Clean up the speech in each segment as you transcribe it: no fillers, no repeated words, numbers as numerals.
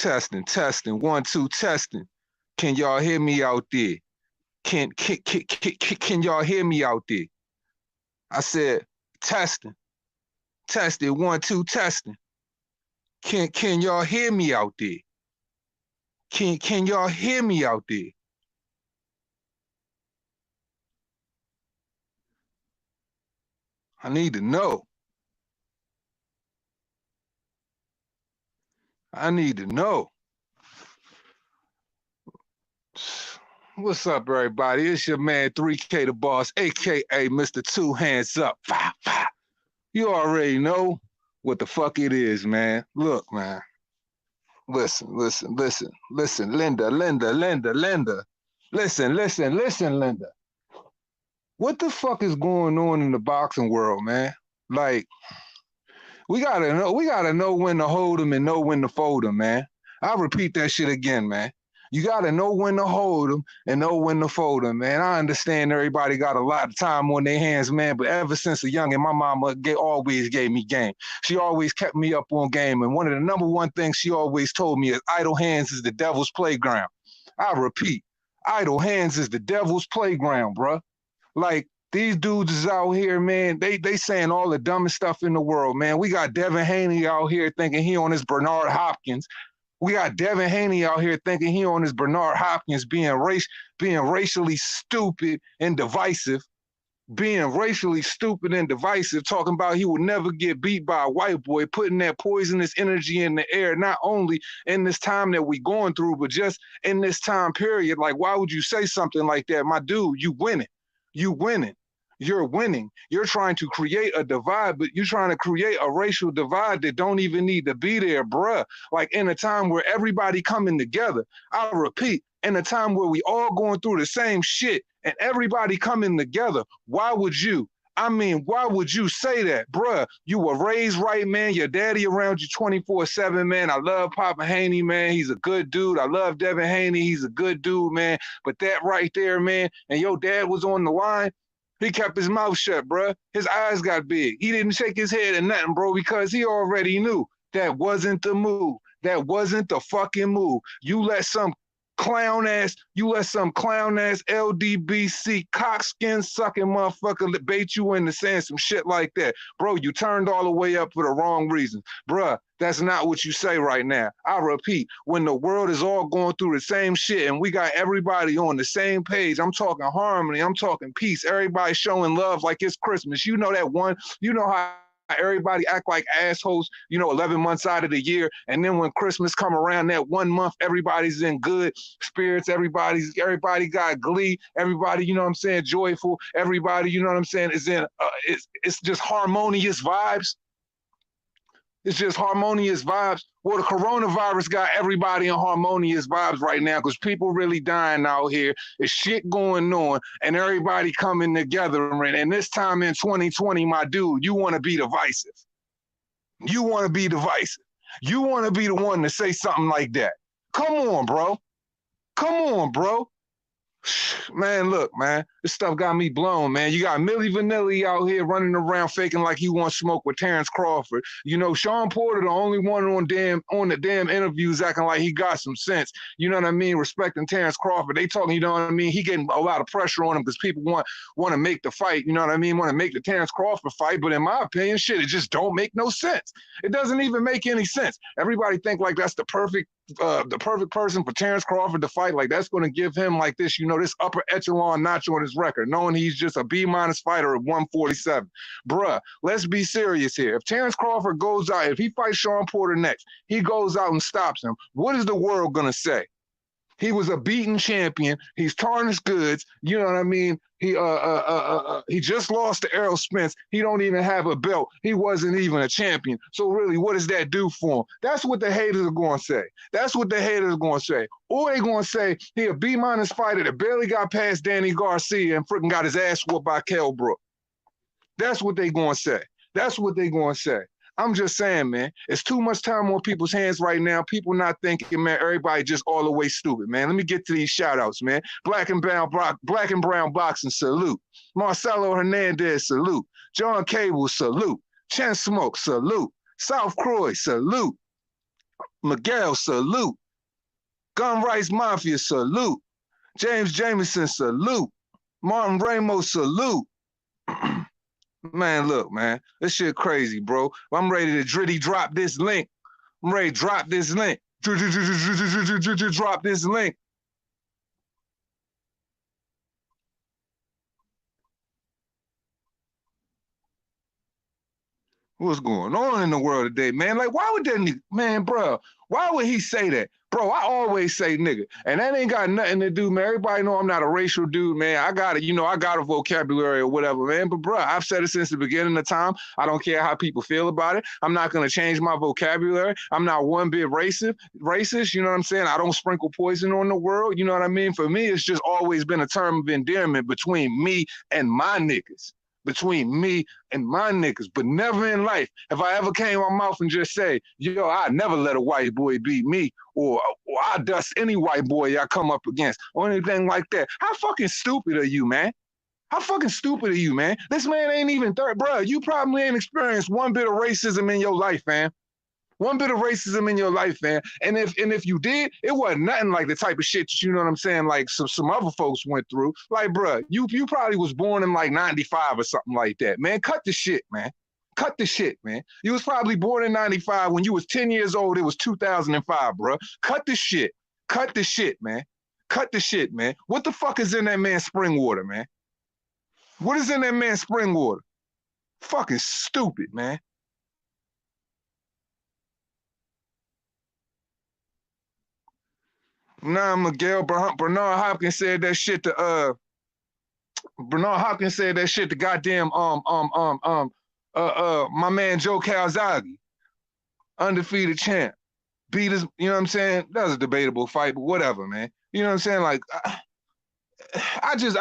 Testing, testing, 1, 2, testing. Can y'all hear me out there? Can y'all hear me out there? I said, testing, testing, 1, 2, testing. Can y'all hear me out there? Can y'all hear me out there? I need to know. I need to know. What's up, everybody? It's your man 3K the Boss, aka Mr. Two Hands Up. You already know what the fuck it is, man. Look, man. Listen, Linda. Listen, Linda. What the fuck is going on in the boxing world, man? Like, we gotta know when to hold them and know when to fold them, man. I'll repeat that shit again, man. You gotta know when to hold them and know when to fold them, man. I understand everybody got a lot of time on their hands, man, but ever since a youngin', my mama always gave me game. She always kept me up on game, and one of the number one things she always told me is idle hands is the devil's playground. I repeat, idle hands is the devil's playground, bruh. Like, these dudes is out here, man. They saying all the dumbest stuff in the world, man. We got Devin Haney out here thinking he on his Bernard Hopkins. We got Devin Haney out here thinking he on his Bernard Hopkins, being racially stupid and divisive. Being racially stupid and divisive, talking about he would never get beat by a white boy, putting that poisonous energy in the air, not only in this time that we going through, but just in this time period. Like, why would you say something like that? My dude, you winning. You winning. You're winning. You're trying to create a divide, but you're trying to create a racial divide that don't even need to be there, bruh. Like, in a time where everybody coming together, I repeat, in a time where we all going through the same shit and everybody coming together, why would you say that, bruh? You were raised right, man. Your daddy around you 24/7, man. I love Papa Haney, man. He's a good dude. I love Devin Haney. He's a good dude, man. But that right there, man, and your dad was on the line, he kept his mouth shut, bruh. His eyes got big. He didn't shake his head or nothing, bro, because he already knew that wasn't the move. That wasn't the fucking move. You let some clown ass LDBC cockskin sucking motherfucker bait you into saying some shit like that. Bro, you turned all the way up for the wrong reason. Bruh, that's not what you say right now. I repeat, when the world is all going through the same shit and we got everybody on the same page, I'm talking harmony, I'm talking peace, everybody showing love like it's Christmas. You know that one, you know how everybody act like assholes, 11 months out of the year. And then when Christmas come around, that 1 month, everybody's in good spirits. Everybody got glee. Everybody, joyful. Everybody, is in, it's just harmonious vibes. It's just harmonious vibes. Well, the coronavirus got everybody in harmonious vibes right now because people really dying out here. There's shit going on and everybody coming together. And this time in 2020, my dude, you want to be divisive. You want to be divisive. You want to be the one to say something like that. Come on, bro. Come on, bro. Man, look, man, this stuff got me blown, man. You got Milli Vanilli out here running around faking like he wants smoke with Terrence Crawford. Sean Porter, the only one on the damn interviews acting like he got some sense. You know what I mean? Respecting Terrence Crawford. They talking, you know what I mean? He getting a lot of pressure on him because people want to make the fight, you know what I mean? Want to make the Terrence Crawford fight. But in my opinion, shit, it just don't make no sense. It doesn't even make any sense. Everybody think like that's the perfect person for Terrence Crawford to fight. Like that's going to give him like this, this upper echelon notch on his record, knowing he's just a B- fighter at 147. Bruh, let's be serious here. If Terrence Crawford goes out, if he fights Sean Porter next, he goes out and stops him, what is the world going to say? He was a beaten champion. He's tarnished goods. You know what I mean? He just lost to Errol Spence. He don't even have a belt. He wasn't even a champion. So really, what does that do for him? That's what the haters are going to say. That's what the haters are going to say. Or they're going to say he a B- fighter that barely got past Danny Garcia and freaking got his ass whooped by Kell Brook. That's what they're going to say. That's what they're going to say. I'm just saying, man, it's too much time on people's hands right now. People not thinking, man, everybody just all the way stupid, man. Let me get to these shout outs, man. Black and brown boxing, salute. Marcelo Hernandez, salute. John Cable, salute. Chen Smoke, salute. South Croy, salute. Miguel, salute. Gun Rights Mafia, salute. James Jameson, salute. Martin Ramos, salute. Man, look, man, this shit crazy, bro. I'm ready to dritty drop this link. I'm ready to drop this link. Drop this link. What's going on in the world today, man? Like, why would that nigga, man, bro, why would he say that? Bro, I always say nigga, and that ain't got nothing to do, man. Everybody know I'm not a racial dude, man. I got it, I got a vocabulary or whatever, man. But bro, I've said it since the beginning of time. I don't care how people feel about it. I'm not gonna change my vocabulary. I'm not one bit racist, you know what I'm saying? I don't sprinkle poison on the world, you know what I mean? For me, it's just always been a term of endearment between me and my niggas. Between me and my niggas, but never in life have I ever came my mouth and just say, yo, I never let a white boy beat me, or I dust any white boy I come up against, or anything like that. How fucking stupid are you, man? How fucking stupid are you, man? This man ain't even bro, you probably ain't experienced one bit of racism in your life, man. One bit of racism in your life, man. And if you did, it wasn't nothing like the type of shit that, you know what I'm saying, like some other folks went through. Like, bruh, you probably was born in like 95 or something like that, man. Cut the shit, man. Cut the shit, man. You was probably born in 95. When you was 10 years old, it was 2005, bruh. Cut the shit. Cut the shit, man. Cut the shit, man. What the fuck is in that man's spring water, man? What is in that man's spring water? Fucking stupid, man. Nah, Miguel Bernard Hopkins said that shit to Bernard Hopkins said that shit to goddamn my man Joe Calzaghe, undefeated champ, beat his, you know what I'm saying? That was a debatable fight, but whatever, man. You know what I'm saying? Like, I just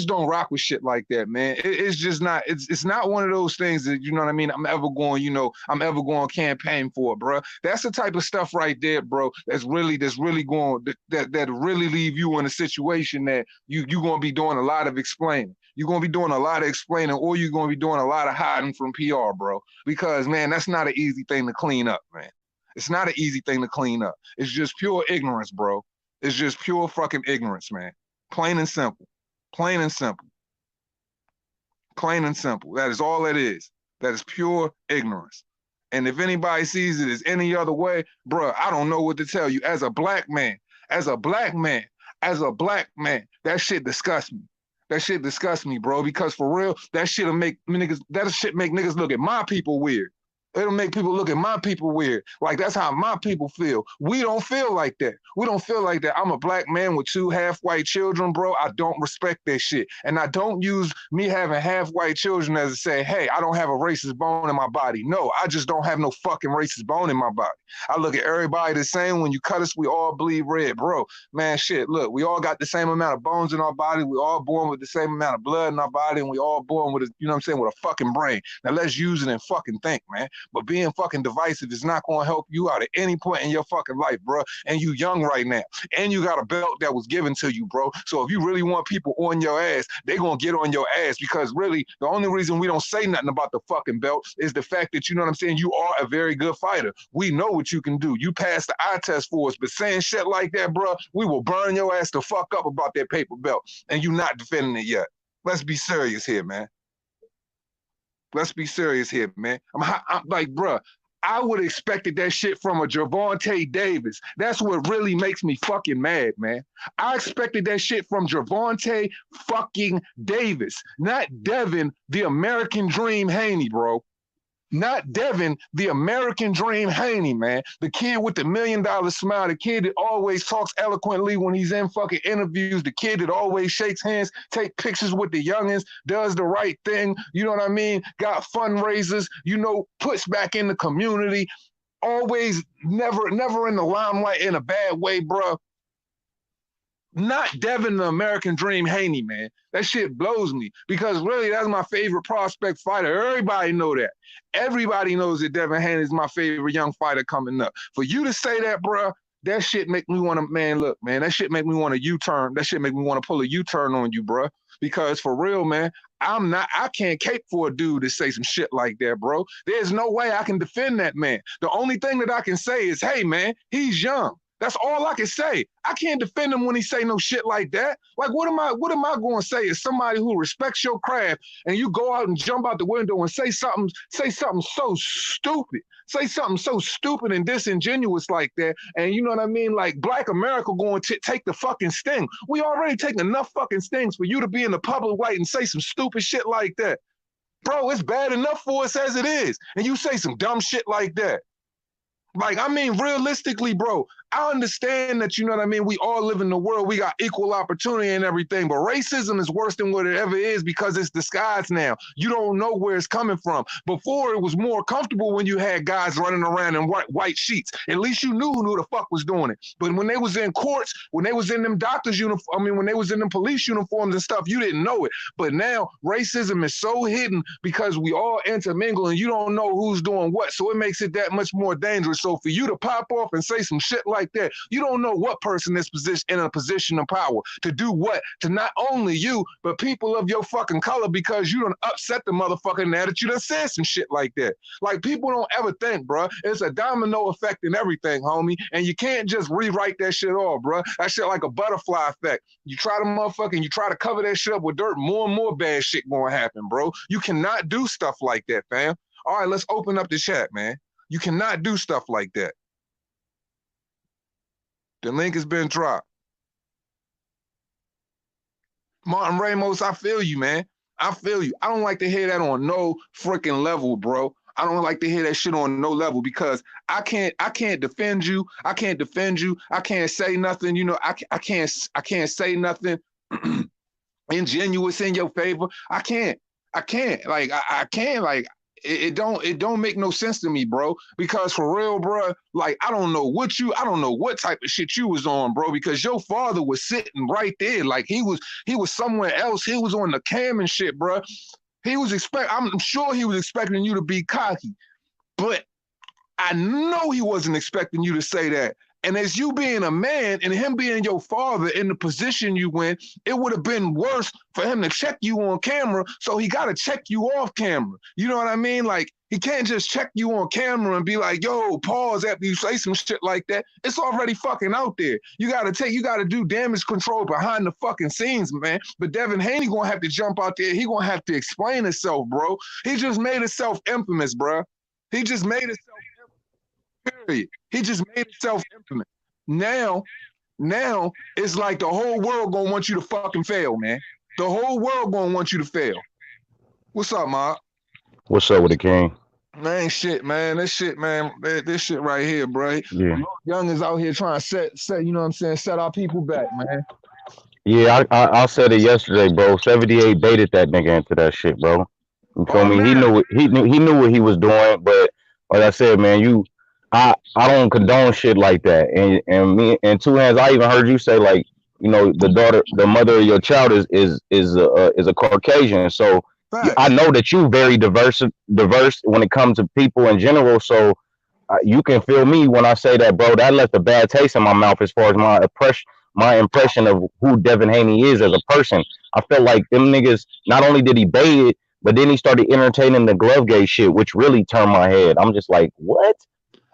don't rock with shit like that, man. It's just not. It's not one of those things that, you know what I mean, I'm ever going to campaign for, bro. That's the type of stuff right there, bro. That's really going that really leave you in a situation that you gonna be doing a lot of explaining. You're gonna be doing a lot of explaining, or you're gonna be doing a lot of hiding from PR, bro. Because, man, that's not an easy thing to clean up, man. It's not an easy thing to clean up. It's just pure ignorance, bro. It's just pure fucking ignorance, man. Plain and simple. Plain and simple. Plain and simple. That is all it is. That is pure ignorance. And if anybody sees it as any other way, bruh, I don't know what to tell you. As a black man, that shit disgusts me. That shit disgusts me, bro, because for real, that shit make niggas look at my people weird. It'll make people look at my people weird. Like, that's how my people feel. We don't feel like that. We don't feel like that. I'm a black man with 2 half-white children, bro. I don't respect that shit. And I don't use me having half-white children as to say, hey, I don't have a racist bone in my body. No, I just don't have no fucking racist bone in my body. I look at everybody the same. When you cut us, we all bleed red, bro. Man, shit, look, we all got the same amount of bones in our body. We all born with the same amount of blood in our body, and we all born with, you know what I'm saying, with a fucking brain. Now let's use it and fucking think, man. But being fucking divisive is not going to help you out at any point in your fucking life, bro. And you young right now. And you got a belt that was given to you, bro. So if you really want people on your ass, they going to get on your ass, because really the only reason we don't say nothing about the fucking belt is the fact that, you know what I'm saying, you are a very good fighter. We know what you can do. You passed the eye test for us, but saying shit like that, bro, we will burn your ass the fuck up about that paper belt, and you not defending it yet. Let's be serious here, man. Let's be serious here, man. I'm like, bruh, I would have expected that shit from a Gervonta Davis. That's what really makes me fucking mad, man. I expected that shit from Gervonta fucking Davis, not Devin, the American Dream Haney, bro. Not Devin, the American Dream Haney, man. The kid with the $1 million smile, the kid that always talks eloquently when he's in fucking interviews, the kid that always shakes hands, take pictures with the youngins, does the right thing, you know what I mean? Got fundraisers, you know, puts back in the community, always never in the limelight in a bad way, bro. Not Devin, the American Dream Haney, man. That shit blows me, because really that's my favorite prospect fighter. Everybody know that. Everybody knows that Devin Haney is my favorite young fighter coming up. For you to say that, bro, that shit make me want to, man, look, man, that shit make me want to U-turn. That shit make me want to pull a U-turn on you, bro. Because for real, man, I can't cape for a dude to say some shit like that, bro. There's no way I can defend that man. The only thing that I can say is, hey, man, he's young. That's all I can say. I can't defend him when he say no shit like that. Like, what am I going to say as somebody who respects your craft and you go out and jump out the window and say something so stupid, say something so stupid and disingenuous like that, and you know what I mean? Like, Black America going to take the fucking sting. We already taking enough fucking stings for you to be in the public light and say some stupid shit like that. Bro, it's bad enough for us as it is, and you say some dumb shit like that. Like, I mean, realistically, bro, I understand that, you know what I mean? We all live in the world. We got equal opportunity and everything, but racism is worse than what it ever is because it's disguised now. You don't know where it's coming from. Before, it was more comfortable when you had guys running around in white sheets. At least you knew who the fuck was doing it. But when they was in courts, when they was in them doctors' uniforms, I mean, when they was in them police uniforms and stuff, you didn't know it. But now, racism is so hidden because we all intermingle and you don't know who's doing what, so it makes it that much more dangerous. So for you to pop off and say some shit like that, you don't know what person is in a position of power to do what to not only you, but people of your fucking color, because you done upset the motherfucker now that you done said some shit like that. Like, people don't ever think, bro. It's a domino effect in everything, homie, and you can't just rewrite that shit off, bro. That shit like a butterfly effect. You try to motherfucking, you try to cover that shit up with dirt, more and more bad shit gonna happen, bro. You cannot do stuff like that, fam. All right, let's open up the chat, man. You cannot do stuff like that. The link has been dropped. Martin Ramos, I feel you, man. I feel you. I don't like to hear that on no freaking level, bro. I don't like to hear that shit on no level because I can't defend you. I can't defend you. I can't say nothing. You know, I can't say nothing ingenuous in your favor. I can't. Like, I can't. Like, it don't make no sense to me, bro. Because for real, bro, like, I don't know what type of shit you was on, bro. Because your father was sitting right there, like he was somewhere else. He was on the cam and shit, bro. I'm sure he was expecting you to be cocky, but I know he wasn't expecting you to say that. And as you being a man and him being your father in the position you in, it would have been worse for him to check you on camera. So he got to check you off camera. You know what I mean? Like, he can't just check you on camera and be like, yo, pause after you say some shit like that. It's already fucking out there. You got to do damage control behind the fucking scenes, man. But Devin Haney going to have to jump out there. He going to have to explain himself, bro. He just made himself infamous, bro. He just made himself period. He just made himself infamous. Now it's like the whole world gonna want you to fucking fail, man. The whole world gonna want you to fail. What's up, Mark? What's up with the king? Man, shit, man. This shit, man. This shit right here, bro. Yeah. Young is out here trying to set, you know what I'm saying, set our people back, man. Yeah, I said it yesterday, bro. 78 baited that nigga into that shit, bro. You feel me? He knew what he was doing, but like I said, man, I don't condone shit like that. And me and Two Hands, I even heard you say, like, you know, the mother of your child is a Caucasian. So I know that you very diverse when it comes to people in general. So you can feel me when I say that, bro. That left a bad taste in my mouth as far as my impression of who Devin Haney is as a person. I felt like them niggas, not only did he bait it, but then he started entertaining the glove gate shit, which really turned my head. I'm just like, what?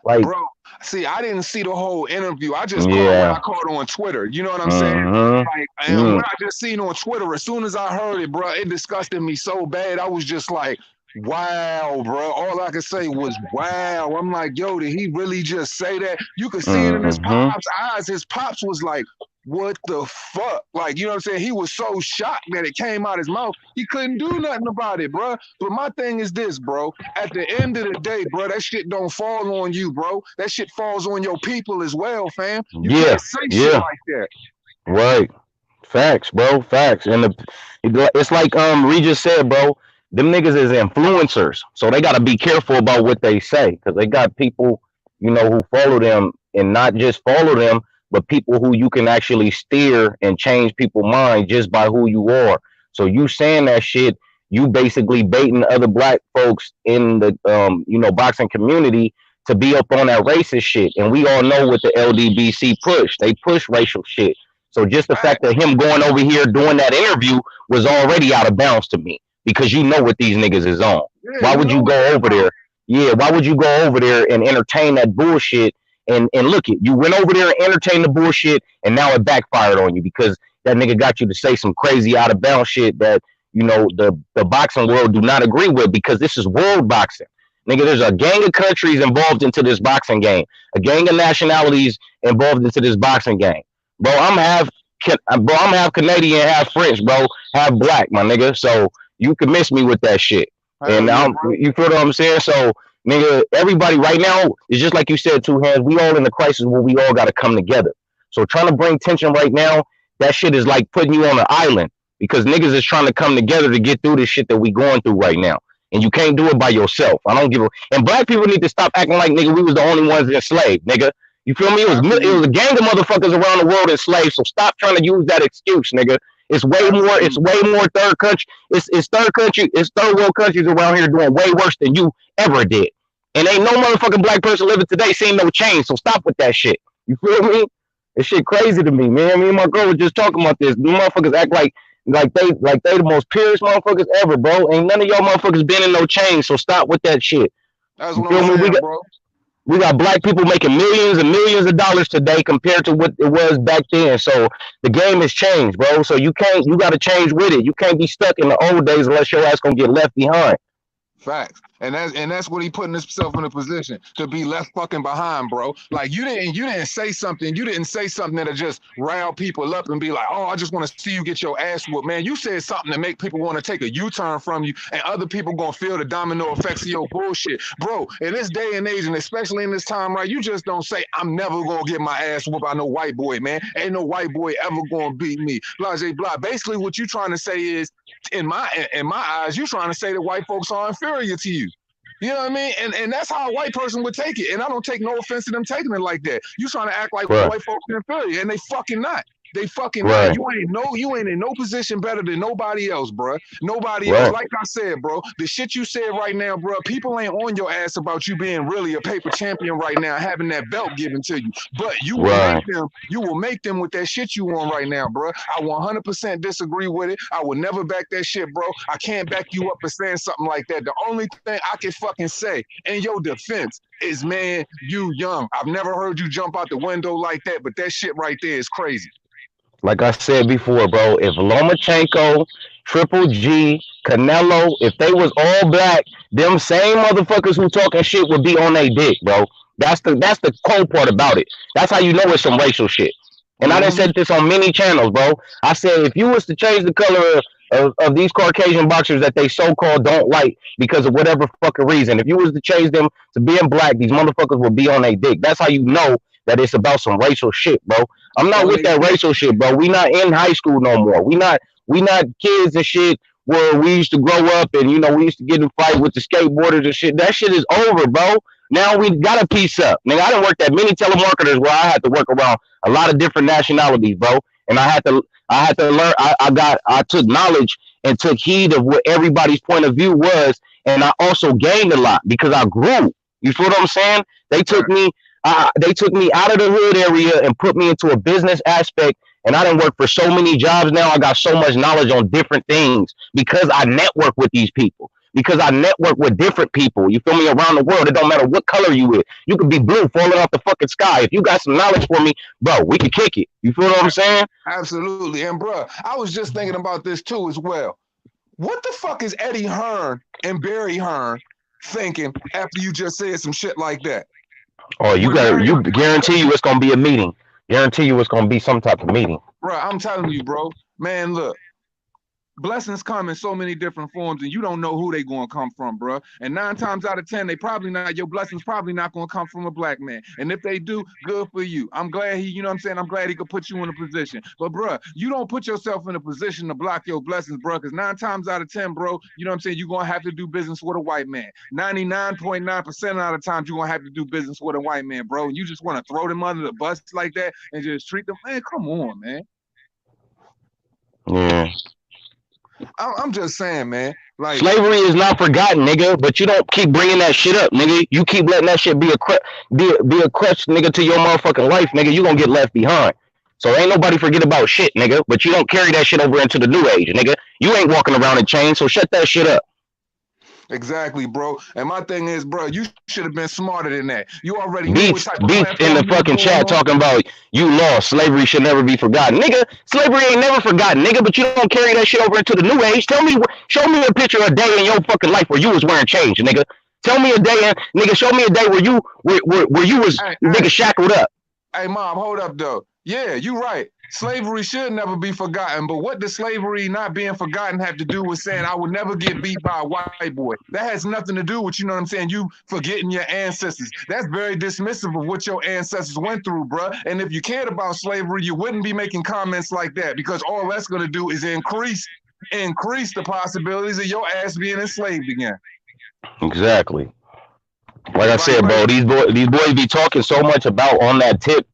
Like, bro, see, I didn't see the whole interview. I just caught what I caught on Twitter. You know what I'm saying? Like, and what I just seen on Twitter, as soon as I heard it, bro, it disgusted me so bad. I was just like, wow, bro. All I could say was, wow. I'm like, yo, did he really just say that? You could see it in his pop's eyes. His pops was like, what the fuck? Like, you know what I'm saying? He was so shocked that it came out his mouth. He couldn't do nothing about it, bro. But my thing is this, bro. At the end of the day, bro, that shit don't fall on you, bro. That shit falls on your people as well, fam. You can't say shit like that. Right. Facts, bro. Facts. And it's like Regis said, bro. Them niggas is influencers, so they gotta be careful about what they say, because they got people, you know, who follow them, and not just follow them, but people who you can actually steer and change people's mind just by who you are. So you saying that shit, you basically baiting other black folks in the you know, boxing community to be up on that racist shit. And we all know what the LDBC push. They push racial shit. So just the fact that him going over here doing that interview was already out of bounds to me because you know what these niggas is on. Yeah, Why would you go over there? Yeah, why would you go over there and entertain that bullshit? And look it, you went over there and entertained the bullshit, and now it backfired on you because that nigga got you to say some crazy out of bounds shit that you know the boxing world do not agree with because this is world boxing. Nigga, there's a gang of countries involved into this boxing game, a gang of nationalities involved into this boxing game. Bro, I'm half Canadian, half French, bro, half black, my nigga. So you can miss me with that shit. And you feel what I'm saying? So, nigga, everybody right now is just like you said, Two Hands. We all in the crisis where we all got to come together. So trying to bring tension right now, that shit is like putting you on an island because niggas is trying to come together to get through this shit that we going through right now. And you can't do it by yourself. I don't give a. And black people need to stop acting like nigga we was the only ones enslaved, nigga. You feel me? It was a gang of motherfuckers around the world enslaved. So stop trying to use that excuse, nigga. It's way more. It's way more third country. It's third country. It's third world countries around here doing way worse than you ever did. And ain't no motherfucking black person living today seeing no change. So stop with that shit. You feel me? This shit crazy to me, man. Me and my girl were just talking about this. The motherfuckers act like they the most purest motherfuckers ever, bro. Ain't none of y'all motherfuckers been in no change. So stop with that shit. That's what I'm saying, bro. We got black people making millions and millions of dollars today compared to what it was back then. So the game has changed, bro. So you got to change with it. You can't be stuck in the old days unless your ass gonna get left behind. Facts. And that's what he putting himself in a position to be left fucking behind, bro. Like you didn't say something. You didn't say something that'll just rile people up and be like, oh, I just want to see you get your ass whooped. Man, you said something to make people want to take a U-turn from you, and other people gonna feel the domino effects of your bullshit. Bro, in this day and age, and especially in this time, right, you just don't say, I'm never gonna get my ass whooped by no white boy, man. Ain't no white boy ever gonna beat me. Blah, blah, blah. Basically, what you trying to say is, in my eyes, you trying to say that white folks are inferior to you. You know what I mean? And that's how a white person would take it. And I don't take no offense to them taking it like that. You trying to act like white folks are inferior, and they fucking not. They fucking not. You ain't in no position better than nobody else, bro. Nobody else. Like I said, bro, the shit you said right now, bro, people ain't on your ass about you being really a paper champion right now, having that belt given to you. But you will make them with that shit you on right now, bro. I 100% disagree with it. I will never back that shit, bro. I can't back you up for saying something like that. The only thing I can fucking say in your defense is, man, you young. I've never heard you jump out the window like that, but that shit right there is crazy. Like I said before, bro, if Lomachenko, Triple G, Canelo, if they was all black, them same motherfuckers who talking shit would be on their dick, bro. That's the cold part about it. That's how you know it's some racial shit. And I done said this on many channels, bro. I said if you was to change the color of these Caucasian boxers that they so-called don't like because of whatever fucking reason, if you was to change them to being black, these motherfuckers would be on their dick. That's how you know that it's about some racial shit, bro. I'm not with that racial shit, bro. We not in high school no more. We not kids and shit where we used to grow up and, you know, we used to get in fight with the skateboarders and shit. That shit is over, bro. Now we got to piece up. Nigga, I done worked at many telemarketers where I had to work around a lot of different nationalities, bro. And I had to learn. I took knowledge and took heed of what everybody's point of view was. And I also gained a lot because I grew. You feel what I'm saying? They took me out of the hood area and put me into a business aspect. And I done work for so many jobs now. I got so much knowledge on different things because I network with these people. Because I network with different people, you feel me, around the world. It don't matter what color you is. You could be blue falling off the fucking sky. If you got some knowledge for me, bro, we can kick it. You feel what I'm saying? Absolutely. And bro, I was just thinking about this too as well. What the fuck is Eddie Hearn and Barry Hearn thinking after you just said some shit like that? Oh, you guarantee you it's gonna be a meeting. Guarantee you it's gonna be some type of meeting. Bro, I'm telling you, bro. Man, look. Blessings come in so many different forms, and you don't know who they going to come from, bro. And 9 times out of 10, they probably not. Your blessings probably not going to come from a black man. And if they do, good for you. I'm glad you know what I'm saying? I'm glad he could put you in a position. But, bro, you don't put yourself in a position to block your blessings, bro, because 9 times out of 10, bro, you know what I'm saying? You're going to have to do business with a white man. 99.9% out of the times, you're going to have to do business with a white man, bro. And you just want to throw them under the bus like that and just treat them. Man, come on, man. Yeah. I'm just saying, man, Like slavery is not forgotten, nigga. But you don't keep bringing that shit up, nigga. You keep letting that shit be a crutch, nigga, to your motherfucking life, nigga. You gonna get left behind. So ain't nobody forget about shit, nigga. But you don't carry that shit over into the new age, nigga. You ain't walking around in chains, so shut that shit up. exactly, bro. And my thing is, bro, you should have been smarter than that. You already knew what Beats, type of beats in platform the you was fucking going chat on. talking about you lost. Slavery should never be forgotten, nigga. Slavery ain't never forgotten, nigga. But you don't carry that shit over into the new age. Show me a picture of a day in your fucking life where you was wearing chains, nigga. Tell me a day, nigga. Show me a day where you was nigga shackled up. Hey, mom, hold up though. Yeah, you right. Slavery should never be forgotten. But what does slavery not being forgotten have to do with saying I would never get beat by a white boy? That has nothing to do with, you know what I'm saying, you forgetting your ancestors. That's very dismissive of what your ancestors went through, bruh. And if you cared about slavery, you wouldn't be making comments like that, because all that's going to do is increase the possibilities of your ass being enslaved again. Exactly. Like I said, bro, these boys be talking so much about on that tip,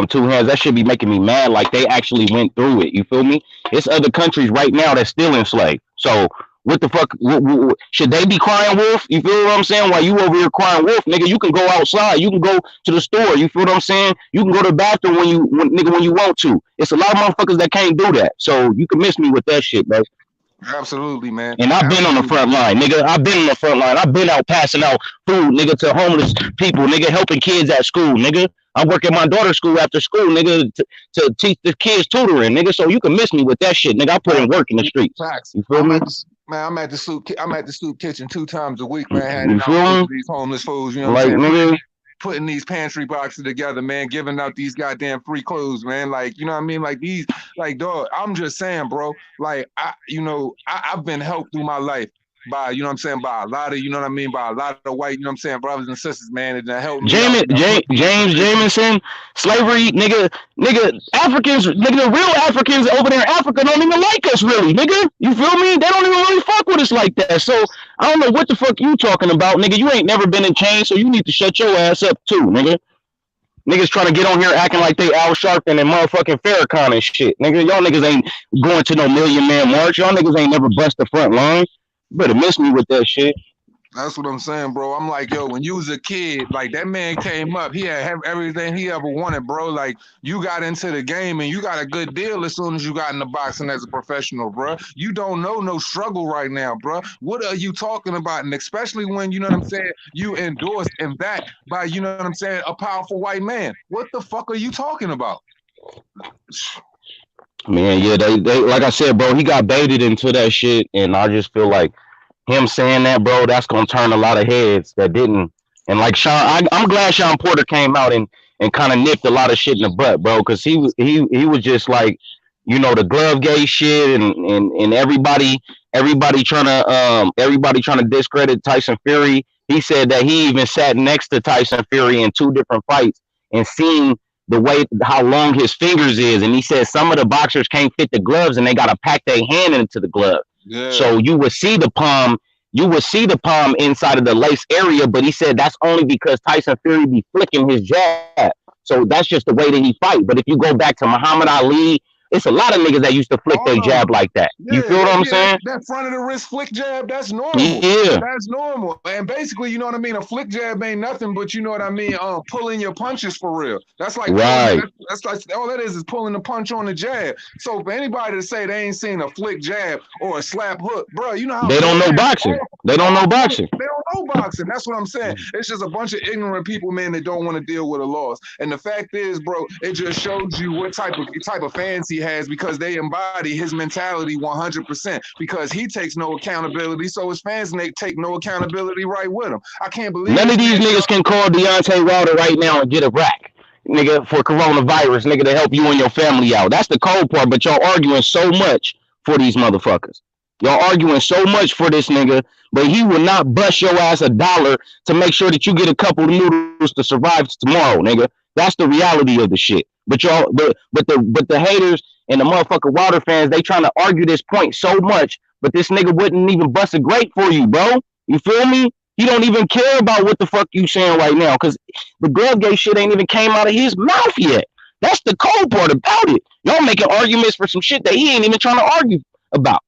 two hands. That should be making me mad. Like they actually went through it. You feel me? It's other countries right now that's still enslaved. So what the fuck? Should they be crying wolf? You feel what I'm saying? While you over here crying wolf, nigga, you can go outside. You can go to the store. You feel what I'm saying? You can go to the bathroom when you want to. It's a lot of motherfuckers that can't do that. So you can miss me with that shit, bro. Absolutely, man. And I've been on the front line, nigga. I've been on the front line. I've been out passing out food, nigga, to homeless people, nigga, helping kids at school, nigga. I work at my daughter's school after school, nigga, to teach the kids tutoring, nigga. So you can miss me with that shit, nigga. I put in work in the streets. Facts. You feel me? Man, I'm at the soup kitchen 2 times a week, man. Handing out these homeless fools, you know what I'm saying? Nigga, putting these pantry boxes together, man, giving out these goddamn free clothes, man. Like, you know what I mean? Like these, like, dog, I'm just saying, bro, like, I've been helped through my life by, you know what I'm saying, by a lot of, you know what I mean, by a lot of white, you know what I'm saying, brothers and sisters, man, that helped me. James Jameson, slavery, nigga, Africans, nigga, the real Africans over there in Africa don't even like us, really, nigga. You feel me? They don't even really fuck with us like that. So I don't know what the fuck you talking about, nigga. You ain't never been in chains, so you need to shut your ass up too, nigga. Niggas trying to get on here acting like they Al Sharpton and motherfucking Farrakhan and shit, nigga. Y'all niggas ain't going to no Million Man March. Y'all niggas ain't never bust the front line. You better miss me with that shit. That's what I'm saying, bro. I'm like, yo, when you was a kid, like that man came up, he had everything he ever wanted, bro. Like you got into the game and you got a good deal as soon as you got into boxing as a professional, bro. You don't know no struggle right now, bro. What are you talking about? And especially when, you know what I'm saying, you endorsed and backed by, you know what I'm saying, a powerful white man. What the fuck are you talking about? Man, yeah, they like I said, bro, he got baited into that shit, and I just feel like him saying that, bro, that's gonna turn a lot of heads that didn't. And like Sean, I'm glad Sean Porter came out and kind of nipped a lot of shit in the butt, bro, because he was just like, you know, the glove gate shit and everybody trying to discredit Tyson Fury. He said that he even sat next to Tyson Fury in 2 different fights and seen the way how long his fingers is, and he said some of the boxers can't fit the gloves and they gotta pack their hand into the glove. Yeah. So you would see the palm inside of the lace area, but he said that's only because Tyson Fury be flicking his jab. So that's just the way that he fight. But if you go back to Muhammad Ali, it's a lot of niggas that used to flick their jab like that. Yeah, you feel what I'm saying? That front of the wrist flick jab, that's normal. Yeah. That's normal. And basically, you know what I mean? A flick jab ain't nothing but, you know what I mean, pulling your punches for real. That's like, right. That's like, all that is pulling the punch on the jab. So for anybody to say they ain't seen a flick jab or a slap hook, bro, you know how they don't know boxing. They don't know boxing. They don't know boxing. That's what I'm saying. It's just a bunch of ignorant people, man, that don't want to deal with a loss. And the fact is, bro, it just shows you what type of fans he has, because they embody his mentality 100%, because he takes no accountability, so his fans take no accountability right with him. I can't believe none of these niggas can call Deontay Wilder right now and get a rack, nigga, for coronavirus, nigga, to help you and your family out. That's the cold part, but y'all arguing so much for these motherfuckers. Y'all arguing so much for this nigga, but he will not bust your ass $1 to make sure that you get a couple of noodles to survive tomorrow, nigga. That's the reality of the shit. But y'all, but the haters and the motherfucker Wilder fans, they trying to argue this point so much, but this nigga wouldn't even bust a grape for you, bro. You feel me? He don't even care about what the fuck you saying right now, because the glove gate shit ain't even came out of his mouth yet. That's the cold part about it. Y'all making arguments for some shit that he ain't even trying to argue about.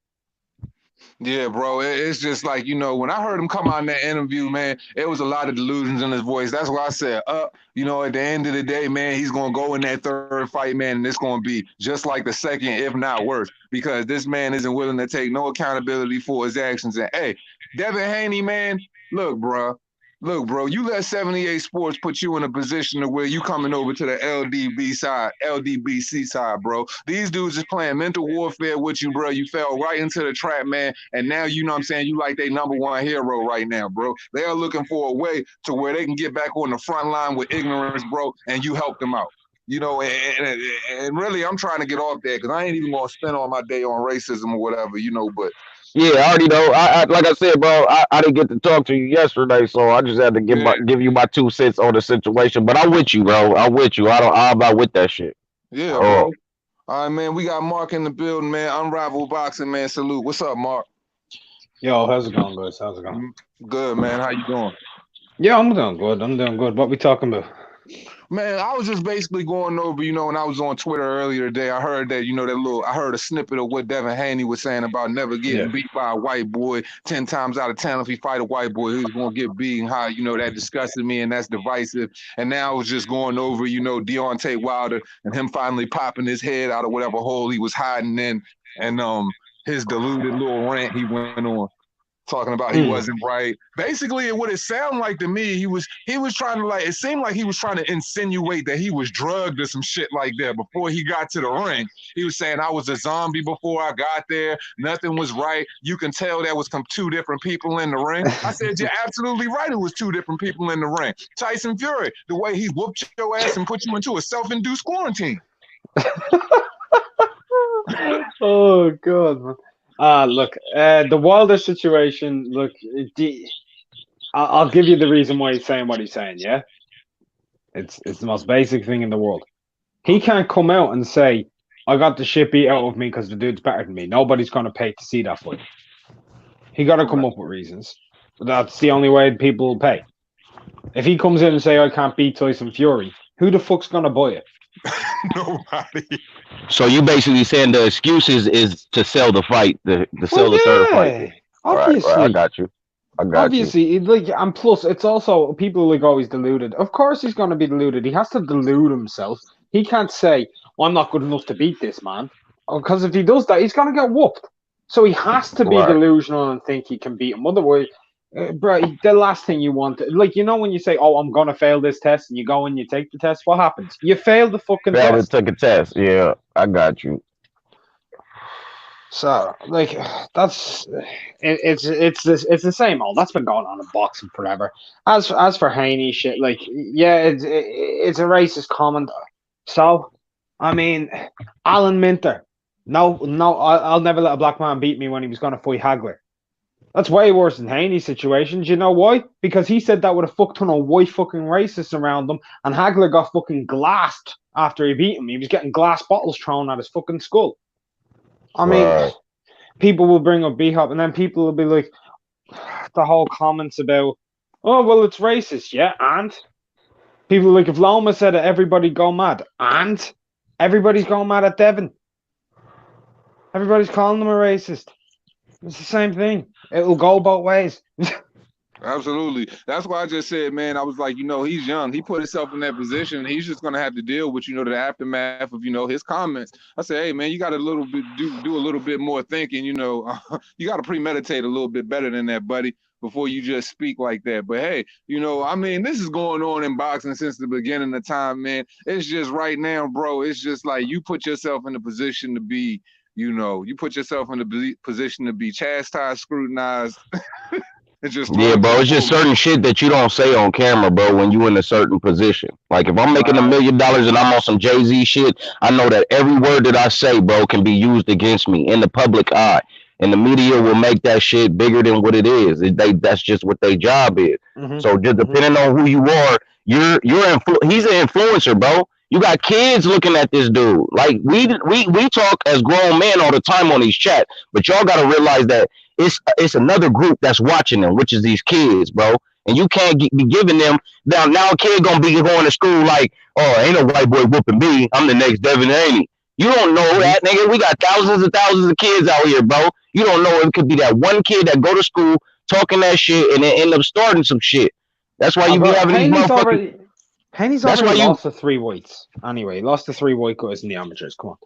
Yeah, bro. It's just like, when I heard him come out in that interview, man, it was a lot of delusions in his voice. That's why I said, at the end of the day, man, he's going to go in that third fight, man, and it's going to be just like the second, if not worse, because this man isn't willing to take no accountability for his actions. And, hey, Devin Haney, man, look, bro. Look, bro, you let 78 Sports put you in a position to where you coming over to the LDBC side, bro. These dudes is playing mental warfare with you, bro. You fell right into the trap, man. And now, you know what I'm saying, you like they number one hero right now, bro. They are looking for a way to where they can get back on the front line with ignorance, bro, and you help them out. And really, I'm trying to get off that because I ain't even going to spend all my day on racism or whatever, but Yeah, I already know. I like I said, bro. I didn't get to talk to you yesterday, so I just had to give you my 2 cents on the situation. But I'm with you, bro. I'm with you. I'm not with that shit. Yeah, bro. All right, man. We got Mark in the building, man. Unrivaled Boxing, man. Salute. What's up, Mark? Yo, how's it going, guys? How's it going? Good, man. How you doing? Yeah, I'm doing good. What we talking about? Man, I was just basically going over, when I was on Twitter earlier today, I heard that, I heard a snippet of what Devin Haney was saying about never getting beat by a white boy. 10 times out of 10, if he fight a white boy, he's going to get beat. And how, that disgusted me and that's divisive. And now I was just going over, Deontay Wilder and him finally popping his head out of whatever hole he was hiding in. And his deluded little rant he went on. Talking about he wasn't right. Basically, what it sounded like to me, he was trying to it seemed like he was trying to insinuate that he was drugged or some shit like that before he got to the ring. He was saying, I was a zombie before I got there. Nothing was right. You can tell there was two different people in the ring. I said, you're absolutely right. It was two different people in the ring. Tyson Fury, the way he whooped your ass and put you into a self-induced quarantine. Oh, God, man. Look, the Wilder situation, look, I'll give you the reason why he's saying what he's saying, yeah? It's the most basic thing in the world. He can't come out and say, I got the shit beat out of me because the dude's better than me. Nobody's going to pay to see that fight. He got to come up with reasons. That's the only way people will pay. If he comes in and say, I can't beat Tyson Fury, who the fuck's going to buy it? Nobody. So you basically saying the excuses is to sell the fight, the third fight. Obviously, right, I got you. Obviously, and plus, it's also people always deluded. Of course, he's going to be deluded. He has to delude himself. He can't say, "I'm not good enough to beat this man," because if he does that, he's going to get whooped. So he has to be delusional and think he can beat him. Otherwise, bro, the last thing you want, when you say, "Oh, I'm going to fail this test," and you go and you take the test, what happens? You fail the fucking test. Took a test. Yeah, I got you. So, that's it's the same old. That's been going on in boxing forever. As for Haney shit, it's a racist comment. So, I mean, Alan Minter, no, I'll never let a black man beat me when he was going to fight Hagler. That's way worse than Haney's situation. Do you know why? Because he said that with a fuck ton of white fucking racists around him, and Hagler got fucking glassed after he beat him. He was getting glass bottles thrown at his fucking skull. I mean, people will bring up B-Hop, and then people will be like, the whole comments about, oh, well, it's racist, yeah, and? People are like, if Loma said it, everybody go mad, and? Everybody's going mad at Devin. Everybody's calling him a racist. It's the same thing. It'll go both ways. Absolutely. That's why I just said, man, I was like, he's young. He put himself in that position. He's just going to have to deal with, the aftermath of, his comments. I said, hey, man, you got to do a little bit more thinking, you got to premeditate a little bit better than that, buddy, before you just speak like that. But hey, this is going on in boxing since the beginning of time, man. It's just right now, bro. It's just like you put yourself in a position to be, you put yourself in a position to be chastised, scrutinized. It's just bro. It's just certain shit that you don't say on camera, bro, when you in a certain position. Like if I'm making $1 million and I'm on some Jay-Z shit, I know that every word that I say, bro, can be used against me in the public eye. And the media will make that shit bigger than what it is. That's just what their job is. Mm-hmm. So just depending on who you are, he's an influencer, bro. You got kids looking at this dude. Like we talk as grown men all the time on these chats, but y'all got to realize that it's another group that's watching them, which is these kids, bro. And you can't be giving them now a kid gonna be going to school like, oh, ain't no white boy whooping me. I'm the next Devin Haney. You don't know Mhm. that, nigga. We got thousands and thousands of kids out here, bro. You don't know it could be that one kid that go to school talking that shit and then end up starting some shit. That's why you be Bro, having these motherfucking. Haney's That's why already you. lost the 3 weights. Anyway, he lost the 3 weight guys in the amateurs. Come on.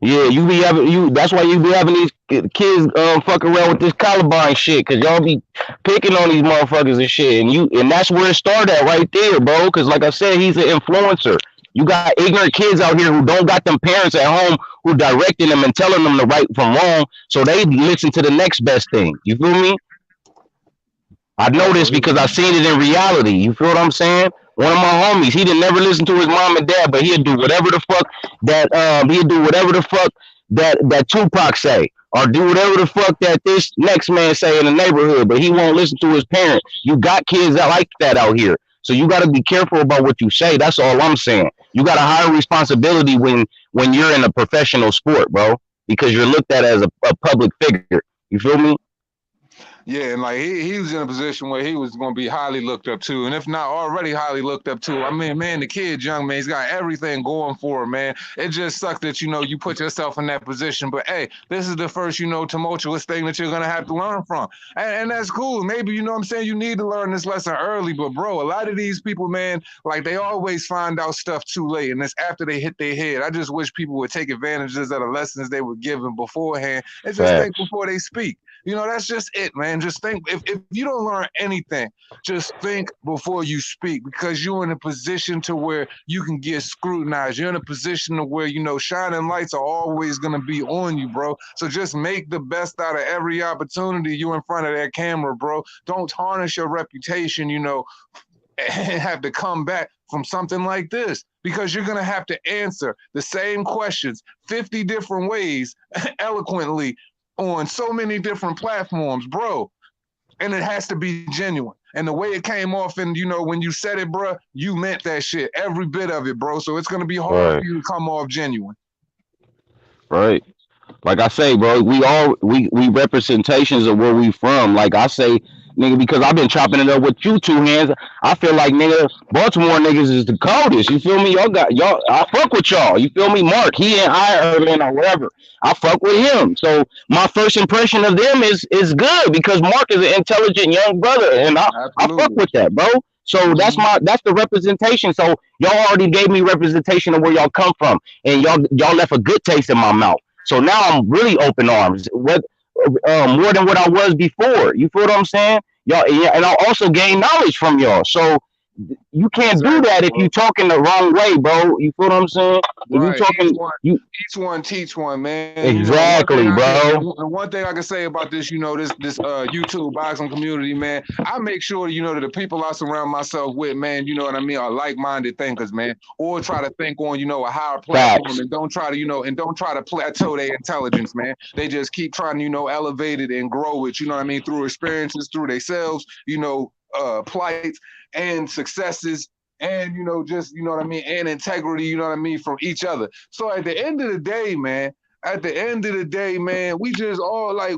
Yeah, you be having you. That's why you be having these kids fuck around with this Columbine shit, cause y'all be picking on these motherfuckers and shit, and that's where it started at right there, bro. Cause like I said, he's an influencer. You got ignorant kids out here who don't got them parents at home who directing them and telling them the right from wrong, so they listen to the next best thing. You feel me? I know this because Absolutely, I man. seen it in reality. You feel what I'm saying? One of my homies, he didn't never listen to his mom and dad, but he'd do whatever the fuck that Tupac say, or do whatever the fuck that this next man say in the neighborhood, but he won't listen to his parents. You got kids that like that out here. So you got to be careful about what you say. That's all I'm saying. You got a higher responsibility when you're in a professional sport, bro, because you're looked at as a public figure. You feel me? Yeah, and like he was in a position where he was going to be highly looked up to, and if not already highly looked up to. I mean, man, the kid's young, man. He's got everything going for him, man. It just sucks that you put yourself in that position. But hey, this is the first tumultuous thing that you're gonna have to learn from, and that's cool. Maybe what I'm saying, you need to learn this lesson early. But bro, a lot of these people, man, like they always find out stuff too late, and it's after they hit their head. I just wish people would take advantages of the lessons they were given beforehand and just think Facts. before they speak. That's just it, man. Just think. If you don't learn anything, just think before you speak, because you're in a position to where you can get scrutinized. You're in a position to where shining lights are always gonna be on you, bro. So just make the best out of every opportunity you in front of that camera, bro. Don't tarnish your reputation, and have to come back from something like this, because you're going to have to answer the same questions 50 different ways eloquently on so many different platforms, bro. And it has to be genuine. And the way it came off, and when you said it, bro, you meant that shit, every bit of it, bro. So it's gonna be hard for Right. you to come off genuine. Right. Like I say, bro, we representations of where we from. Like I say, nigga, because I've been chopping it up with you two hands. I feel like nigga, Baltimore niggas is the coldest. You feel me? Y'all. I fuck with y'all. You feel me? Mark, he in Ireland or whatever. I fuck with him. So my first impression of them is good because Mark is an intelligent young brother, and I fuck Absolutely. with that, bro. So Mm-hmm. that's the representation. So y'all already gave me representation of where y'all come from, and y'all left a good taste in my mouth. So now I'm really open arms, more than what I was before. You feel what I'm saying? Y'all, yeah, and I also gain knowledge from y'all. So you can't do Exactly, that if you bro. talking the wrong way, bro. You feel what I'm saying? If you Right. talking, you Each one teach one, man. The one thing exactly, bro. I can say about this, this YouTube boxing community, man. I make sure, that the people I surround myself with, man, you know what I mean, are like-minded thinkers, man. Or try to think on, a higher platform, Facts. and don't try to plateau their intelligence, man. They just keep trying to, elevate it and grow it, through experiences, through themselves, plights and successes, and just what I mean, and integrity, from each other. So at the end of the day, man, we just all like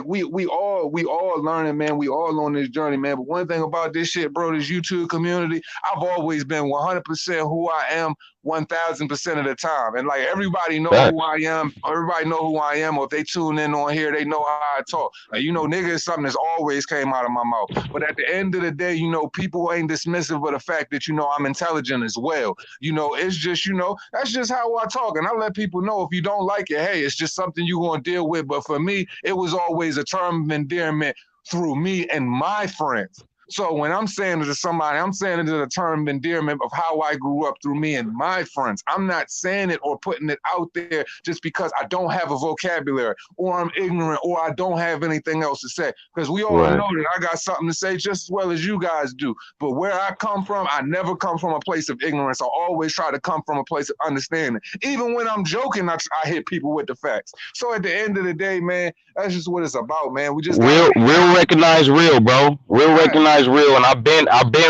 we all learning, man. We all on this journey, man. But one thing about this shit, bro, this YouTube community, I've always been 100% who I am, 1,000% of the time. And like everybody know who Facts. I am. Everybody know who I am. Or if they tune in on here, they know how I talk. Like, nigga is something that's always came out of my mouth. But at the end of the day, people ain't dismissive of the fact that I'm intelligent as well. It's just that's just how I talk, and I let people know, if you don't like it, hey, it's just something you're gonna deal with. But for me, it was always a term of endearment through me and my friends. So when I'm saying it to somebody, I'm saying it as a term of endearment of how I grew up through me and my friends. I'm not saying it or putting it out there just because I don't have a vocabulary, or I'm ignorant, or I don't have anything else to say. Because we all Right. know that I got something to say just as well as you guys do. But where I come from, I never come from a place of ignorance. I always try to come from a place of understanding. Even when I'm joking, I hit people with the facts. So at the end of the day, man, that's just what it's about, man. We just gotta Real recognize real, bro. Real right. recognize real, and I've been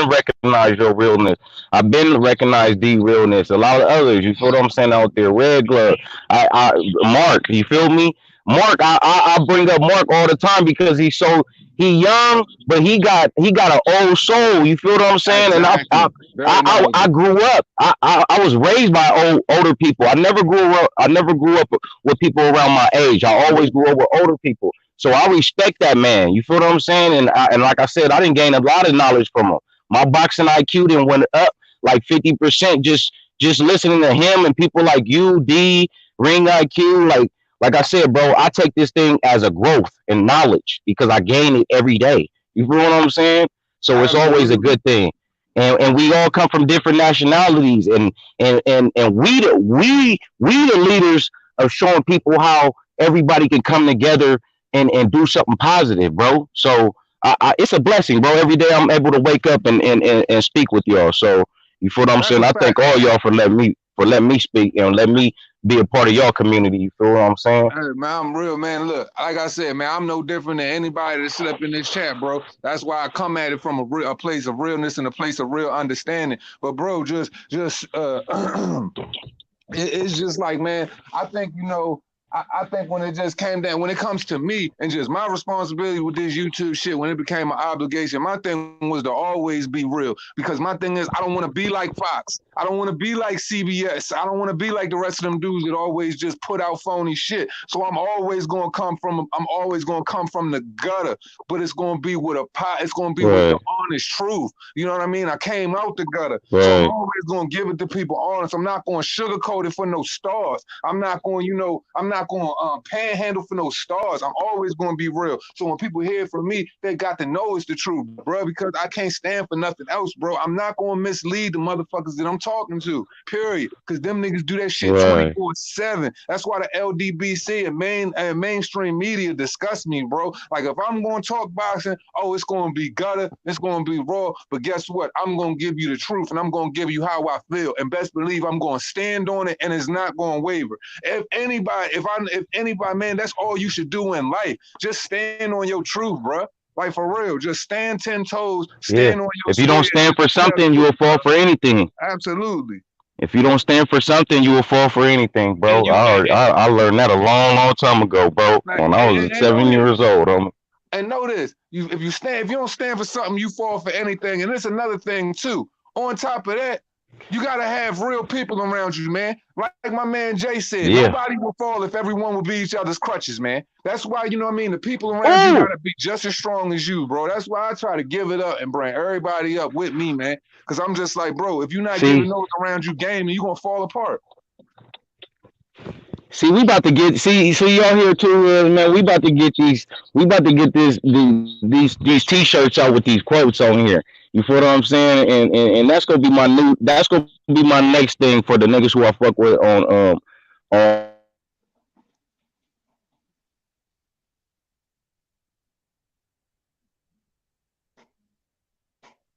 recognized your realness. I've been recognized the realness. A lot of others, you feel what I'm saying out there. Red Glove, Mark, you feel me? Mark, I bring up Mark all the time because he's so he young, but he got an old soul. You feel what I'm saying? And Exactly. Very I knowledgeable. grew up. I was raised by older people. I never grew up. I never grew up with people around my age. I always grew up with older people. So I respect that man. You feel what I'm saying? And like I said, I didn't gain a lot of knowledge from him. My boxing IQ then went up like 50% just listening to him and people like you, D, Ring IQ. Like I said, bro, I take this thing as a growth and knowledge because I gain it every day. You feel what I'm saying? So it's always a Absolutely. good thing. And we all come from different nationalities and we the leaders of showing people how everybody can come together and do something positive, bro. So it's a blessing, bro. Every day I'm able to wake up and speak with y'all. So you feel what I'm That's saying? a I fact. thank all y'all for letting me speak and let me be a part of y'all community. You feel what I'm saying? Hey, man, I'm real, man. Look, like I said, man, I'm no different than anybody that sit up in this chat, bro. That's why I come at it from a place of realness and a place of real understanding. But, bro, it's just like, man, I think, I think when it just came down, when it comes to me and just my responsibility with this YouTube shit, when it became an obligation, my thing was to always be real. Because my thing is, I don't want to be like Fox. I don't want to be like CBS. I don't want to be like the rest of them dudes that always just put out phony shit. So I'm always gonna come from the gutter, but it's gonna be with a pot, it's gonna be with the Right, honest truth. You know what I mean? I came out the gutter. So I'm right, always gonna give it to people honest. I'm not gonna sugarcoat it for no stars. I'm not going to panhandle for no stars. I'm always going to be real. So when people hear from me, they got to know it's the truth, bro, because I can't stand for nothing else, bro. I'm not going to mislead the motherfuckers that I'm talking to, period, because them niggas do that shit right. 24/7. That's why the LDBC and mainstream media disgust me, bro. Like, if I'm going to talk boxing, oh, it's going to be gutter, it's going to be raw, but guess what? I'm going to give you the truth, and I'm going to give you how I feel, and best believe I'm going to stand on it, and it's not going to waver. If anybody, man, that's all you should do in life. Just stand on your truth, bro. Like, for real, just stand 10 toes, Yeah. stand on your If you don't square, and stand for just tell the something, you truth, will fall for anything. bro. Absolutely. If you don't stand for something, you will fall for anything, And bro. you I learned that a long, long time ago, bro. like, When I was and know 7 this. years old. And know this. If you don't stand for something, you fall for anything. And it's another thing too. On top of that, you gotta have real people around you, man. Like my man Jay said, Yeah. nobody will fall if everyone will be each other's crutches, man. That's why, you know what I mean? The people around you Oh, gotta be just as strong as you, bro. That's why I try to give it up and bring everybody up with me, man. Cause I'm just like, bro, if you're not giving see, those around you game, you're gonna fall apart. we about to get see y'all here too, man. We about to get these t-shirts out with these quotes on here. You feel what I'm saying? And that's gonna be my next thing for the niggas who I fuck with on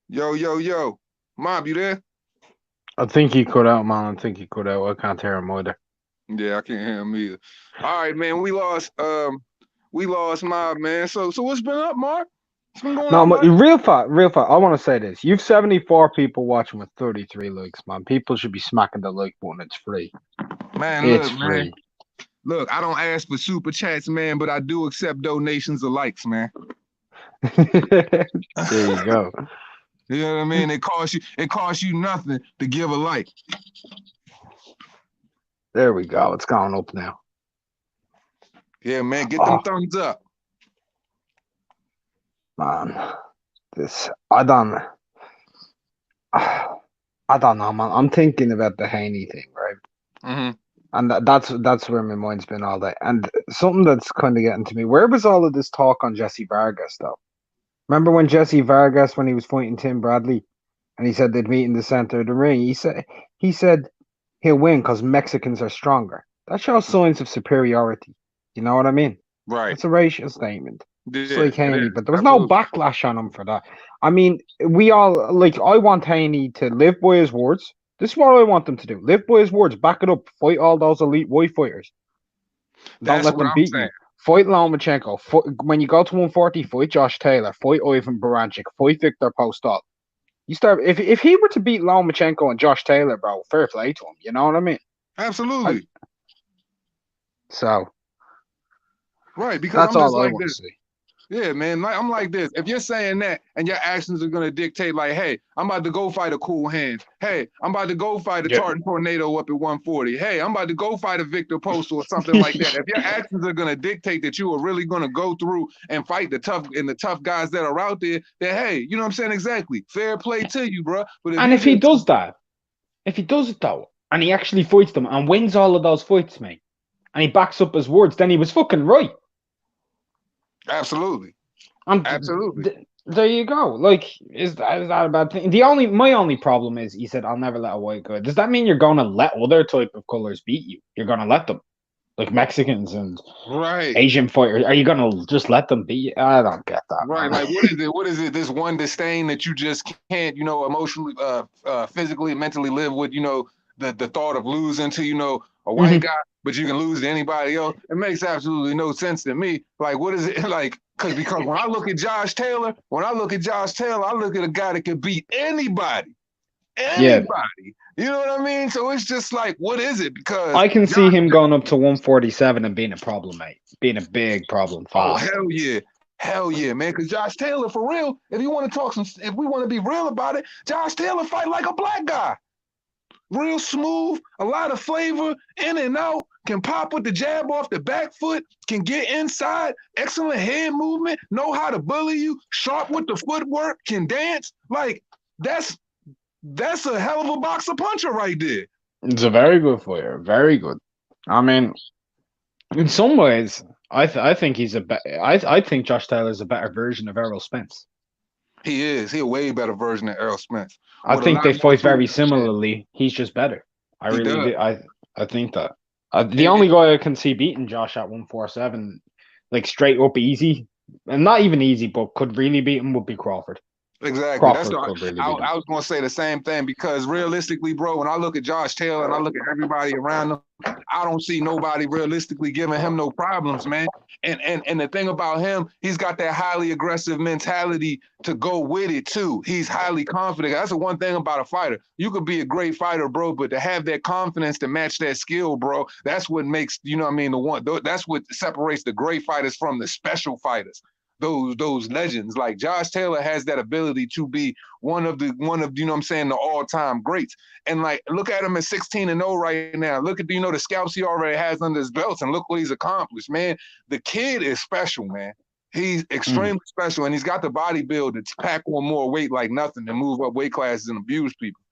Yo, yo, yo. Mob, you there? I think he cut out, man. I think he cut out. I can't hear him either. Yeah, I can't hear him either. All right, man. We lost Mob, man. So what's been up, Mark? What's been going No, on, but buddy? real fast. I want to say this. You've 74 people watching with 33 likes, man. People should be smacking the like button. It's free. Man, It's look, man. free. Look, I don't ask for super chats, man, but I do accept donations of likes, man. There you go. You know what I mean? It costs you nothing to give a like. There we go. It's going up now. Yeah, man. Get them Oh, thumbs up. man. This, I don't know, man. I'm thinking about the Haney thing, right? Mm-hmm. And that's where my mind's been all day. And something that's kind of getting to me. Where was all of this talk on Jesse Vargas, though? Remember when Jesse Vargas, when he was fighting Tim Bradley, and he said they'd meet in the center of the ring? He said he'll win because Mexicans are stronger. That shows signs of superiority. You know what I mean? Right. It's a racial statement. Just Yeah, like it Haney, is. but there was no Absolutely. backlash on him for that. I mean, we all like. I want Haney to live by his words. This is what I want them to do: live by his words, back it up, fight all those elite white fighters. Don't That's let what them I'm beat saying. you. Fight Lomachenko. When you go to 140, fight Josh Taylor. Fight Ivan Baranchik. Fight Victor Postol. You start if he were to beat Lomachenko and Josh Taylor, bro, fair play to him. You know what I mean? I, Absolutely. so Right. Because that's I'm just all I like want to this. see. Yeah, man. Like, I'm like this. If you're saying that and your actions are gonna dictate, like, hey, I'm about to go fight a Cool Hands. Hey, I'm about to go fight a Yeah. Tartan Tornado up at 140. Hey, I'm about to go fight a Victor Postal or something like that. If your actions are gonna dictate that you are really gonna go through and fight the tough guys that are out there, then hey, you know what I'm saying? Exactly. Fair play to you, bro. But if And you if he just does that, if he does it though, and he actually fights them and wins all of those fights, mate, and he backs up his words, then he was fucking right. absolutely. And Absolutely. there you go. Like, is that a bad thing? My only problem is he said, "I'll never let a white guy." Does that mean you're gonna let other type of colors beat you? You're gonna let them, like Mexicans and Right. Asian fighters. Are you gonna just let them beat you? I don't get that, Right, man. like what is it? What is it? This one disdain that you just can't, emotionally, physically, mentally live with. The thought of losing to, a white guy, but you can lose to anybody else. It makes absolutely no sense to me. Like, what is it like? Because when I look at Josh Taylor, I look at a guy that could beat anybody, Yeah, anybody. You know what I mean? So it's just like, what is it? Because I can see him going up to 147 and being a problem, mate. Being a big problem oh fast. hell yeah, man. Because Josh Taylor, for real, if you want to if we want to be real about it, Josh Taylor fight like a black guy. Real smooth, a lot of flavor, in and out, can pop with the jab off the back foot, can get inside, excellent head movement, know how to bully you, sharp with the footwork, can dance. Like, that's a hell of a boxer puncher right there. It's a very good fighter. Very good. I mean, in some ways, I think he's I think Josh Taylor's a better version of Errol Spence. He is. He a way better version of Errol Spence. I With a think lot they more fight to very it. similarly. He's just better. I He really does. do. I think that. The And, only guy I can see beating Josh at 147, like straight up easy, and not even easy, but could really beat him would be Crawford. exactly. That's Crawford the could really beat him. I was gonna say the same thing because realistically, bro, when I look at Josh Taylor and I look at everybody around him, I don't see nobody realistically giving him no problems, man. And the thing about him, he's got that highly aggressive mentality to go with it too. He's highly confident. That's the one thing about a fighter. You could be a great fighter, bro, but to have that confidence to match that skill, bro, that's what makes, you know what I mean, that's what separates the great fighters from the special fighters. Those legends. Like Josh Taylor has that ability to be one of you know what I'm saying, the all-time greats. And like look at him at 16-0 right now. Look at the scalps he already has under his belts and look what he's accomplished, man. The kid is special, man. He's extremely special and he's got the body build to pack on more weight like nothing and move up weight classes and abuse people.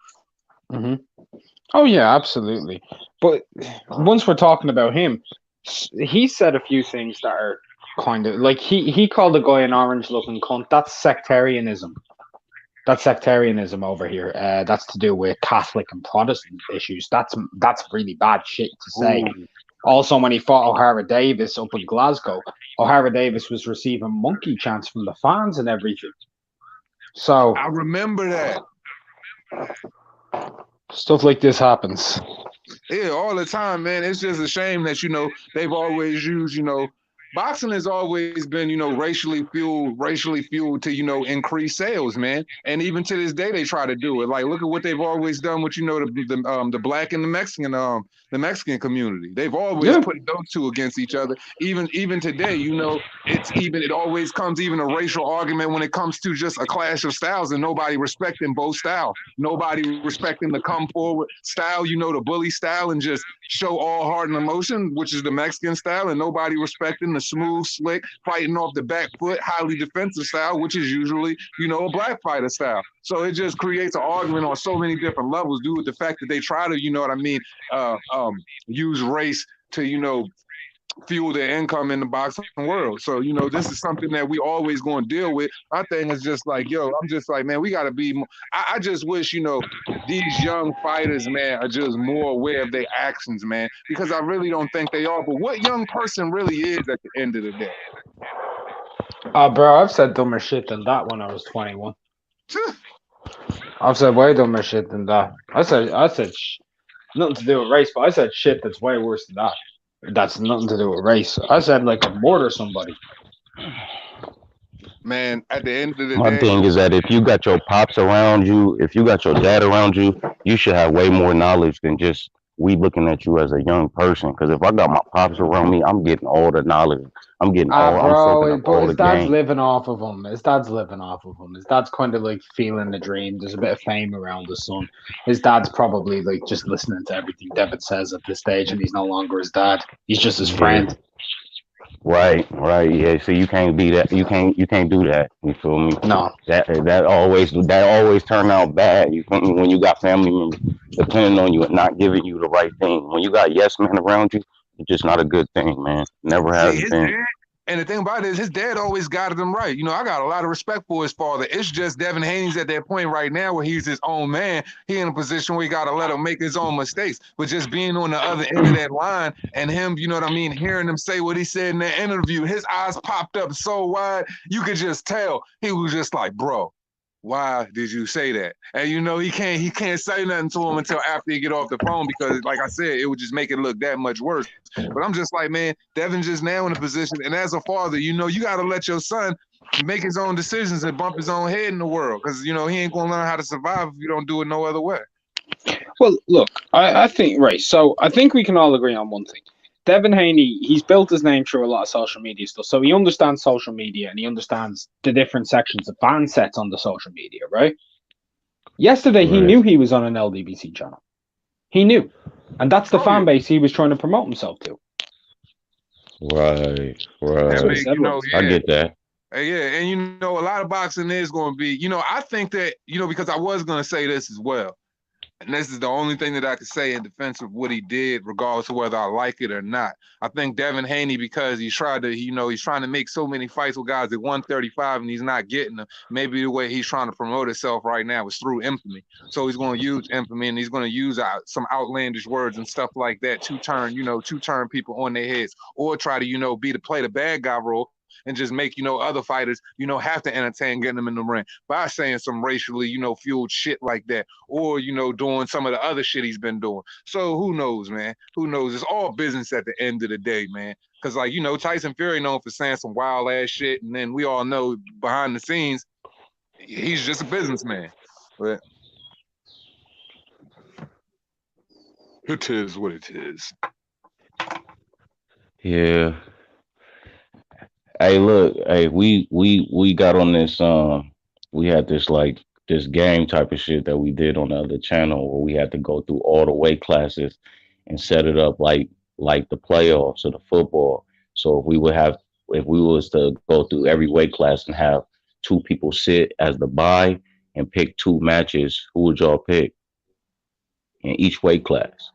Oh yeah, absolutely. But once we're talking about him, he said a few things that are kind of like he called a guy an orange looking cunt. That's sectarianism. That's sectarianism over here. That's to do with Catholic and Protestant issues. That's really bad shit to say. Ooh. Also, when he fought O'Hara Davis up in Glasgow, O'Hara Davis was receiving monkey chants from the fans and everything. So I remember that. Stuff like this happens. Yeah, all the time, man. It's just a shame that, they've always used, boxing has always been, racially fueled to, increase sales, man. And even to this day, they try to do it. Like, look at what they've always done with, the black and the Mexican community. They've always put those two against each other. Even today, it always comes even a racial argument when it comes to just a clash of styles and nobody respecting both styles. Nobody respecting the come forward style, the bully style and just show all heart and emotion, which is the Mexican style, and nobody respecting the smooth, slick, fighting off the back foot, highly defensive style, which is usually, a black fighter style. So it just creates an argument on so many different levels due to the fact that they try to, use race to, fuel their income in the boxing world. So, this is something that we always going to deal with. My thing is just like, I'm just like, man, we got to be more. I just wish, these young fighters, man, are just more aware of their actions, man, because I really don't think they are. But what young person really is at the end of the day? Bro, I've said dumber shit than that when I was 21. I've said way dumber shit than that. I said nothing to do with race, but I said shit that's way worse than that. That's nothing to do with race. I said like I'd murder somebody. Man, at the end of the My day, thing is that if you got your pops around you, if you got your dad around you, you should have way more knowledge than just we looking at you as a young person. Because if I got my pops around me, I'm getting all the knowledge I'm getting all. I'm soaking Bro, up but all the his dad's game. living off of him. His dad's living off of him. His dad's kind of like feeling the dream. There's a bit of fame around his son. His dad's probably like just listening to everything Devin says at this stage, and he's no longer his dad. He's just his Yeah. friend. Right, right, yeah. So you can't be that. You can't do that. You feel me? No. That always turn out bad. You feel me? When you got family members depending on you and not giving you the right thing. When you got yes men around you, it's just not a good thing, man. Never See, has his been. dad, and the thing about it is his dad always guided him right. You know, I got a lot of respect for his father. It's just Devin Haney's at that point right now where he's his own man. He in a position where he got to let him make his own mistakes. But just being on the other end of that line and him, you know what I mean, hearing him say what he said in that interview, his eyes popped up so wide, you could just tell he was just like, bro, why did you say that? And you know he can't say nothing to him until after he get off the phone because, like I said, it would just make it look that much worse. But I'm just like, man, Devin's just now in a position, and as a father, you know, you got to let your son make his own decisions and bump his own head in the world because you know he ain't gonna learn how to survive if you don't do it no other way. Well, look, I think, right. So I think we can all agree on one thing. Devin Haney, he's built his name through a lot of social media stuff. So he understands social media and he understands the different sections of fan sets on the social media, right? Yesterday, he Right, knew he was on an LDBC channel. He knew. And that's the Oh yeah, fan base he was trying to promote himself to. right, That's that what he right. make said you know, was. I yeah. get that. Yeah, and you know, a lot of boxing is going to be, you know, I think that, you know, because I was going to say this as well. And this is the only thing that I could say in defense of what he did, regardless of whether I like it or not. I think Devin Haney, because he's tried to, you know, he's trying to make so many fights with guys at 135 and he's not getting them. Maybe the way he's trying to promote himself right now is through infamy. So he's going to use infamy and he's going to use some outlandish words and stuff like that to turn people on their heads or try to, you know, play the bad guy role and just make, you know, other fighters, you know, have to entertain getting them in the ring by saying some racially, you know, fueled shit like that, or, you know, doing some of the other shit he's been doing. So who knows, man? Who knows? It's all business at the end of the day, man. Cause like, you know, Tyson Fury known for saying some wild ass shit, and then we all know behind the scenes, he's just a businessman. But it is what it is. Yeah. Hey, look. Hey, we got on this. We had this like this game type of shit that we did on the other channel where we had to go through all the weight classes and set it up like the playoffs of the football. So if we was to go through every weight class and have two people sit as the bye and pick two matches, who would y'all pick in each weight class?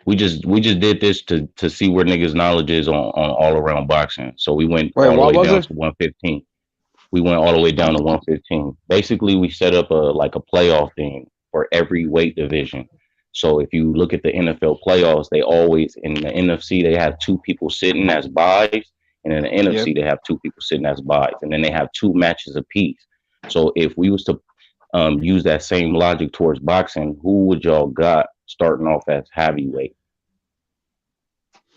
We just did this to see where niggas' knowledge is on all around boxing. So we went Wait, all the what way was down it? to 115. We went all the way down to 115. Basically, we set up a playoff thing for every weight division. So if you look at the NFL playoffs, they always in the NFC they have two people sitting as buys, and in the Yep. NFC they have two people sitting as buys, and then they have two matches apiece. So if we was to use that same logic towards boxing, who would y'all got starting off as heavyweight?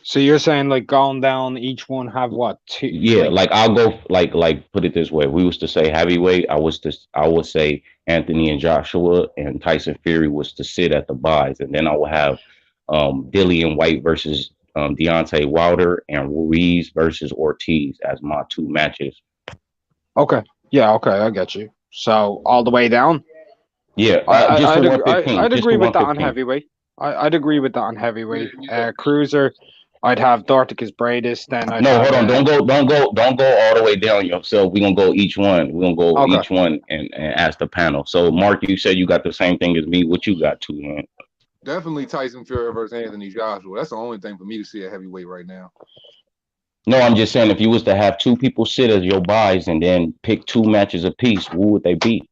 So you're saying like going down, each one have what? Two, Yeah, like, like I'll go like put it this way. If we was to say heavyweight, I would say Anthony and Joshua and Tyson Fury was to sit at the buys, and then I would have Dillian White versus Deontay Wilder and Ruiz versus Ortiz as my two matches. okay. Yeah, okay, I get you. So all the way down? Yeah, I, just I for I'd one agree, fifteen, I'd just agree for with one that on fifteen. heavyweight. I'd agree with that on Yeah, heavyweight. yeah. Cruiser, I'd have Dorticus Bradis. Then I'd No, have hold on, don't go all the way down yourself. We're gonna go each one. We're gonna go okay. each one and ask the panel. So Mark, you said you got the same thing as me. What you got too, man? Definitely Tyson Fury versus Anthony Joshua. That's the only thing for me to see at heavyweight right now. No, I'm just saying if you was to have two people sit as your buys and then pick two matches apiece, who would they be?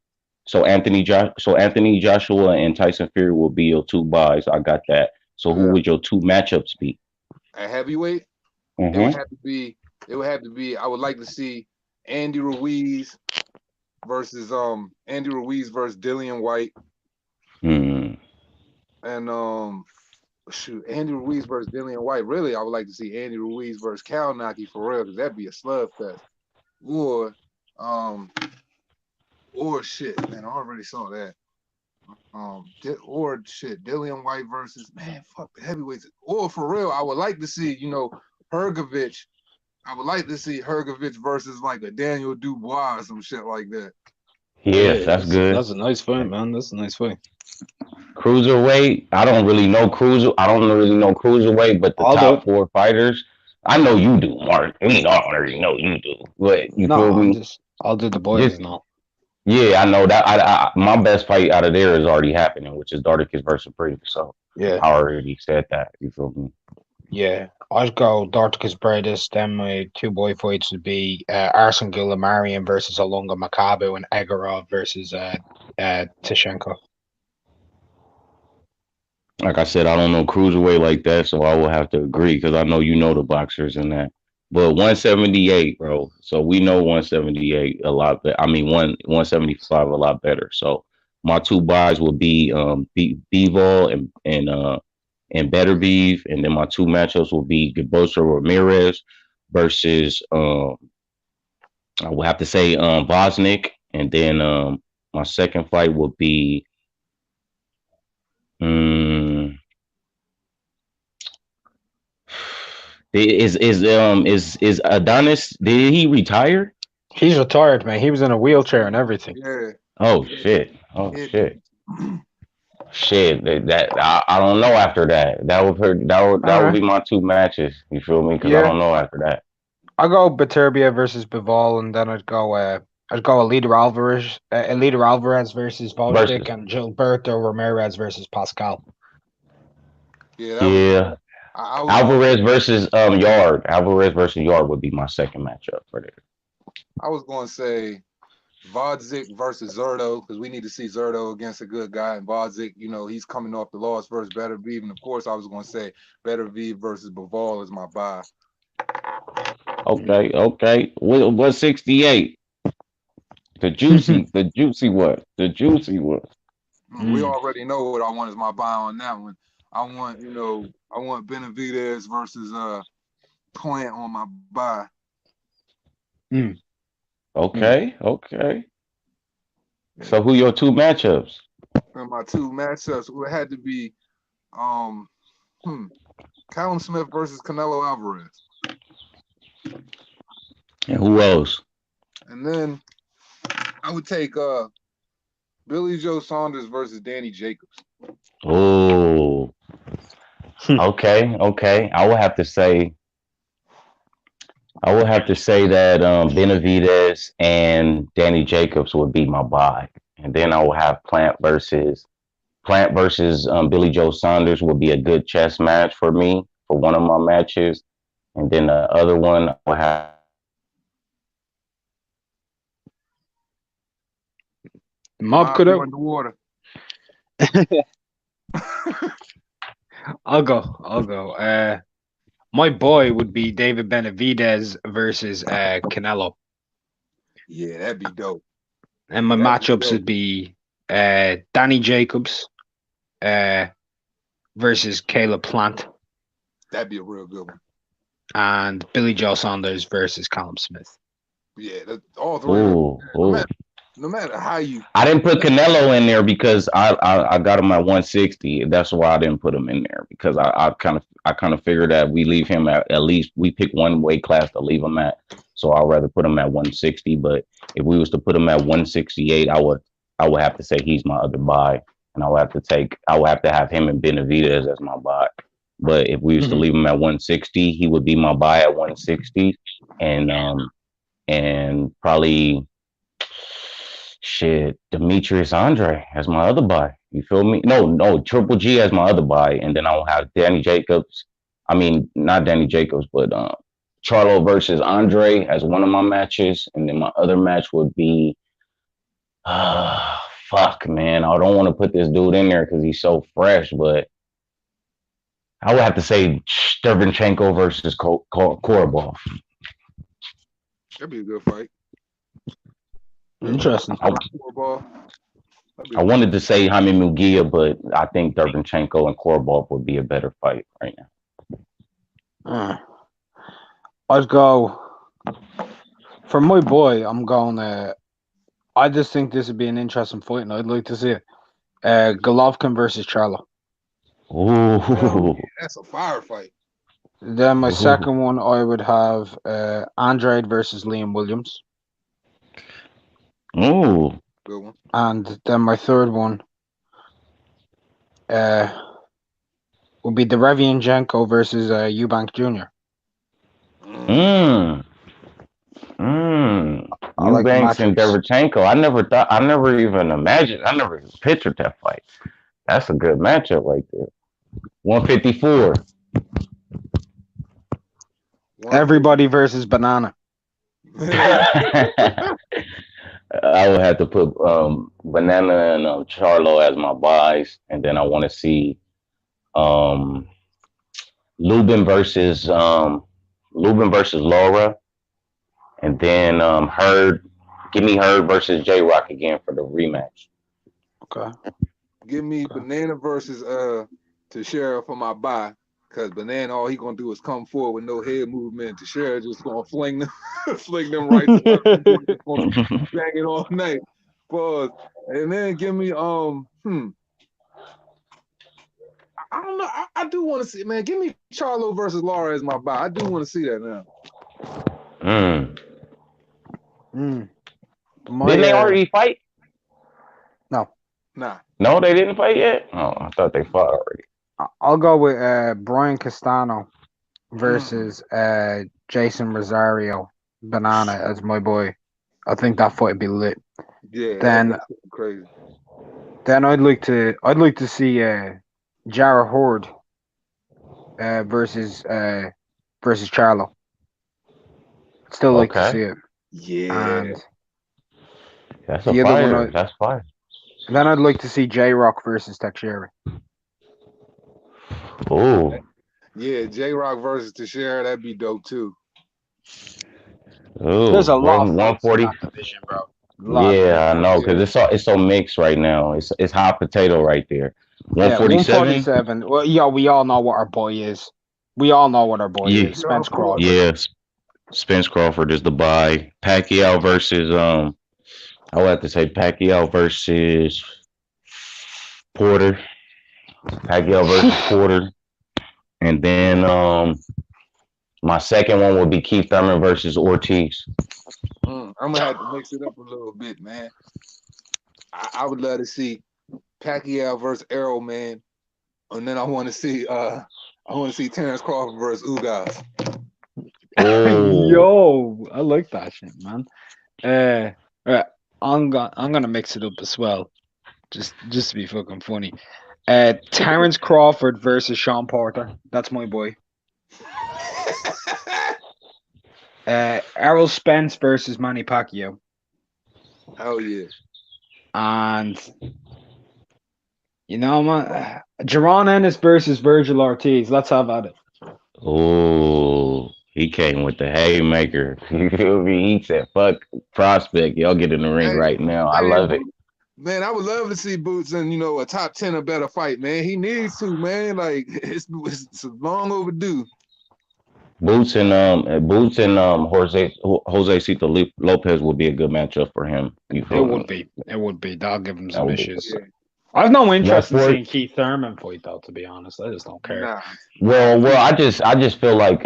So Anthony Joshua and Tyson Fury will be your two buys. I got that. So who Yeah. would your two matchups be? At heavyweight, it would Mm-hmm. have to be. It would have to be. I would like to see Andy Ruiz Andy Ruiz versus Dillian White, Hmm. and Andy Ruiz versus Dillian White. Really, I would like to see Andy Ruiz versus Kalnaki for real, because that'd be a slugfest. Or um or shit, man, I already saw that. Or shit, Dillian White versus, man, fuck the heavyweights. Or for real, I would like to see, you know, Hergovich I would like to see Hergovich versus like a Daniel Dubois or some shit like that. Yes, Yeah, that's good. that's a nice fight, man. That's a nice fight. Cruiserweight, I don't really know cruiserweight, but the I'll do top it. four fighters, I know you do, Mark. We already know you do. But you No, feel me? I'll do the Just boys now. yeah, I know that. My best fight out of there is already happening, which is Darticus versus Breeder. So Yeah, I already said that. You feel me? yeah. I'd go Dorticus Bradis. Then my two boy fights would be Arsen Gulamarian versus Olunga Makabu and Egorov versus Tishenko. Like I said, I don't know cruiserweight like that, so I will have to agree because I know you know the boxers in that. But 178, bro. So we know 178 a lot better. I mean, 175 a lot better. So my two buys will be Bivol and Better Beef, and then my two matchups will be Gabosa Ramirez versus I will have to say Bosnick, and then my second fight will be. Um, is Adonis? Did he retire? He's retired, man. He was in a wheelchair and everything. Yeah. Oh Yeah. shit! Oh Yeah. shit! Shit! That I don't know after that. That would All be my two matches. You feel me? Because I Yeah, don't know after that. I'll go Baturbia versus Bivol, and then I'd go Alida Alvarez versus Bostick, Versus and Gilberto Ramirez versus Pascal. Yeah, that was yeah, I was going Alvarez versus Yard. Alvarez versus Yard would be my second matchup for there. I was going to say Vodzik versus Zerto because we need to see Zerto against a good guy. And Vodzik, you know, he's coming off the loss versus Better Vive. And of course, I was going to say Better Vive versus Bivol is my buy. Okay, okay. What 68? The juicy what? We already know what I want as my buy on that one. I want Benavidez versus Plant on my buy. Okay, okay. So who your two matchups? And my two matchups would had to be Callum Smith versus Canelo Alvarez. And who else? And then I would take Billy Joe Saunders versus Danny Jacobs. Oh, okay, okay. I would have to say that Benavidez and Danny Jacobs would be my buy, and then I will have Plant versus Billy Joe Saunders would be a good chess match for me for one of my matches, and then the other one I will have. Mob could have. Underwater. I'll go. My boy would be David Benavidez versus Canelo. Yeah, that'd be dope. And my matchups would be Danny Jacobs versus Caleb Plant. That'd be a real good one. And Billy Joe Saunders versus Callum Smith. Yeah, all three. No matter how you. I didn't put Canelo in there because I got him at 160. That's why I didn't put him in there because I kind of figured that we leave him at least we pick one weight class to leave him at. So I'd rather put him at 160. But if we was to put him at 168, I would have to say he's my other buy, and I would have to have him and Benavidez as my buy. But if we was to leave him at 160, he would be my buy at 160, and probably. Shit, Demetrius Andre as my other buy. You feel me? No, Triple G as my other buy, and then I'll have Danny Jacobs. I mean, not Danny Jacobs, but Charlo versus Andre as one of my matches, and then my other match would be, fuck, man, I don't want to put this dude in there because he's so fresh, but I would have to say Dervinchenko versus Korobov. That'd be a good fight. Interesting. I wanted to say Jaime Mugia, but I think Dervinchenko and Korobov would be a better fight right now. I'd go for my boy. I'm going. I just think this would be an interesting fight, and I'd like to see it. Golovkin versus Charlo. Ooh, that's a fire fight. Then my Who? second one, I would have Andrade versus Liam Williams, Ooh. Good one. and then my third one uh, would be Derevianjenko versus Eubank Jr. Mm. Mm. I like the Eubanks and matchups. Derevchenko. I never even imagined. I never even pictured that fight. That's a good matchup right there. 154. Everybody versus Banana. I would have to put Banana and Charlo as my buys, and then I want to see um, Lubin versus Laura, and then Hurd. Give me Hurd versus J Rock again for the rematch. Okay. Give me Banana versus Teixeira for my buy. Cause Banana, all he gonna do is come forward with no head movement. Teixeira just gonna fling them, fling them right to us. Just gonna bang it all night. Pause. And then give me I don't know. I do want to see, man. Give me Charlo versus Laura as my buy. I do want to see that now. Didn't they already fight? No. Nah. No, they didn't fight yet. Oh, I thought they fought already. I'll go with Brian Castano versus Jason Rosario Banana as my boy. I think that fight would be lit. Yeah. Then that's crazy. Then I'd like to see Jarrah Horde versus Charlo. Still like to see it. Yeah. And that's a the other fire. one, That's fire. then I'd like to see J Rock versus Teixeira. Oh. Yeah, J Rock versus Teixeira, that'd be dope too. Ooh, There's a lot of fights in 140. that division, bro. Yeah, I know, because it's so mixed right now. It's hot potato right there. 147. 147. Well, yeah, we all know what our boy is. We all know what our boy Yeah, is. Spence Crawford. yeah. Spence Crawford is the buy. Pacquiao versus I would have to say Pacquiao versus Porter. Pacquiao versus Porter, and then my second one would be Keith Thurman versus Ortiz. I'm gonna have to mix it up a little bit, man. I would love to see Pacquiao versus Arrow, man, and then I want to see Terrence Crawford versus Ugas. Oh, Yo, I like that shit, man. Right, I'm gonna mix it up as well, just to be fucking funny. Terrence Crawford versus Sean Porter. That's my boy. Errol Spence versus Manny Pacquiao. Hell yeah. And man, Jaron Ennis versus Virgil Ortiz. Let's have at it. oh, he came with the haymaker. You feel me? He said, "Fuck prospect, y'all get in the ring right now." I love it. Man, I would love to see Boots in, a top 10 or better fight, man. He needs to, man. Like it's long overdue. Boots and Jose Cito Lopez would be a good matchup for him. You feel me? It would be. That'll give him some issues. Yeah. I've no interest in seeing Keith Thurman fight, though. To be honest, I just don't care. Nah. Well, I just feel like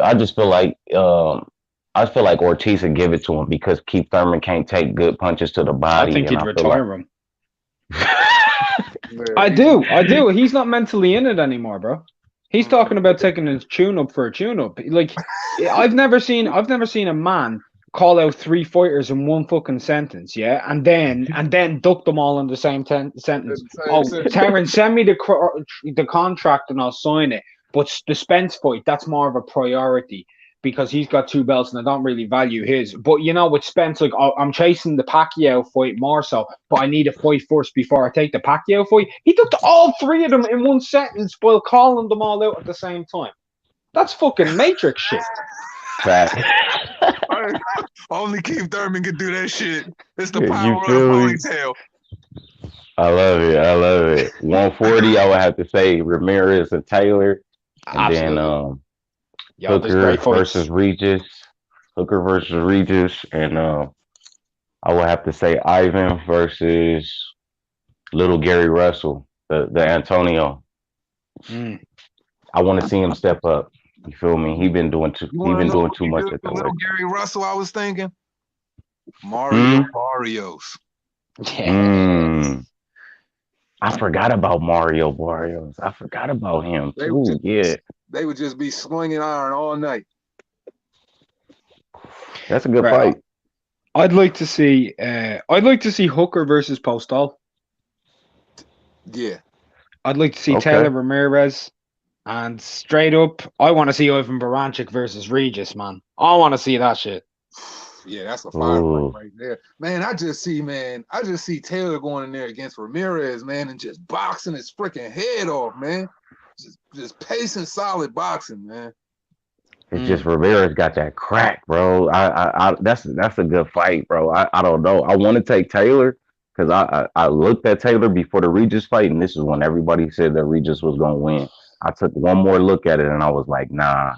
Ortiz would give it to him because Keith Thurman can't take good punches to the body. I think he'd retire him. I do. He's not mentally in it anymore, bro. He's talking about taking his tune up for a tune up. Like, I've never seen a man call out 3 fighters in one fucking sentence, yeah, and then duck them all in the same sentence. Terrence, send me the contract and I'll sign it. But the Spence fight, that's more of a priority because he's got 2 belts and I don't really value his. But with Spence, like I'm chasing the Pacquiao fight more so, but I need a fight first before I take the Pacquiao fight. He took all 3 of them in one sentence while calling them all out at the same time. That's fucking Matrix shit. Only Keith Thurman can do that shit. It's the power of the ponytail. I love it. 140, I would have to say Ramirez and Taylor. And Absolutely. then Hooker versus Regis. And I would have to say Ivan versus little Gary Russell, the Antonio. I want to see him step up. You feel me? He been doing You want to know what too we much do at for that little weight. Gary Russell? I was thinking Mario Hmm. Barrios. Yes. I forgot about Mario Barrios. I forgot about him They would too. just Yeah, they would just be slinging iron all night. that's a good Right. fight. I'd like to see. I'd like to see Hooker versus Postal. Yeah, I'd like to see Okay. Taylor Ramirez. And straight up, I want to see Ivan Baranchik versus Regis, man. I want to see that shit. yeah, that's a firefight Ooh. right there, man. I just see Taylor going in there against Ramirez, man, and just boxing his freaking head off, man. Just pacing solid boxing, man. It's just Rivera's got that crack, bro. That's a good fight, bro. I don't know. I want to take Taylor because I looked at Taylor before the Regis fight, and this is when everybody said that Regis was gonna win. I took one more look at it, and I was like, nah,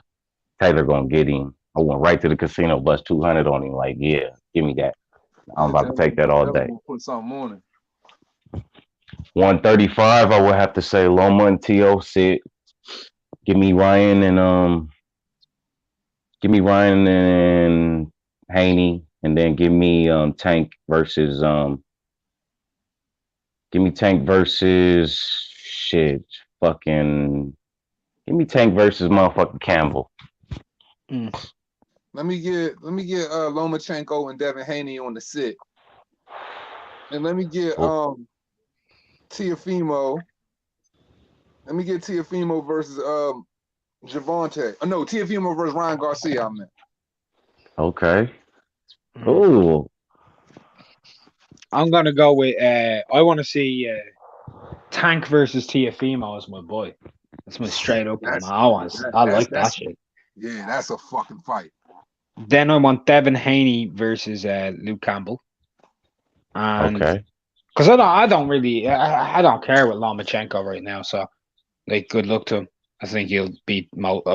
Taylor gonna get him. I went right to the casino, bust 200 on him. Like, yeah, give me that. I'm Yeah, about to take that all Taylor day. gonna put something on him. 135, I would have to say Loma and T.O. sit. Give me Ryan and Give me Ryan and Haney, and then give me Tank versus give me Tank versus shit. Fucking give me Tank versus motherfucking Campbell. Let me get Lomachenko and Devin Haney on the sit, and let me get Tiafimo. Let me get Tiafimo versus Javante. Oh, no, Tiafimo versus Ryan Garcia. I meant. Okay. Ooh. I'm gonna go with. I want to see Tank versus Tiafimo as my boy. That's my straight up one. I like that shit. Yeah, that's a fucking fight. Then I want Devin Haney versus Luke Campbell, and Okay. because I don't really, I don't care with Lomachenko right now. So, like, good luck to him. I think he'll beat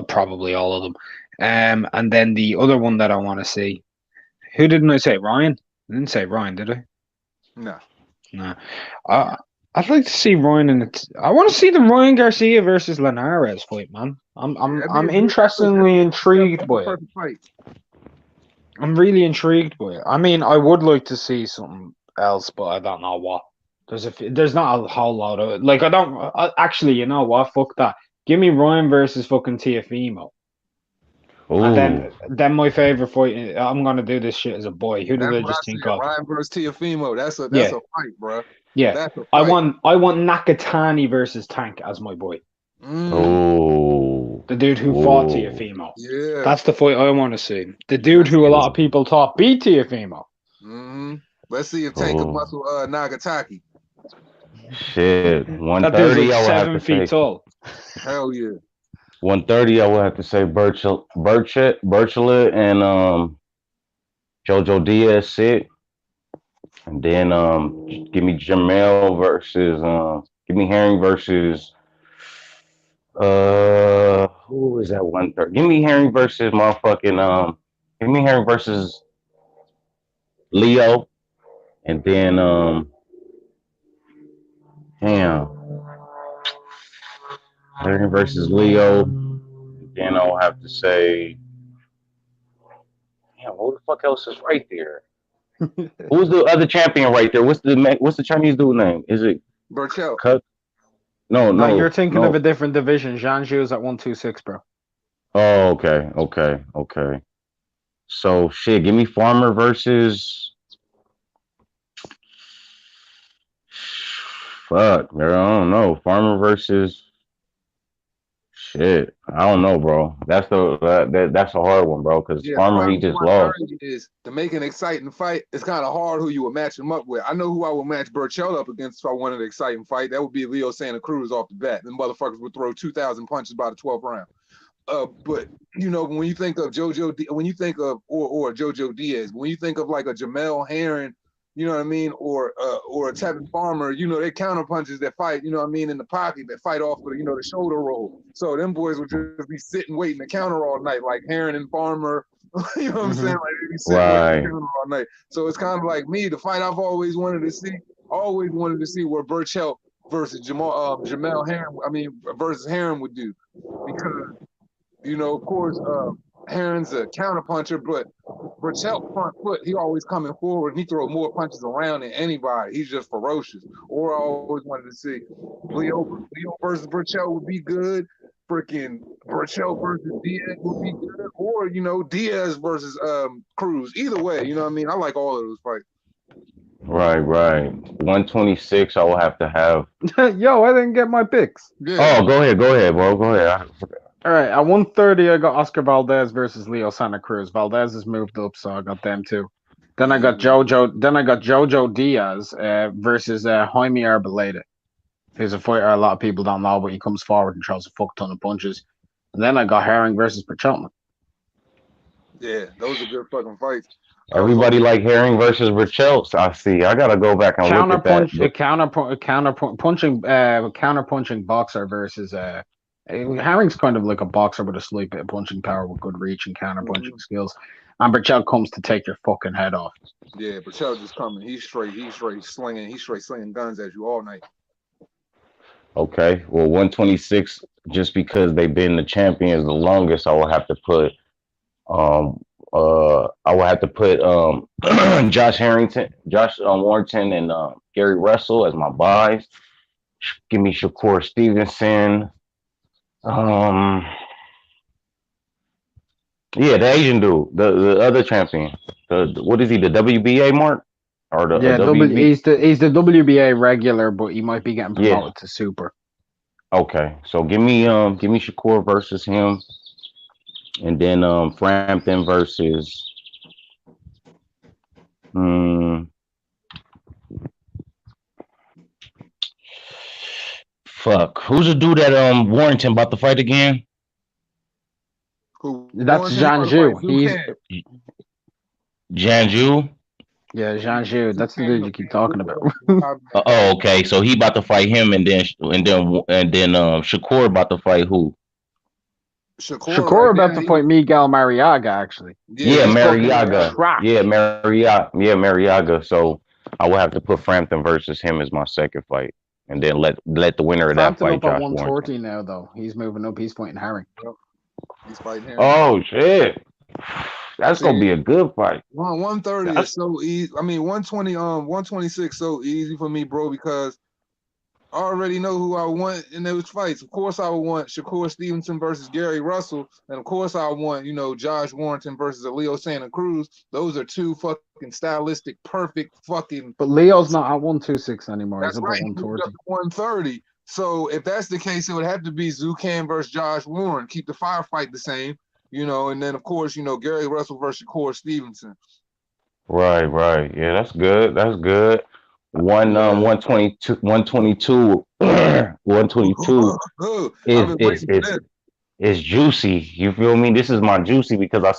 probably all of them. And then the other one that I want to see. Who didn't I say? Ryan? I didn't say Ryan, did I? No. No. I'd like to see Ryan in it. I want to see the Ryan Garcia versus Linares fight, man. I'm interestingly intrigued by it. Fight. I'm really intrigued by it. I mean, I would like to see something else, but I don't know what. There's not a whole lot of it. Like actually, you know what? Fuck that. Give me Ryan versus fucking Tiafimo. And Ooh. then my favorite fight. I'm gonna do this shit as a boy. Who did That's I what I just think said. of? Ryan versus Tiafimo. That's Yeah, a fight, bro. yeah. That's a I fight. want Nakatani versus Tank as my boy. Ooh. The dude who fought Ooh. Tiafimo. Yeah. That's the fight I want to see. The dude who a lot of people thought beat Tiafimo. Let's see if Tank can muscle Nagataki. Shit. That dude's 130, like I would have 7 to feet say. tall. Hell yeah. 130, I would have to say Birchlet and Jojo Diaz sit. And then give me Jamel versus give me Herring versus who is that 130? Give me Herring versus motherfucking give me Herring versus Leo, and then damn, Herring versus Leo. Then I'll have to say, damn, who the fuck else is right there? Who's the other champion right there? What's the Chinese dude name? Is it Burchell. Cut? No, No, you're no, thinking of no. a different division. Zhang Zhu's at 126, bro. Oh, okay. So shit, give me Farmer versus fuck, bro. I don't know. Farmer versus shit. I don't know, bro. That's a hard one, bro. Because Yeah, the Farmer he problem with just lost. 130 is to make an exciting fight. It's kind of hard who you would match him up with. I know who I would match Burchell up against if I wanted an exciting fight. That would be Leo Santa Cruz off the bat. Them motherfuckers would throw 2,000 punches by the 12th round. But you know, when you think of when you think of or JoJo Diaz, when you think of like a Jamel Herring, you know what I mean, or a Tevin Farmer, you know, they counter punches that fight, you know what I mean, in the pocket that fight off of the shoulder roll. So them boys would just be sitting waiting to counter all night, like Herring and Farmer. You know what I'm saying? Like they be sitting waiting to counter all night. So it's kind of like me, the fight I've always wanted to see where Burchell versus Jamel Herring, versus Herring would do, Of course, Herring's a counterpuncher, but Burchell front foot, he always coming forward. He throw more punches around than anybody. He's just ferocious. Or I always wanted to see Leo versus Burchell would be good. Freaking Burchell versus Diaz would be good. Or, Diaz versus Cruz. Either way, you know what I mean? I like all of those fights. Right. 126. I will have to have. Yo, I didn't get my picks. Yeah. Oh, go ahead, bro. Go ahead. All right, at 130, I got Oscar Valdez versus Leo Santa Cruz. Valdez has moved up, so I got them too. Then I got Jojo Diaz versus Jaime Arboleda. He's a fighter a lot of people don't know, but he comes forward and throws a fuck ton of punches. And then I got Herring versus Berchelt. Yeah, those are good fucking fights. Everybody like Herring versus Berchelt. I see. I gotta go back and look at that. Counterpunching boxer versus Herring's kind of like a boxer with a slight bit of punching power with good reach and counterpunching skills. And Berchelt comes to take your fucking head off. Yeah, Berchelt just coming. He's straight slinging guns at you all night. Okay, well, 126, just because they've been the champions the longest, I will have to put Josh Warrington, and Gary Russell as my buys. Give me Shakur Stevenson. Yeah, the Asian dude, the other champion. What is he? The WBA mark? Or the he's the WBA regular, but he might be getting promoted to super. Okay, so give me Shakur versus him, and then Frampton versus who's the dude that Warrington about to fight again? That's Janju. He's Janju. Yeah, Janju. That's the dude you keep talking about. Oh, okay. So he about to fight him, and then Shakur about to fight who? Shakur about to fight Miguel Mariaga, actually. Yeah, Mariaga. Yeah, Mariaga. So I will have to put Frampton versus him as my second fight, and then let the winner of that fight. Frampton up at 140 now, though. He's moving up. He's fighting Herring. He's fighting Herring. Oh shit. That's gonna be a good fight. 130 is so easy. I mean, 120, 126 so easy for me, bro, because I already know who I want in those fights. Of course, I would want Shakur Stevenson versus Gary Russell, and of course, I want Josh Warrington versus Leo Santa Cruz. Those are two fucking stylistic, perfect fucking. But Leo's not at 126 anymore. That's He's right. He's 130. So if that's the case, it would have to be Zucan versus Josh Warren. Keep the firefight the same. And then of course, Gary Russell versus Shakur Stevenson. Right. Yeah, that's good. 122 is juicy. You feel me? This is my juicy because I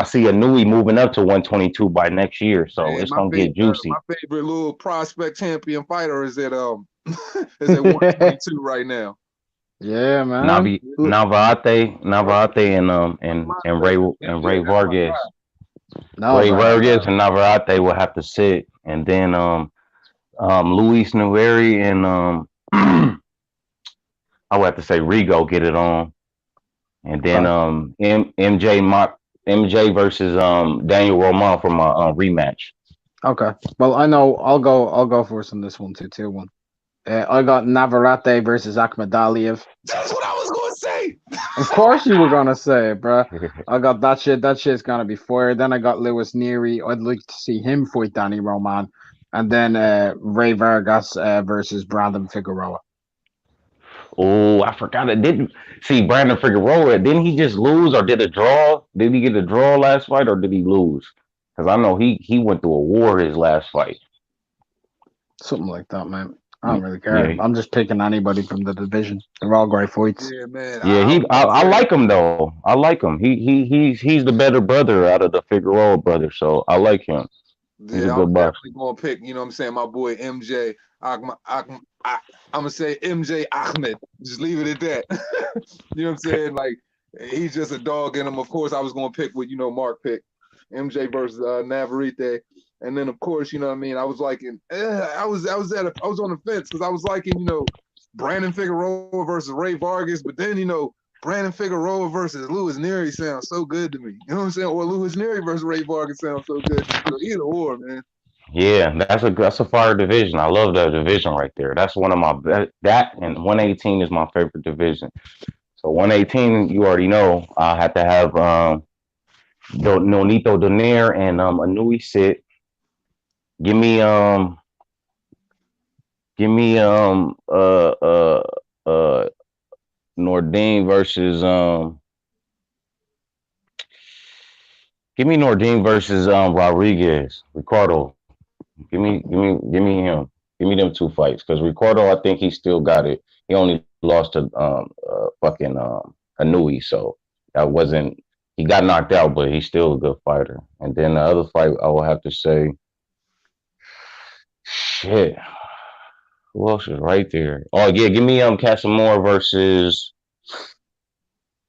see a Nui moving up to 122 by next year, so it's gonna get juicy. My favorite little prospect champion fighter is at 122 right now. Yeah, man. Navarrete and Ray Vargas. Ray Vargas and Navarrete will have to sit, and then Luis Naveri and I would have to say Rigo get it on, and then MJ versus Daniel Roman for my rematch. Okay. Well, I know I'll go first on this one too. One. I got Navarrete versus Akhmadaliev. That's what I was going to say. Of course you were going to say it, bro. I got that shit. That shit's going to be fire. Then I got Luis Neri. I'd like to see him fight Danny Roman. And then Ray Vargas versus Brandon Figueroa. Oh, I forgot it. Didn't see Brandon Figueroa. Didn't he just lose or did a draw? Did he get a draw last fight or did he lose? Because I know he went through a war his last fight. Something like that, man. I don't really care. Yeah. I'm just picking anybody from the division. They're all great fights. Yeah, man. Yeah, I like him though. I like him. He's the better brother out of the Figueroa brothers, so I like him. Yeah, I'm definitely gonna pick. You know what I'm saying? My boy MJ. I'm gonna say MJ Ahmed. Just leave it at that. You know what I'm saying? Like he's just a dog in him. Of course, I was gonna pick what Mark picked. MJ versus Navarrete. And then, of course, you know what I mean? I was liking, I was on the fence because I was liking, Brandon Figueroa versus Ray Vargas. But then, Brandon Figueroa versus Louis Nery sounds so good to me. You know what I'm saying? Or Louis Nery versus Ray Barker sounds so good to me. So either or, man. Yeah, that's a fire division. I love that division right there. That's one of my that and 118 is my favorite division. So 118, you already know I have to have Nonito Donaire and Anui sit. Give me give me Nordine versus give me Nordine versus Rodriguez, Ricardo. Give me him. Give me them two fights because Ricardo, I think he still got it. He only lost to fucking Anui, so that wasn't. He got knocked out, but he's still a good fighter. And then the other fight, I will have to say, shit. Who else is right there? Oh yeah, give me Casamore versus.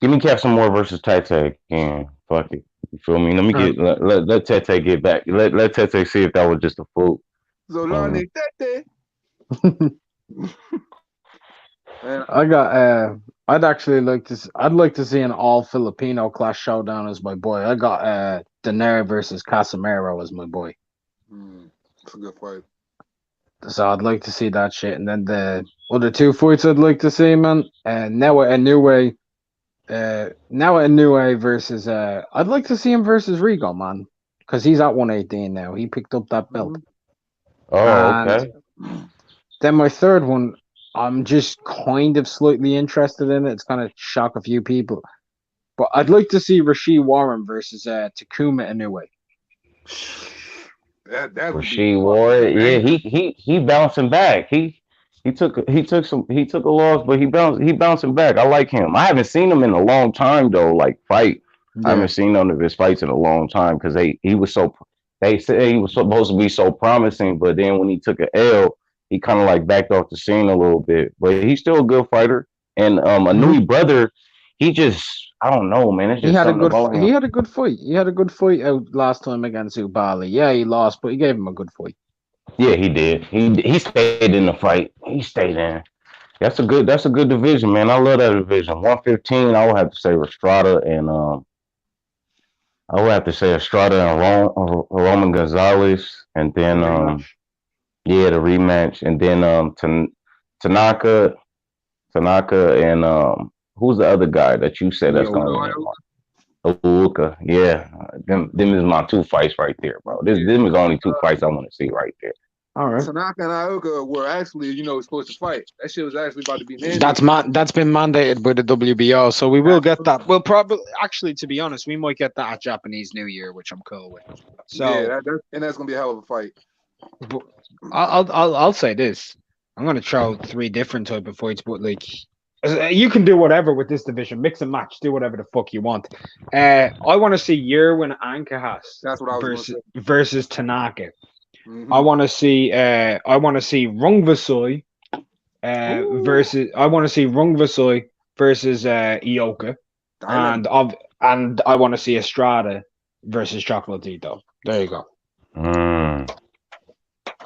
Give me Casamore versus Tete again. Fuck it. You feel me? Let me get let Tete get back. Let Tete see if that was just a fluke. Zolani Tete. I got. I'd actually like to. I'd like to see an all Filipino class showdown as my boy. I got Daenerys versus Casemiro as my boy. That's a good fight. So I'd like to see that shit. And then the other two fights I'd like to see, man. Now a new way. Now a new way versus. I'd like to see him versus Rigo, man, because he's at 118 now. He picked up that belt. Oh, okay. Then my third one, I'm just kind of slightly interested in it. It's gonna shock a few people, but I'd like to see Rashid Warren versus Takuma Inoue. That Rashid Warren, yeah, he bouncing back. He took a loss, but he bouncing back. I like him. I haven't seen him in a long time though. Like fight, I haven't seen none of his fights in a long time because they said he was supposed to be so promising, but then when he took an L, he kind of like backed off the scene a little bit. But he's still a good fighter. And Anui brother, he just I don't know, man. It's just he had a good fight. He had a good fight out last time against Ubali. Yeah, he lost, but he gave him a good fight. Yeah, he did. He stayed in the fight. He stayed in. That's a good division, man. I love that division. 115, I would have to say Estrada and Roman Gonzalez, and then the rematch, and then Tanaka and who's the other guy that you said that's gonna win? Luka. Yeah, them is my two fights right there, bro. Them is only two fights I want to see right there. All right. Tanaka and Ioka were actually, supposed to fight. That shit was actually about to be mandated. That's been mandated by the WBO, so we will get that. We'll probably, actually, to be honest, we might get that at Japanese New Year, which I'm cool with. So yeah, that's gonna be a hell of a fight. But I'll say this: I'm gonna throw three different type of fights, but like you can do whatever with this division, mix and match, do whatever the fuck you want. I want to see Yerwin Ankahas. That's what I was versus Tanaka. Mm-hmm. I want to see Rungvisai versus Ioka, and I want to see Estrada versus Chocolatito. There you go.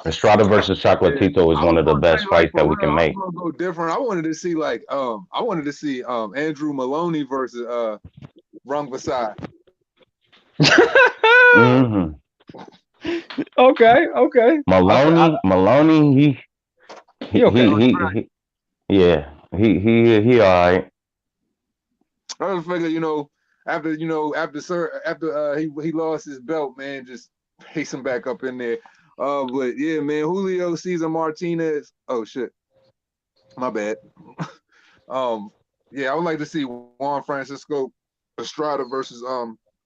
Estrada versus Chocolatito is one of the best fights that we can make. I'm gonna go different. I wanted to see Andrew Maloney versus Rungvisai. Mm-hmm. Okay. Maloney, he all right. I just figure, after he lost his belt, man, just pace him back up in there. But yeah, man, Julio Cesar Martinez. Oh shit, my bad. Yeah, I would like to see Juan Francisco Estrada versus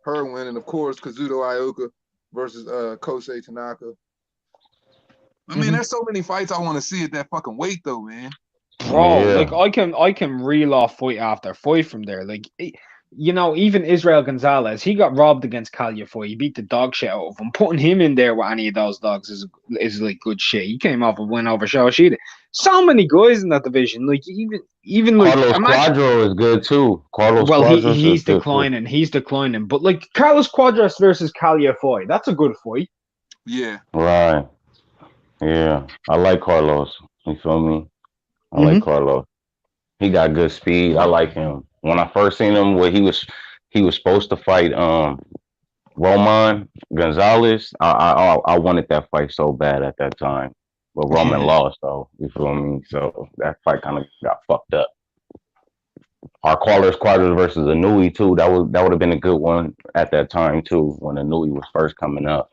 Herwin, and of course Kazuto Ioka versus Kosei Tanaka. I mean, there's so many fights I want to see at that fucking weight, though, man. Bro, like I can reel off fight after fight from there. Like, even Israel Gonzalez, he got robbed against Calliafoy. He beat the dog shit out of him. Putting him in there with any of those dogs is like good shit. He came off a win over Shawashida. So many guys in that division. Like even like Carlos Quadro is good too. He's declining. Too. He's declining. But like Carlos Quadras versus Calliafoy, that's a good fight. Yeah. Right. Yeah. I like Carlos. You feel me? I like Carlos. He got good speed. I like him. When I first seen him, where he was supposed to fight Roman Gonzalez. I wanted that fight so bad at that time, but Roman lost though. You feel me? So that fight kind of got fucked up. Our quarters versus Anui too. That would have been a good one at that time too, when Anui was first coming up.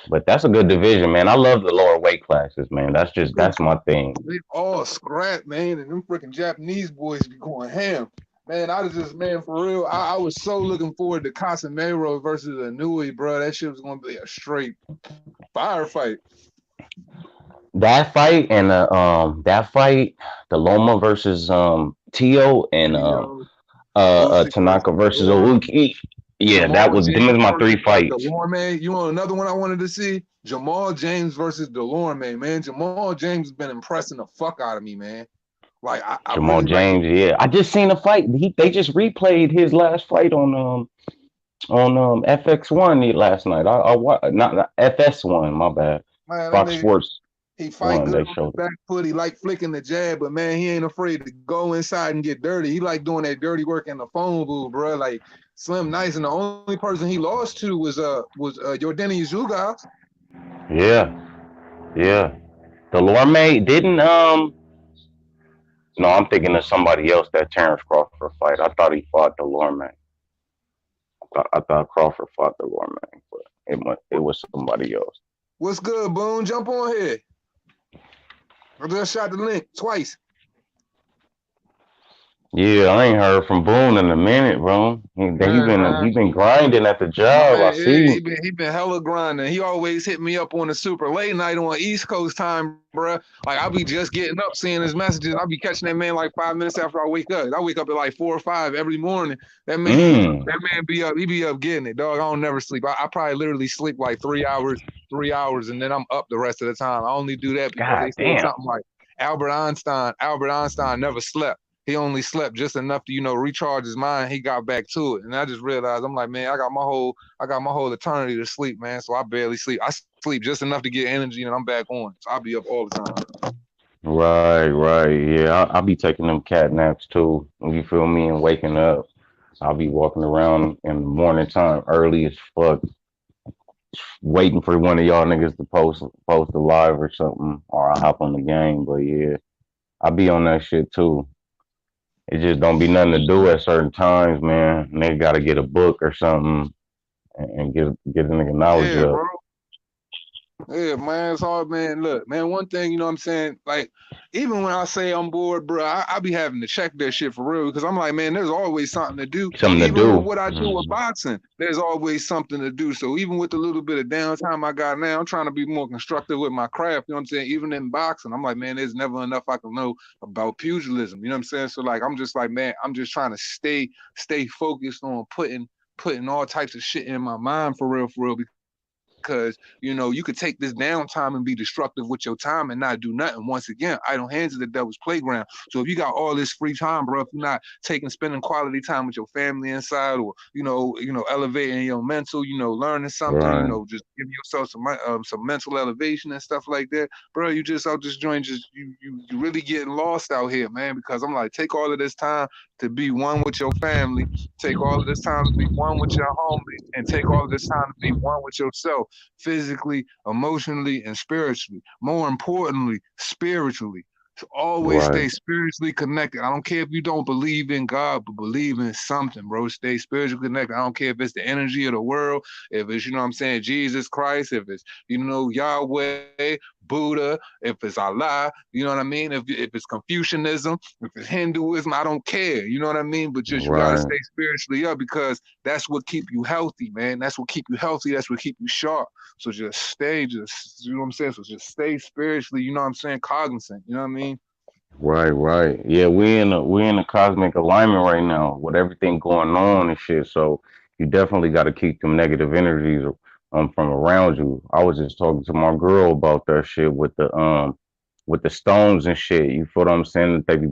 But that's a good division, man. I love the lower weight classes, man. That's my thing. They all scrap, man, and them freaking Japanese boys be going ham. Man, I was just, man, for real. I was so looking forward to Casemiro versus Anui, bro. That shit was gonna be a straight firefight. That fight and the Loma versus Tio and Tanaka versus Owuki. Yeah, Jamal them James is my three versus fights. Delorme. You know another one I wanted to see? Jamal James versus Delorme, man. Jamal James has been impressing the fuck out of me, man. Like I Jamal really James, yeah. I just seen a fight. They just replayed his last fight on FX1 last night. Not FS1, my bad. man, that Fox nigga, Sports he fight good they on the showed it. back foot. He like flicking the jab, but man, he ain't afraid to go inside and get dirty. He like doing that dirty work in the phone booth, bro. Like Slim Nice, and the only person he lost to was Yordani Zugas. Yeah, yeah. Delorme didn't no, I'm thinking of somebody else, that Terrence Crawford fight. I thought he fought Delorme. I thought Crawford fought Delorme, but it was somebody else. What's good, Boone? Jump on here. I just shot the link twice. Yeah, I ain't heard from Boone in a minute, bro. He been grinding at the job. I Man, yeah, see. he been hella grinding. He always hit me up on the super late night on East Coast time, bro. Like I'll be just getting up, seeing his messages. I'll be catching that man like 5 minutes after I wake up. I wake up at like 4 or 5 every morning. That man be up. He be up getting it, dog. I don't never sleep. I probably literally sleep like 3 hours, and then I'm up the rest of the time. I only do that because they say something like Albert Einstein never slept. He only slept just enough to, recharge his mind. He got back to it. And I just realized, I'm like, man, I got my whole eternity to sleep, man. So I barely sleep. I sleep just enough to get energy and I'm back on. So I'll be up all the time. Right. Yeah, I'll be taking them cat naps too. You feel me? And waking up. I'll be walking around in the morning time early as fuck, waiting for one of y'all niggas to post a live or something, or I'll hop on the game. But yeah, I'll be on that shit too. It just don't be nothing to do at certain times, man. And they gotta get a book or something and get a nigga knowledge up. Bro. Yeah, man, it's hard, man. Look, man, one thing, you know what I'm saying? Like, even when I say I'm bored, bro, I be having to check that shit for real because I'm like, man, there's always something to do. Even with what I do with boxing, there's always something to do. So even with the little bit of downtime I got now, I'm trying to be more constructive with my craft, you know what I'm saying? Even in boxing, I'm like, man, there's never enough I can know about pugilism, you know what I'm saying? So like, I'm just like, man, I'm just trying to stay focused on putting all types of shit in my mind for real, because you could take this downtime and be destructive with your time and not do nothing. Once again, idle hands is the devil's playground. So if you got all this free time, bro, if you're not spending quality time with your family inside, or elevating your mental, learning something, just giving yourself some mental elevation and stuff like that, bro, you just out this joint, just you really getting lost out here, man. Because I'm like, take all of this time to be one with your family, take all of this time to be one with your homies, and take all of this time to be one with yourself, physically, emotionally, and spiritually. More importantly, spiritually. To always stay spiritually connected. I don't care if you don't believe in God, but believe in something, bro. Stay spiritually connected. I don't care if it's the energy of the world, if it's, Jesus Christ, if it's, Yahweh, Buddha, if it's Allah, you know what I mean? If it's Confucianism, if it's Hinduism, I don't care, you know what I mean? But just you gotta stay spiritually up because that's what keep you healthy, man. That's what keep you healthy. That's what keep you sharp. So just stay, you know what I'm saying? So just stay spiritually, you know what I'm saying, cognizant, you know what I mean? Right. Yeah, we in a cosmic alignment right now with everything going on and shit. So you definitely got to keep them negative energies from around you. I was just talking to my girl about that shit with the stones and shit. You feel what I'm saying? That they be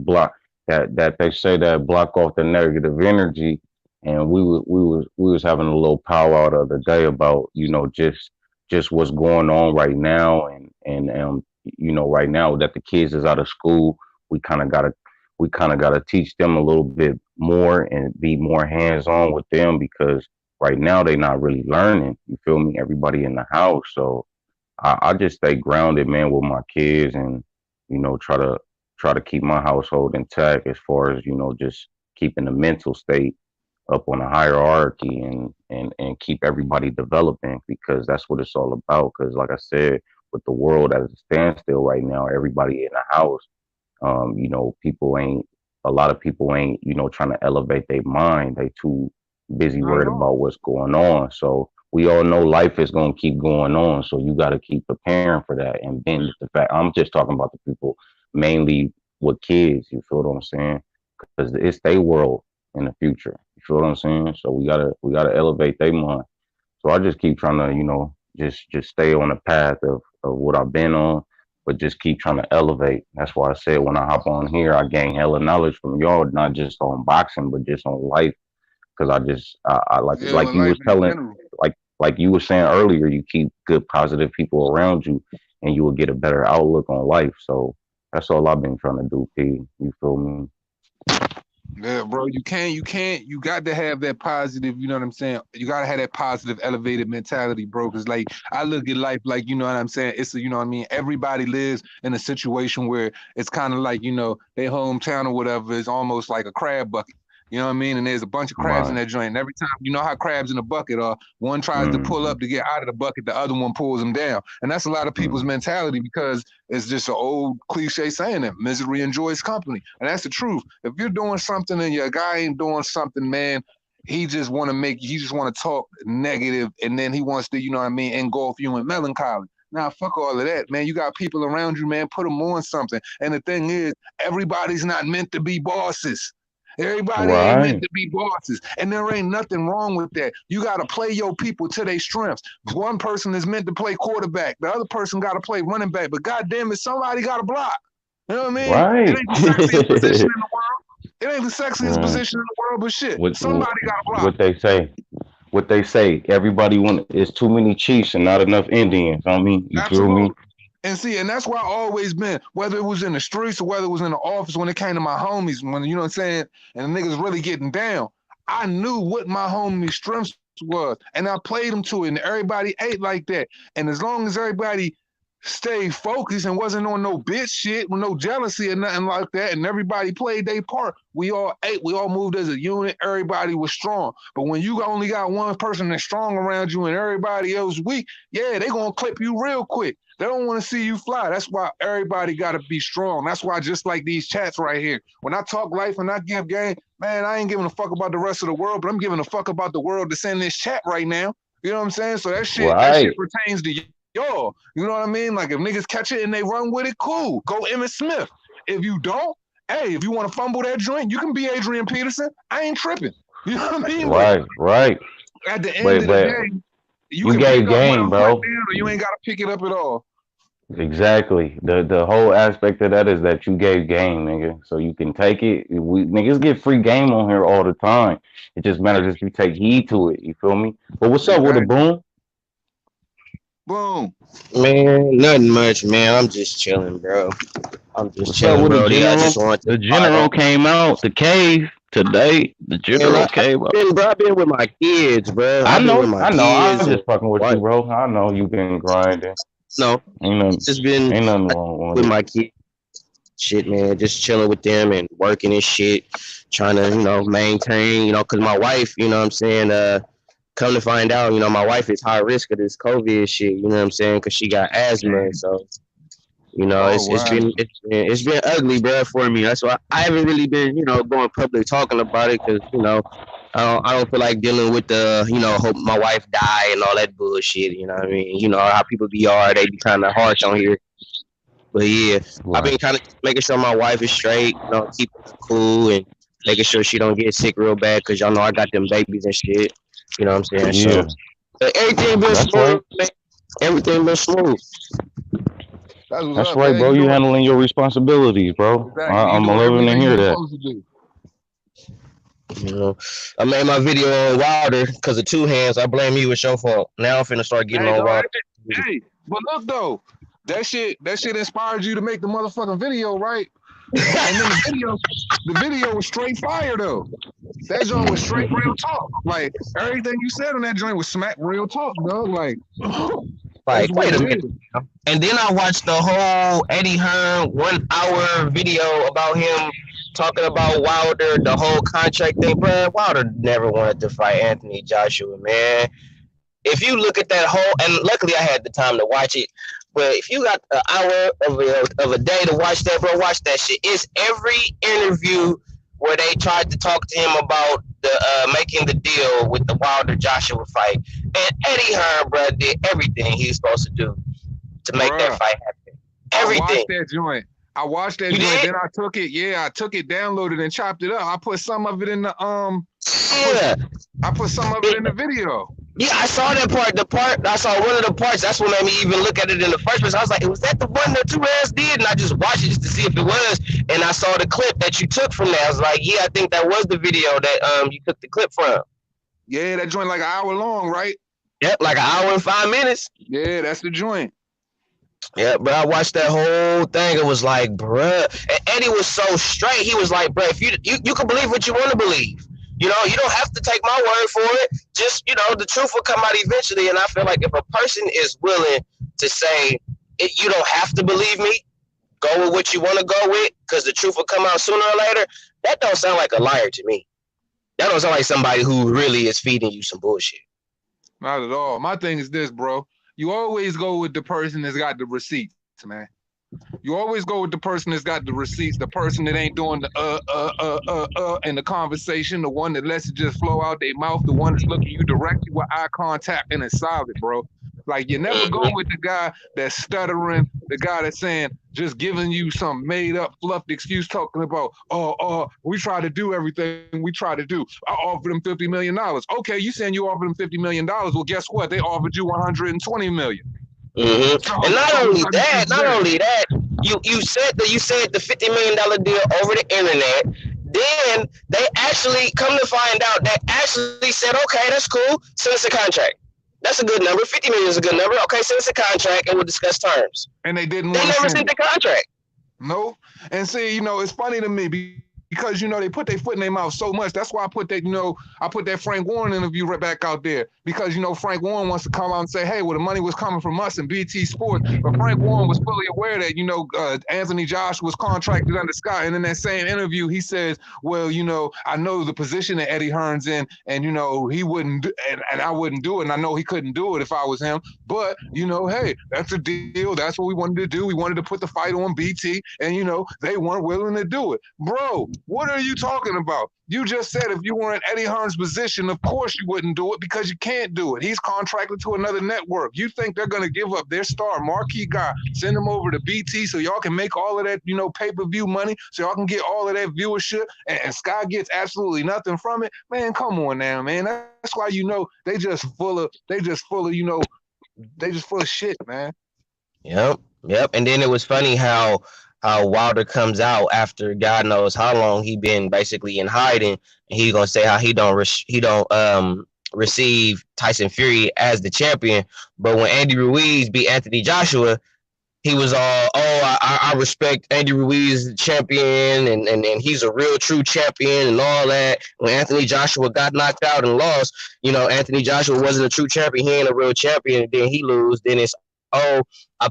that they say that block off the negative energy. And we was having a little powwow the other day about just what's going on right now and right now that the kids is out of school, we kind of we kind of got to teach them a little bit more and be more hands on with them because right now they not really learning. You feel me? Everybody in the house, so I just stay grounded, man, with my kids, and try to keep my household intact as far as just keeping the mental state up on a hierarchy and keep everybody developing because that's what it's all about. Because like I said, with the world as a standstill right now, everybody in the house, people ain't a lot of people ain't trying to elevate their mind. They too busy Not at worried all. about what's going on. So we all know life is gonna keep going on. So you got to keep preparing for that. And then the fact I'm just talking about the people mainly with kids. You feel what I'm saying? Because it's their world in the future. You feel what I'm saying? So we gotta elevate their mind. So I just keep trying to, just stay on the path of what I've been on, but just keep trying to elevate. That's why I said when I hop on here, I gain hella knowledge from y'all, not just on boxing, but just on life. Because I Yeah, like with you life was in telling, general. like you were saying earlier, you keep good, positive people around you, and you will get a better outlook on life. So that's all I've been trying to do, P. You feel me? Yeah, bro, you got to have that positive, you know what I'm saying? You got to have that positive, elevated mentality, bro. Cause like, I look at life like, you know what I'm saying? You know what I mean? Everybody lives in a situation where it's kind of like, their hometown or whatever is almost like a crab bucket. You know what I mean? And there's a bunch of crabs in Right. that joint. And every time, you know how crabs in a bucket are, one tries to pull Mm-hmm. up to get out of the bucket, the other one pulls them down. And that's a lot of people's Mm-hmm. mentality because it's just an old cliche saying that misery enjoys company. And that's the truth. If you're doing something and your guy ain't doing something, man, he just want to talk negative and then he wants to, you know what I mean, engulf you in melancholy. Now, fuck all of that, man. You got people around you, man. Put them on something. And the thing is, everybody's not meant to be bosses. Everybody ain't meant Right. to be bosses. And there ain't nothing wrong with that. You got to play your people to their strengths. One person is meant to play quarterback, the other person got to play running back. But goddamn it, somebody got to block. You know what I mean? It Right. ain't the sexiest position in the world. It ain't the sexiest Right. position in the world, but shit, What, what somebody got to block. what they say? What they say? Everybody want is too many Chiefs and not enough Indians. I mean, you feel me? Absolutely. And see, and that's why I always been, whether it was in the streets or whether it was in the office, when it came to my homies, when you know what I'm saying, and the niggas really getting down, I knew what my homies' strengths was, and I played them to it, and everybody ate like that. And as long as everybody stayed focused and wasn't on no bitch shit with no jealousy or nothing like that, and everybody played their part, we all ate, we all moved as a unit, everybody was strong. But when you only got one person that's strong around you and everybody else weak, yeah, they gonna clip you real quick. They don't want to see you fly. That's why everybody got to be strong. That's why just like these chats right here, when I talk life and I give game, man, I ain't giving a fuck about the rest of the world, but I'm giving a fuck about the world that's in this chat right now. You know what I'm saying? So that shit Right. pertains to y'all. You know what I mean? Like if niggas catch it and they run with it, cool. Go Emmitt Smith. If you don't, hey, if you want to fumble that joint, you can be Adrian Peterson. I ain't tripping. You know what I mean? But Right. Right. at the end But of the but day, you you can pick gave up what game, I'm putting bro. down, or you ain't got to pick it up at all. Exactly. The whole aspect of that is that you gave game, nigga. So you can take it. We niggas get free game on here all the time. It just matters if you take heed to it. You feel me? But what's up with the Exactly. boom? Boom. Man, nothing much, man. I'm just chilling, bro. I'm just What's up chilling, with the Brody. I just general? wanted to The slide on. general came out the cave today. The Man, general I've came out. been, bro. I've been with my kids, bro. I I've been with know. my I know. I'm kids and just fucking with you, what? bro. I know you been grinding. No, Ain't nothing. just been Ain't nothing wrong with with it. my kids, shit, man. Just chilling with them and working and shit, trying to, maintain, cause my wife, what I'm saying, come to find out, my wife is high risk of this COVID shit. You know what I'm saying? Cause she got asthma, so. Oh It's wow. been ugly, bro, for me. That's why I haven't really been, going public talking about it because, I don't feel like dealing with the, hope my wife die and all that bullshit. You know what I mean? You know how people they be kind of harsh on here. But yeah, I've Right. been kind of making sure my wife is straight, keeping her cool and making sure she don't get sick real bad because y'all know I got them babies and shit. You know what I'm saying? So Yeah. everything been That's right. smooth, man. Everything been smooth. That's what's That's up, right, man. bro. You You doing handling your responsibilities, bro. exactly. You I'm doing loving to everything hear you're that. supposed to do. You know, I made my video on Wilder because of two hands. I blame you. It's your fault. Now I'm finna start getting Hey, on no, Wilder. hey, but look though, that shit inspired you to make the motherfucking video, right? And then the video was straight fire though. That joint was straight real talk. Like everything you said on that joint was smack real talk, dog. Like, Like, wait a minute. And then I watched the whole Eddie Hearn 1 hour video about him talking about Wilder, the whole contract thing. Bro, Wilder never wanted to fight Anthony Joshua, man. If you look at that whole, and luckily I had the time to watch it, but if you got an hour of a day to watch that, bro, watch that shit. It's every interview where they tried to talk to him about the making the deal with the Wilder Joshua fight, and Eddie Hearn, bro, did everything he was supposed to do to make that fight happen. Everything. I watched that joint. Then I took it. Yeah, I took it, downloaded, and chopped it up. I put some of it in the I put some of it in the video. Yeah, I saw that part. I saw one of the parts. That's what made me even look at it in the first place. I was like, was that the one that two ass did? And I just watched it just to see if it was. And I saw the clip that you took from that. I was like, yeah, I think that was the video that you took the clip from. Yeah, that joint like an hour long, right? Yep, like an hour and 5 minutes. Yeah, that's the joint. Yeah, but I watched that whole thing. It was like, bruh. And Eddie was so straight. He was like, bruh, if you can believe what you want to believe. You know, you don't have to take my word for it. Just, you know, the truth will come out eventually. And I feel like if a person is willing to say, you don't have to believe me, go with what you want to go with, because the truth will come out sooner or later, that don't sound like a liar to me. That don't sound like somebody who really is feeding you some bullshit. Not at all. My thing is this, bro. You always go with the person that's got the receipts, man. You always go with the person that's got the receipts, the person that ain't doing the in the conversation, the one that lets it just flow out their mouth, the one that's looking you directly with eye contact and it's solid, bro. Like, you never go with the guy that's stuttering, the guy that's saying, just giving you some made up, fluffed excuse talking about, we try to do everything we try to do. I offered them $50 million. Okay, you saying you offered them $50 million. Well, guess what? They offered you $120 million. Mm-hmm. So, and not only that, you said the $50 million deal over the internet. Then they actually come to find out that actually said, okay, that's cool. Send us a contract. That's a good number. 50 million is a good number. Okay, send us a contract and we'll discuss terms. And they didn't. They never sent the contract. No. And see, you know, it's funny to me because, you know, they put their foot in their mouth so much. That's why I put that, you know, Frank Warren interview right back out there. Because, you know, Frank Warren wants to come out and say, hey, well, the money was coming from us and BT Sports. But Frank Warren was fully aware that, you know, Anthony Joshua was contracted under Scott. And in that same interview, he says, well, you know, I know the position that Eddie Hearn's in, and, you know, he wouldn't, and I wouldn't do it. And I know he couldn't do it if I was him. But, you know, hey, that's a deal. That's what we wanted to do. We wanted to put the fight on BT. And, you know, they weren't willing to do it. Bro, what are you talking about? You just said if you were in Eddie Hearn's position, of course you wouldn't do it because you can't do it. He's contracted to another network. You think they're going to give up their star marquee guy, send him over to BT so y'all can make all of that, you know, pay-per-view money, so y'all can get all of that viewership, and Sky gets absolutely nothing from it? Man, come on now, man. That's why, you know, they just full of, you know, they just full of shit, man. Yep. And then it was funny how Wilder comes out after God knows how long he been basically in hiding, and he's gonna say how he don't receive Tyson Fury as the champion. But when Andy Ruiz beat Anthony Joshua, he was all, I respect Andy Ruiz as the champion, and he's a real true champion and all that. When Anthony Joshua got knocked out and lost, you know, Anthony Joshua wasn't a true champion. He ain't a real champion. And then he lose. Then it's, I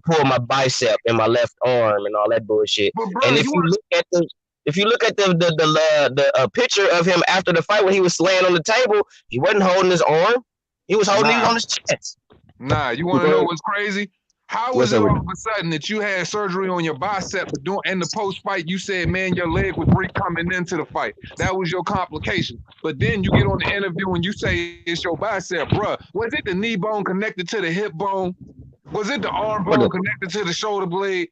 pulled my bicep in my left arm and all that bullshit. Bro, and if you look at the picture of him after the fight when he was laying on the table, he wasn't holding his arm. He was holding it on his chest. Nah, you want to know what's crazy? How was it all of a sudden that you had surgery on your bicep, but in the post-fight, you said, man, your leg was weak coming into the fight. That was your complication. But then you get on the interview and you say it's your bicep. Bruh, was it the knee bone connected to the hip bone? Was it the arm bone connected to the shoulder blade?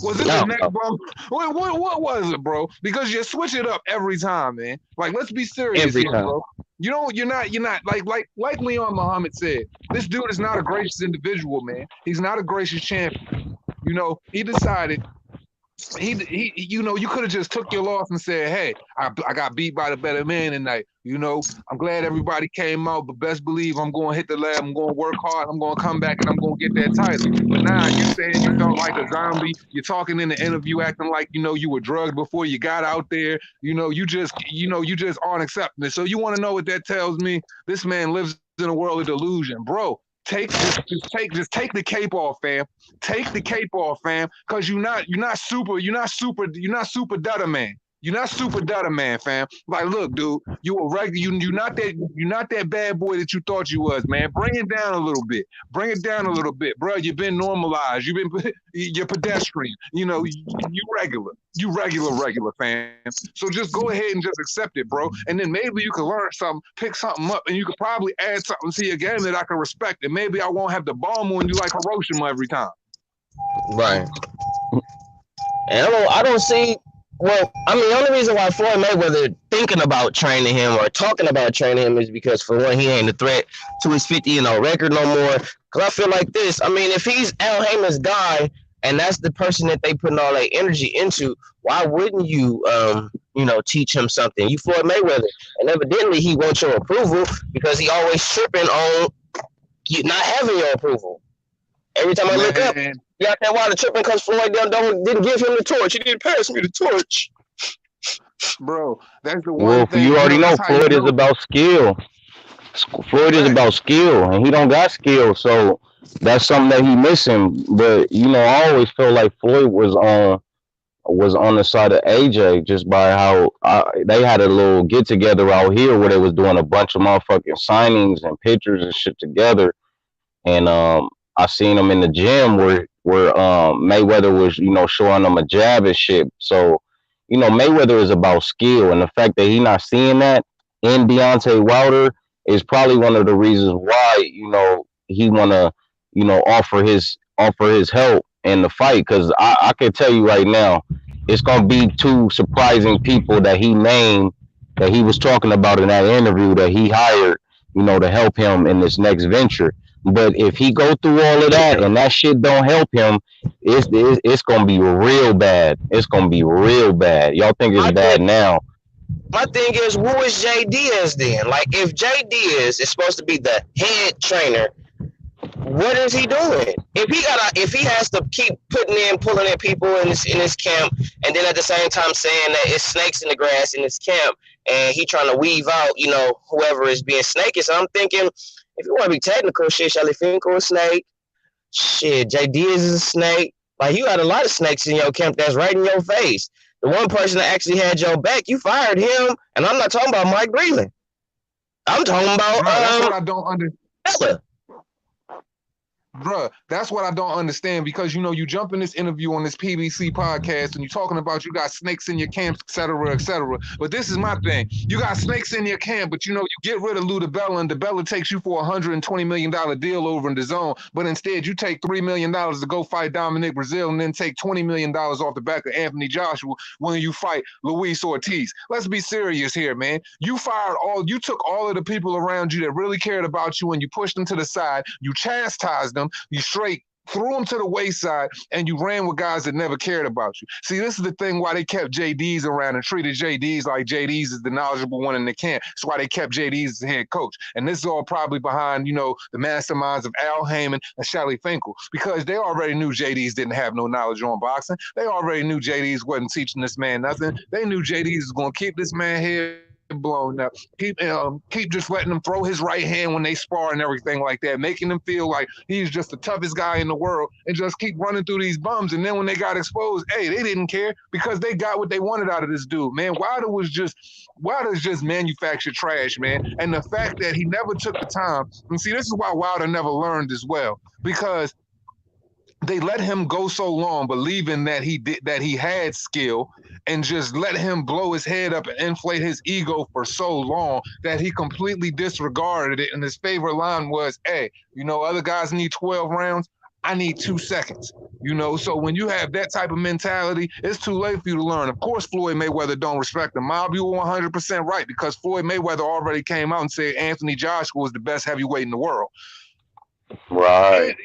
Was it the neck bone? What was it, bro? Because you switch it up every time, man. Like, let's be serious here, bro. You're not like Leon Muhammad said, this dude is not a gracious individual, man. He's not a gracious champion. You know, he decided you know, you could have just took your loss and said, hey, I got beat by the better man tonight. You know, I'm glad everybody came out, but best believe I'm going to hit the lab. I'm going to work hard. I'm going to come back and I'm going to get that title. But nah, you said you felt like a zombie. You're talking in the interview, acting like, you know, you were drugged before you got out there. You just aren't accepting it. So you want to know what that tells me? This man lives in a world of delusion, bro. Just take the cape off, fam. Take the cape off, fam, because you're not super data man. You're not super data man, fam. Like, look, dude, you're not that bad boy that you thought you was, man. Bring it down a little bit. Bring it down a little bit, bro. You've been normalized. You're pedestrian. You know, you regular. You regular, fam. So just go ahead and just accept it, bro. And then maybe you can learn something, pick something up, and you could probably add something to your game that I can respect. And maybe I won't have to bomb on you like Hiroshima every time. Right. And I don't see. Well, I mean, the only reason why Floyd Mayweather thinking about training him or talking about training him is because, for one, he ain't a threat to his 50-0 record no more. Because I feel like this. I mean, if he's Al Heyman's guy and that's the person that they putting all their energy into, why wouldn't you, teach him something? You Floyd Mayweather, and evidently he wants your approval because he always tripping on you not having your approval. Every time I look up, you out there while the tripping because Floyd didn't give him the torch. He didn't pass me the torch. Bro, that's the one thing. You already know Floyd is about skill. Floyd is about skill, and he don't got skill, so that's something that he missing. But I always felt like Floyd was on the side of AJ just by how they had a little get together out here where they was doing a bunch of motherfucking signings and pictures and shit together, and I seen him in the gym where Mayweather was showing him a jab and shit. So Mayweather is about skill, and the fact that he not seeing that in Deontay Wilder is probably one of the reasons why he wanna offer his help in the fight. Because I can tell you right now, it's gonna be two surprising people that he named that he was talking about in that interview that he hired to help him in this next venture. But if he go through all of that and that shit don't help him, it's gonna be real bad. It's gonna be real bad. Y'all think it's bad now? My thing is, who is Jay Diaz then? Like, if Jay Diaz is supposed to be the head trainer, what is he doing? If he has to keep pulling in people in this camp, and then at the same time saying that it's snakes in the grass in this camp, and he trying to weave out, whoever is being snakish. So I'm thinking, if you want to be technical, shit, Shelly Finkel a snake. Shit, Jay Diaz is a snake. Like, you got a lot of snakes in your camp that's right in your face. The one person that actually had your back, you fired him, and I'm not talking about Mike Breland. I'm talking about that's what I don't understand. Bruh, that's what I don't understand, because you jump in this interview on this PBC podcast and you're talking about you got snakes in your camp, et cetera, et cetera. But this is my thing. You got snakes in your camp, but you get rid of Lou DiBella, and DiBella takes you for $120 million deal over in the zone. But instead you take $3 million to go fight Dominic Brazil, and then take $20 million off the back of Anthony Joshua when you fight Luis Ortiz. Let's be serious here, man. You took all of the people around you that really cared about you and you pushed them to the side. You chastised them. You straight threw them to the wayside, and you ran with guys that never cared about you. See, this is the thing why they kept JDs around and treated JDs like JDs is the knowledgeable one in the camp. That's why they kept JDs as the head coach. And this is all probably behind, the masterminds of Al Heyman and Shelly Finkel, because they already knew JDs didn't have no knowledge on boxing. They already knew JDs wasn't teaching this man nothing. They knew JDs was going to keep this man here blown up. Keep just letting him throw his right hand when they spar and everything like that, making him feel like he's just the toughest guy in the world, and just keep running through these bums. And then when they got exposed, hey, they didn't care because they got what they wanted out of this dude, man. Wilder's just manufactured trash, man. And the fact that he never took the time, and see, this is why Wilder never learned as well, because they let him go so long believing that he had skill, and just let him blow his head up and inflate his ego for so long that he completely disregarded it. And his favorite line was, hey, other guys need 12 rounds. I need 2 seconds. So when you have that type of mentality, it's too late for you to learn. Of course, Floyd Mayweather don't respect him. Mob, you were 100% right, because Floyd Mayweather already came out and said Anthony Joshua was the best heavyweight in the world. Right.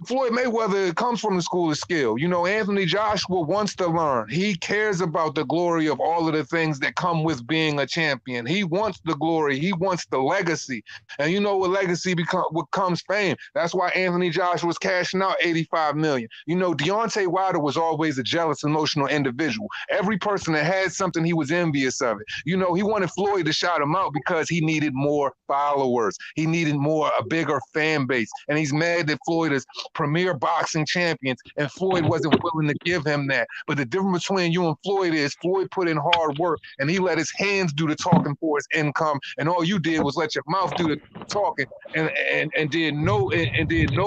Floyd Mayweather comes from the school of skill. You know, Anthony Joshua wants to learn. He cares about the glory of all of the things that come with being a champion. He wants the glory. He wants the legacy. And you know what legacy becomes fame. That's why Anthony Joshua was cashing out $85 million. You know, Deontay Wilder was always a jealous, emotional individual. Every person that had something, he was envious of it. You know, he wanted Floyd to shout him out because he needed more followers. He needed a bigger fan base. And he's mad that Floyd is premier boxing champions, and Floyd wasn't willing to give him that. But the difference between you and Floyd is Floyd put in hard work, and he let his hands do the talking for his income, and all you did was let your mouth do the talking, and did no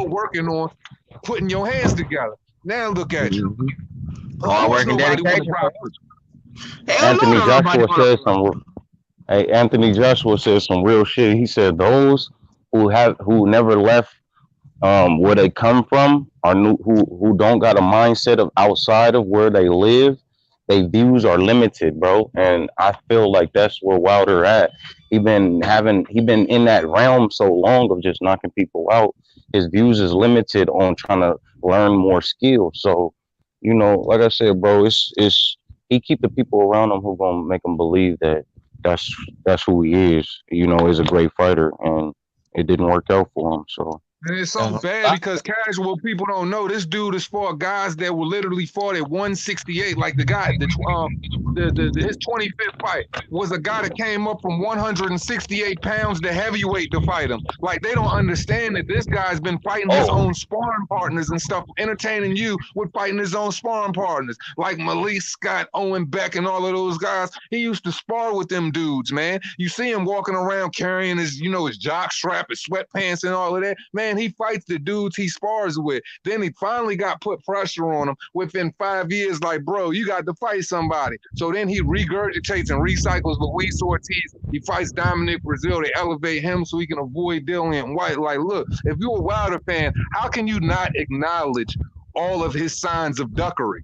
working on putting your hands together. Now look at you. Hard work and dedication. Anthony Joshua said some. Hey, Anthony Joshua said some real shit. He said those who never left where they come from, are who don't got a mindset of outside of where they live, their views are limited, bro. And I feel like that's where Wilder at. He been in that realm so long of just knocking people out. His views is limited on trying to learn more skills. So, you know, like I said, bro, it's he keep the people around him who gonna make him believe that that's who he is. You know, is a great fighter, and it didn't work out for him. So. And it's so bad because casual people don't know this dude has fought guys that were literally fought at 168. Like the guy, his 25th fight was a guy that came up from 168 pounds to heavyweight to fight him. Like they don't understand that this guy's been fighting his own sparring partners and stuff, entertaining you with fighting his own sparring partners. Like Malik Scott, Owen Beck, and all of those guys. He used to spar with them dudes, man. You see him walking around carrying his jock strap, his sweatpants, and all of that, man. He fights the dudes he spars with. Then he finally got put pressure on him within 5 years, like, bro, you got to fight somebody. So then he regurgitates and recycles Luis Ortiz. He fights Dominic Brazil. They elevate him so he can avoid Dillian White. Like, look, if you're a Wilder fan, how can you not acknowledge all of his signs of duckery?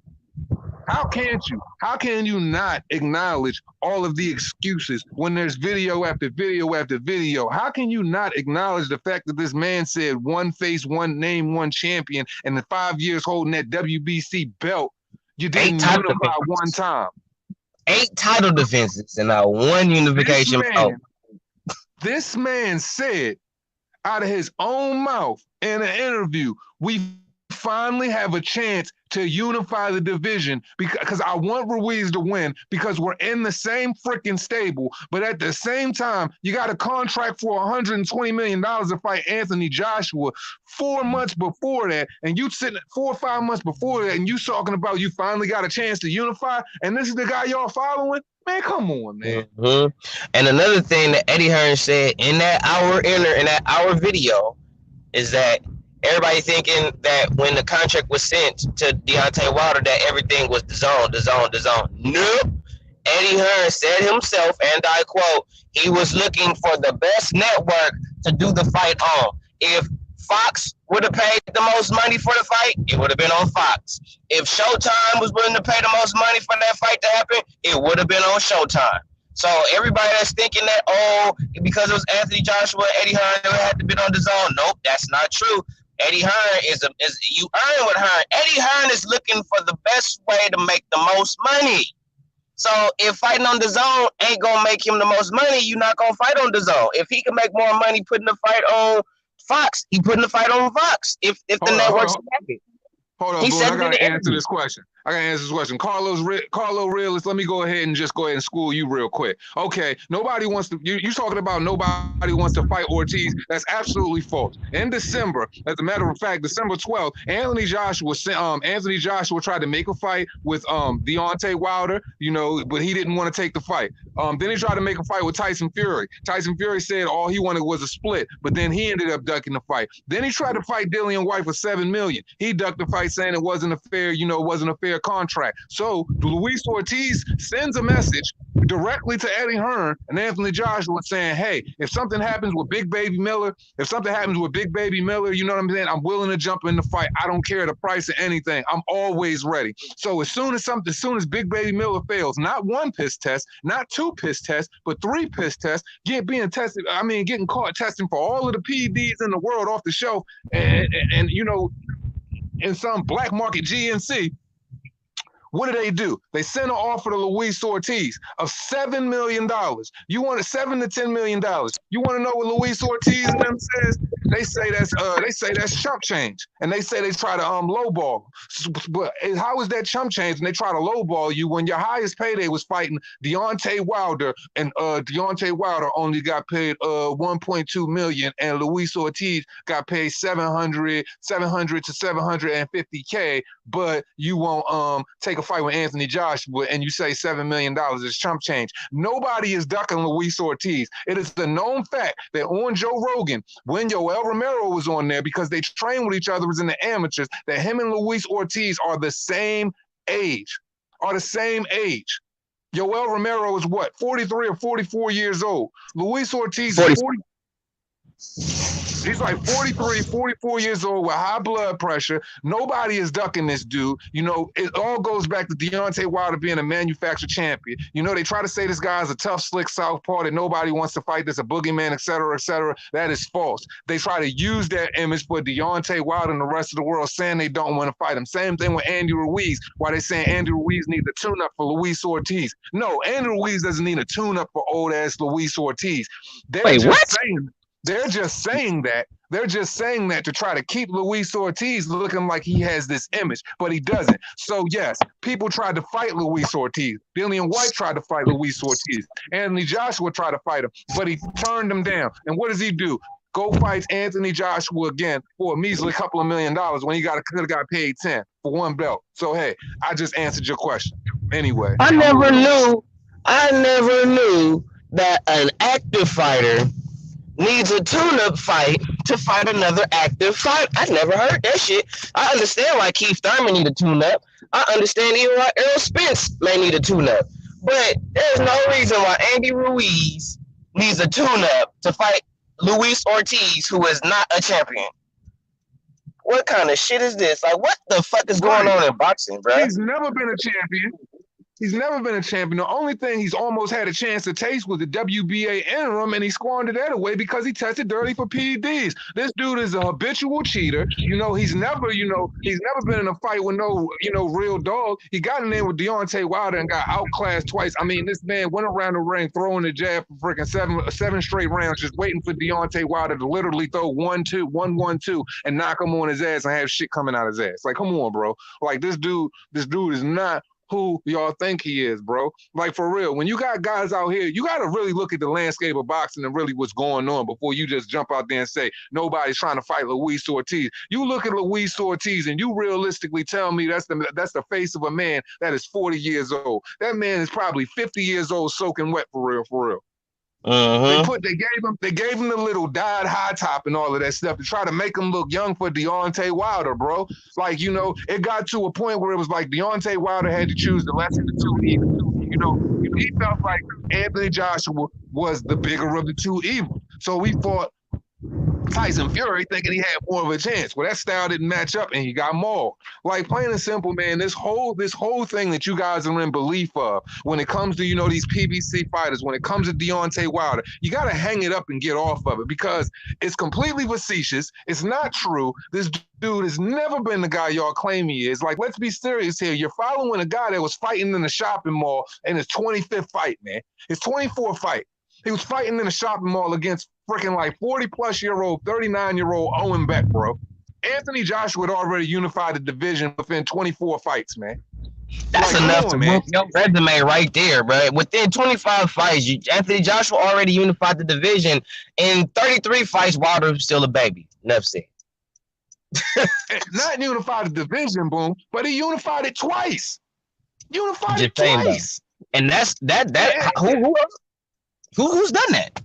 How can't you? How can you not acknowledge all of the excuses when there's video after video after video? How can you not acknowledge the fact that this man said one face, one name, one champion, and in 5 years holding that WBC belt, you didn't unify one time? 8 title defenses and not one unification. This man said out of his own mouth in an interview, we finally have a chance to unify the division because I want Ruiz to win because we're in the same freaking stable. But at the same time, you got a contract for $120 million to fight Anthony Joshua 4 months before that. And you sitting 4 or 5 months before that and you talking about you finally got a chance to unify. And this is the guy y'all following? Man, come on, man. And another thing that Eddie Hearn said in that hour video is that everybody thinking that when the contract was sent to Deontay Wilder that everything was the zone. Nope. Eddie Hearn said himself, and I quote, he was looking for the best network to do the fight on. If Fox would have paid the most money for the fight, it would have been on Fox. If Showtime was willing to pay the most money for that fight to happen, it would have been on Showtime. So everybody that's thinking that, because it was Anthony Joshua, Eddie Hearn, it had to be on the zone. Nope, that's not true. Eddie Hearn is you earn with Hearn. Eddie Hearn is looking for the best way to make the most money. So if fighting on the zone ain't gonna make him the most money, you're not gonna fight on the zone. If he can make more money putting the fight on Fox, he putting the fight on Fox. If the network's happy. Hold on, I gotta answer this question. Carlo Realist, let me go ahead and school you real quick. Okay, nobody wants to, you talking about nobody wants to fight Ortiz. That's absolutely false. In December, as a matter of fact, December 12th, Anthony Joshua tried to make a fight with Deontay Wilder, but he didn't want to take the fight. Then he tried to make a fight with Tyson Fury. Tyson Fury said all he wanted was a split, but then he ended up ducking the fight. Then he tried to fight Dillian White for $7 million. He ducked the fight saying it wasn't a fair their contract. So Luis Ortiz sends a message directly to Eddie Hearn and Anthony Joshua saying, hey, if something happens with Big Baby Miller, you know what I'm saying? I'm willing to jump in the fight. I don't care the price of anything. I'm always ready. So as soon as Big Baby Miller fails, not one piss test, not two piss tests, but three piss tests, getting caught testing for all of the PEDs in the world off the shelf and you know, in some black market GNC, what do? They sent an offer to Luis Ortiz of $7 million. You want $7 to $10 million. You want to know what Luis Ortiz and them says? They say that's chump change, and they say they try to lowball. But how is that chump change? And they try to lowball you when your highest payday was fighting Deontay Wilder, and Deontay Wilder only got paid $1.2 million, and Luis Ortiz got paid $700 to $750K. But you won't take a fight with Anthony Joshua, and you say $7 million is chump change. Nobody is ducking Luis Ortiz. It is the known fact that on Joe Rogan, when Yoel Romero was on there, because they trained with each other as in the amateurs, that him and Luis Ortiz are the same age. Yoel Romero is what, 43 or 44 years old. Luis Ortiz is 40. He's like 43, 44 years old with high blood pressure. Nobody is ducking this dude. You know, it all goes back to Deontay Wilder being a manufactured champion. You know, they try to say this guy's a tough, slick southpaw that nobody wants to fight, that's a boogeyman, et cetera, et cetera. That is false. They try to use that image for Deontay Wilder and the rest of the world, saying they don't want to fight him. Same thing with Andy Ruiz, why they saying Andy Ruiz needs a tune-up for Luis Ortiz. No, Andy Ruiz doesn't need a tune-up for old-ass Luis Ortiz. They're just saying that to try to keep Luis Ortiz looking like he has this image, but he doesn't. So yes, people tried to fight Luis Ortiz. Dillian White tried to fight Luis Ortiz. Anthony Joshua tried to fight him, but he turned him down. And what does he do? Go fight Anthony Joshua again for a measly couple of $1 million when he could have got paid 10 for one belt. So hey, I just answered your question. Anyway. I never knew that an active fighter needs a tune-up fight to fight another active fight. I never heard that shit. I understand why Keith Thurman need a tune-up. I understand even why Errol Spence may need a tune-up. But there's no reason why Andy Ruiz needs a tune-up to fight Luis Ortiz, who is not a champion. What kind of shit is this? Like, what the fuck is going on in boxing, bro? He's never been a champion. The only thing he's almost had a chance to taste was the WBA interim, and he squandered that away because he tested dirty for PEDs. This dude is a habitual cheater. You know, he's never been in a fight with no, real dog. He got in there with Deontay Wilder and got outclassed twice. I mean, this man went around the ring throwing the jab for freaking seven straight rounds, just waiting for Deontay Wilder to literally throw 1-2 and knock him on his ass and have shit coming out his ass. Like, come on, bro. Like, this dude is not who y'all think he is, bro. Like, for real, when you got guys out here, you got to really look at the landscape of boxing and really what's going on before you just jump out there and say nobody's trying to fight Luis Ortiz. You look at Luis Ortiz and you realistically tell me that's the face of a man that is 40 years old. That man is probably 50 years old soaking wet, for real. They gave him the little dyed high top and all of that stuff to try to make him look young for Deontay Wilder, bro. Like, it got to a point where it was like Deontay Wilder had to choose the lesser of the two evils. He felt like Anthony Joshua was the bigger of the two evils. So we fought Tyson Fury thinking he had more of a chance. Well, that style didn't match up and he got mauled. Like, plain and simple, man, this whole thing that you guys are in belief of when it comes to, these PBC fighters, when it comes to Deontay Wilder, you got to hang it up and get off of it because it's completely facetious. It's not true. This dude has never been the guy y'all claim he is. Like, let's be serious here. You're following a guy that was fighting in the shopping mall in his 25th fight, man. His 24th fight. He was fighting in a shopping mall against freaking like 40-plus-year-old, 39-year-old Owen Beck, bro. Anthony Joshua had already unified the division within 24 fights, man. That's enough to book your resume right there, bro. Within 25 fights, Anthony Joshua already unified the division. In 33 fights, Wilder was still a baby. Enough said. Not unified the division, boom, but he unified it twice. Unified it twice. And that's that. Yeah. Who's done that?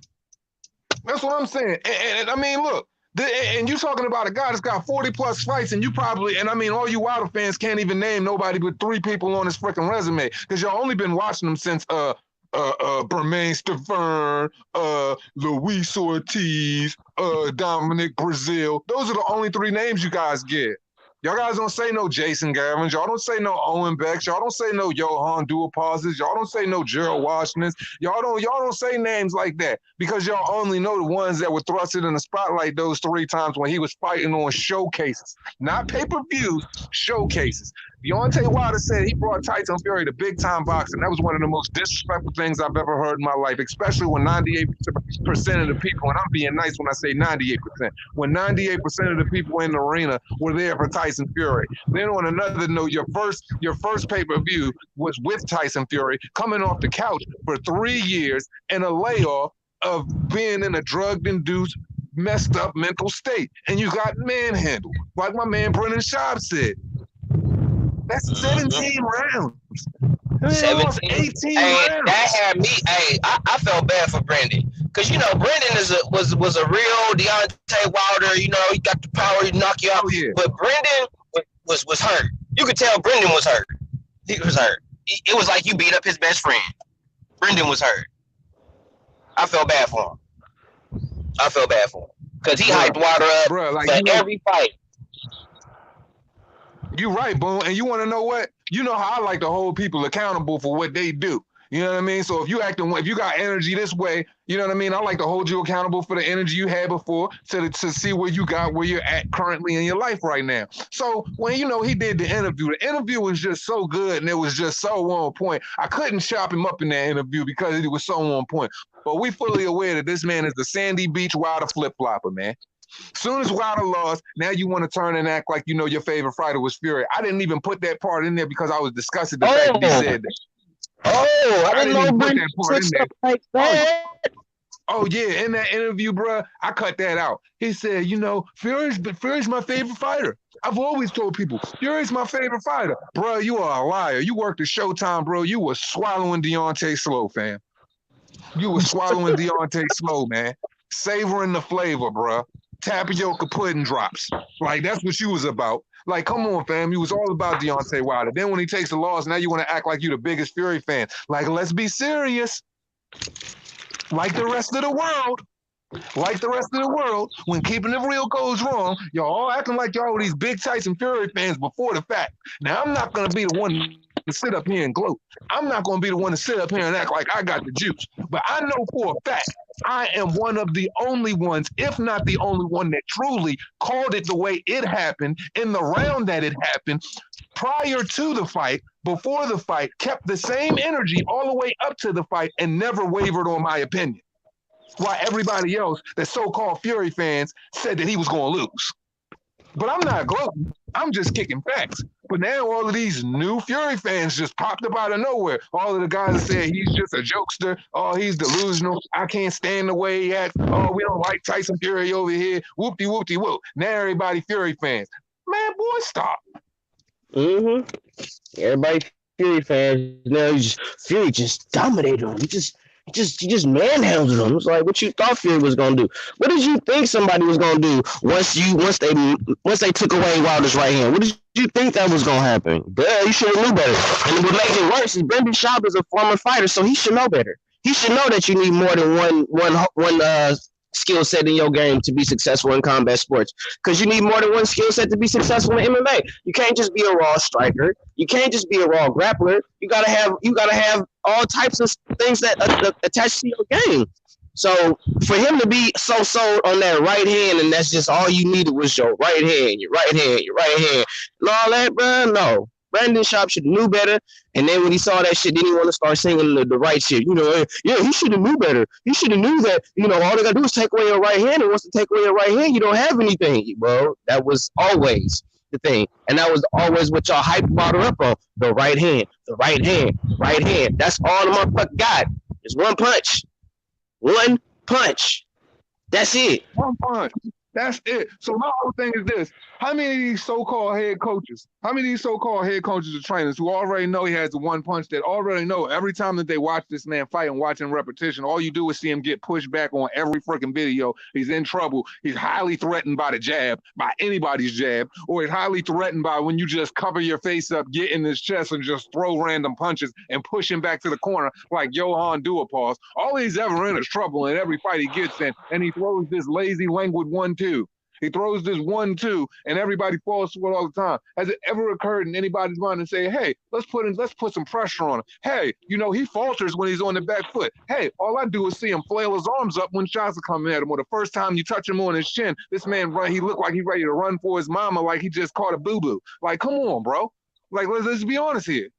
That's what I'm saying. And I mean, look, And you talking about a guy that's got 40 plus fights, and you probably, and I mean, all you Wilder fans can't even name nobody but 3 people on his freaking resume because y'all only been watching him since Bermain Stavern, Luis Ortiz, Dominic Brazil. Those are the only 3 names you guys get. Y'all guys don't say no Jason Gavins. Y'all don't say no Owen Becks. Y'all don't say no Johan Duapauses. Y'all don't say no Gerald Washingtons. Y'all don't say names like that because y'all only know the ones that were thrusted in the spotlight those 3 times when he was fighting on showcases, not pay-per-views, showcases. Deontay Wilder said he brought Tyson Fury to big-time boxing. That was one of the most disrespectful things I've ever heard in my life, especially when 98% of the people, and I'm being nice when I say 98%, when 98% of the people in the arena were there for Tyson Fury. Then on another note, your first pay-per-view was with Tyson Fury, coming off the couch for 3 years in a layoff of being in a drug-induced, messed up mental state. And you got manhandled, like my man Brendan Schaub said. That's 17 rounds. 17. 18 Hey, rounds. that had me. Hey, I felt bad for Brendan because you know Brendan was a real Deontay Wilder. You know he got the power to knock you out. Oh, yeah. But Brendan was hurt. You could tell Brendan was hurt. He was hurt. It was like you beat up his best friend. Brendan was hurt. I felt bad for him. Because he hyped Wilder up like, for every fight. You're right, Boone. And you want to know what? You know how I like to hold people accountable for what they do. You know what I mean? So if you got energy this way, you know what I mean? I like to hold you accountable for the energy you had before to see where you're at currently in your life right now. So when, he did the interview was just so good and it was just so on point. I couldn't chop him up in that interview because it was so on point. But we fully aware that this man is the Sandy Beach Wilder flip-flopper, man. Soon as Wilder lost, now you want to turn and act like your favorite fighter was Fury. I didn't even put that part in there because I was disgusted the fact that he said that. Oh, I didn't know put that part in there. Like that. Oh yeah, in that interview, bro, I cut that out. He said, Fury's my favorite fighter. I've always told people, Fury's my favorite fighter. Bro, you are a liar. You worked at Showtime, bro. You were swallowing Deontay slow, fam. You were swallowing Deontay slow, man. Savoring the flavor, bro. Tapioca pudding drops. Like, that's what you was about. Like, come on, fam. You was all about Deontay Wilder. Then when he takes the loss, now you want to act like you the biggest Fury fan. Like, let's be serious. Like the rest of the world. When keeping it real goes wrong, y'all all acting like y'all were these big Tyson Fury fans before the fact. Now, I'm not going to be the one to sit up here and gloat. I'm not going to be the one to sit up here and act like I got the juice. But I know for a fact I am one of the only ones, if not the only one, that truly called it the way it happened in the round that it happened, prior to the fight, before the fight, kept the same energy all the way up to the fight and never wavered on my opinion. While everybody else, the so-called Fury fans, said that he was going to lose. But I'm not gloating. I'm just kicking facts. But now all of these new Fury fans just popped up out of nowhere. All of the guys that said he's just a jokester. Oh, he's delusional. I can't stand the way he acts. Oh, we don't like Tyson Fury over here. Whoop-de-whoop-de-whoop. Now everybody Fury fans. Man, boy, stop. Mm-hmm. Everybody Fury fans. Now Fury just dominated him. He just manhandled him. It's like what you thought Fury was gonna do. What did you think somebody was gonna do once they took away Wilder's right hand? What did you think that was gonna happen? Duh, you should have knew better. And what makes it worse is Brendan Schaub is a former fighter, so he should know better. He should know that you need more than one skill set in your game to be successful in combat sports. Because you need more than one skill set to be successful in MMA. You can't just be a raw striker. You can't just be a raw grappler. You gotta have all types of things that attach to your game. So for him to be so sold on that right hand, and that's just all you needed was your right hand, and all that, bro. No. Brendan Schaub should have knew better, and then when he saw that shit, then he want to start singing the right shit. He should have knew better. He should have knew that, all they got to do is take away your right hand, and once you take away your right hand, you don't have anything, bro. That was always the thing, and that was always what y'all hyped Wilder up on, the right hand. That's all the motherfucker got. It's one punch. That's it. One punch. That's it. So my whole thing is this. How many of these so-called head coaches, or trainers who already know he has the one punch, that already know every time that they watch this man fight and watching repetition, all you do is see him get pushed back on every freaking video. He's in trouble. He's highly threatened by the jab, by anybody's jab, or he's highly threatened by when you just cover your face up, get in his chest and just throw random punches and push him back to the corner like Johan Duhaupas. All he's ever in is trouble in every fight he gets in, and he throws this lazy, languid 1-2. He throws this 1-2, and everybody falls to it all the time. Has it ever occurred in anybody's mind to say, "Hey, let's put some pressure on him"? Hey, he falters when he's on the back foot. Hey, all I do is see him flail his arms up when shots are coming at him. Or the first time you touch him on his chin, this man he looked like he's ready to run for his mama, like he just caught a boo boo. Like, come on, bro. Like, let's be honest here.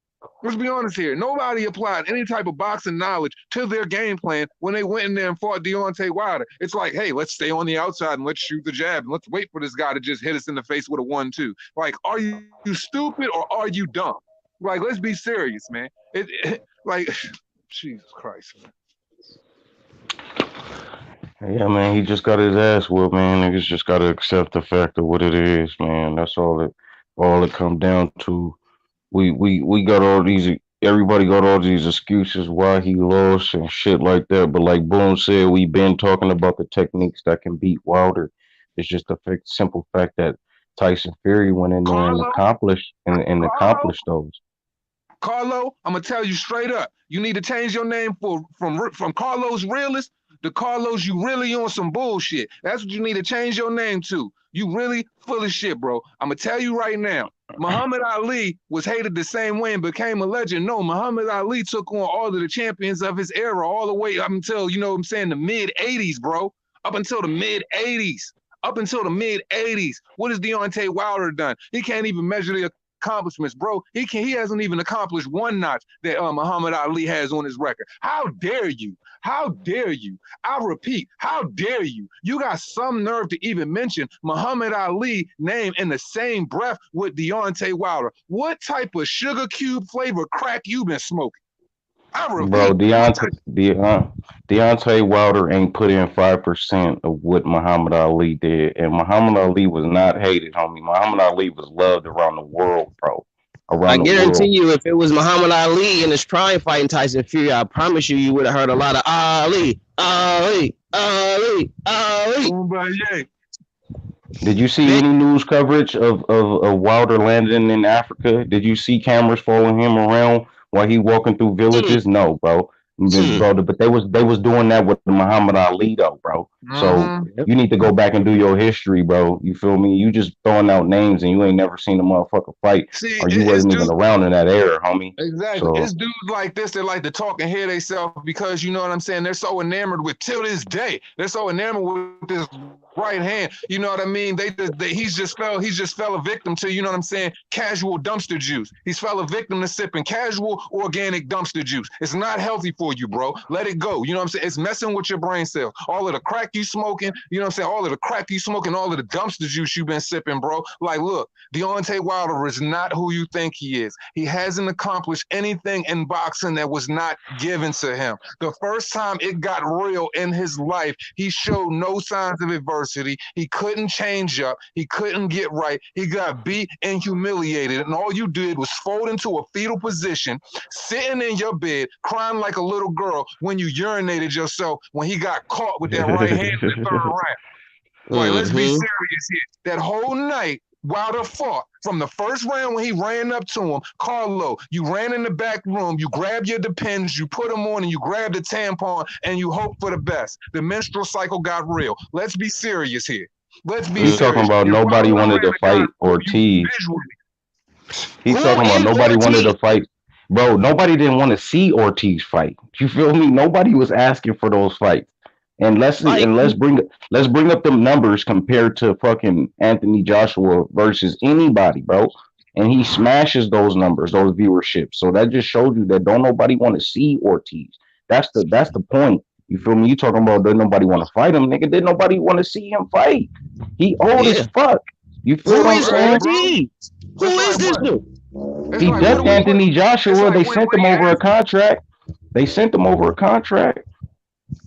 Let's be honest here. Nobody applied any type of boxing knowledge to their game plan when they went in there and fought Deontay Wilder. It's like, hey, let's stay on the outside and let's shoot the jab and let's wait for this guy to just hit us in the face with a 1-2. Like, are you stupid or are you dumb? Like, let's be serious, man. Like, Jesus Christ, man. Yeah, man, he just got his ass whooped, man. Niggas just gotta accept the fact of what it is, man. That's all it come down to. We got all these, everybody got all these excuses why he lost and shit like that. But like Boone said, we've been talking about the techniques that can beat Wilder. It's just the simple fact that Tyson Fury went in there and accomplished those. Carlo, I'm gonna tell you straight up, you need to change your name from Carlos Realist to Carlos, you really on some bullshit. That's what you need to change your name to. You really full of shit, bro. I'm gonna tell you right now. Muhammad Ali was hated the same way and became a legend. No, Muhammad Ali took on all of the champions of his era all the way up until, the mid 80s, bro. Up until the mid 80s. What has Deontay Wilder done? He can't even measure the accomplishments, bro. He hasn't even accomplished one notch that Muhammad Ali has on his record. How dare you? How dare you? I repeat, how dare you? You got some nerve to even mention Muhammad Ali name in the same breath with Deontay Wilder. What type of sugar cube flavor crack you been smoking? I repeat, bro, Deontay Wilder ain't put in 5% of what Muhammad Ali did, and Muhammad Ali was not hated, homie. Muhammad Ali was loved around the world, bro. I guarantee you, if it was Muhammad Ali in his prime fighting Tyson Fury, I promise you would have heard a lot of Ali. Did you see any news coverage of Wilder landing in Africa? Did you see cameras following him around while he walking through villages? No, bro. But they was doing that with Muhammad Ali though, bro. So you need to go back and do your history, bro. You feel me? You just throwing out names and you ain't never seen a motherfucker fight, or you wasn't even around in that era, homie. Exactly. So, it's dudes like this that like to talk and hear themselves because you know what I'm saying. They're so enamored with till this day. They're so enamored with this right hand. You know what I mean? He's just fell a victim to, you know what I'm saying, casual dumpster juice. He's fell a victim to sipping casual organic dumpster juice. It's not healthy for you, bro. Let it go. You know what I'm saying? It's messing with your brain cells. All of the crack you smoking, you know what I'm saying? All of the crack you smoking, all of the dumpster juice you've been sipping, bro. Like, look, Deontay Wilder is not who you think he is. He hasn't accomplished anything in boxing that was not given to him. The first time it got real in his life, he showed no signs of adversity. He couldn't change up. He couldn't get right. He got beat and humiliated. And all you did was fold into a fetal position, sitting in your bed, crying like a little girl when you urinated yourself when he got caught with that right hand in the third round. Like, let's be serious here. That whole night, Wilder fought from the first round when he ran up to him. Carlo, you ran in the back room, you grabbed your Depends, you put them on, and you grabbed a tampon, and you hope for the best. The menstrual cycle got real. Let's be serious here. Let's be serious. He's talking about nobody wanted to fight Ortiz. He's talking about nobody wanted to fight. Bro, nobody didn't want to see Ortiz fight. You feel me? Nobody was asking for those fights. And let's bring up them numbers compared to fucking Anthony Joshua versus anybody, bro. And he smashes those numbers, those viewerships. So that just shows you that don't nobody want to see Ortiz. That's the point. You feel me? You talking about did nobody want to fight him, nigga? Did nobody want to see him fight? He old as fuck. You feel what I'm saying? Who is this dude? He left Anthony Joshua. They sent him over a contract.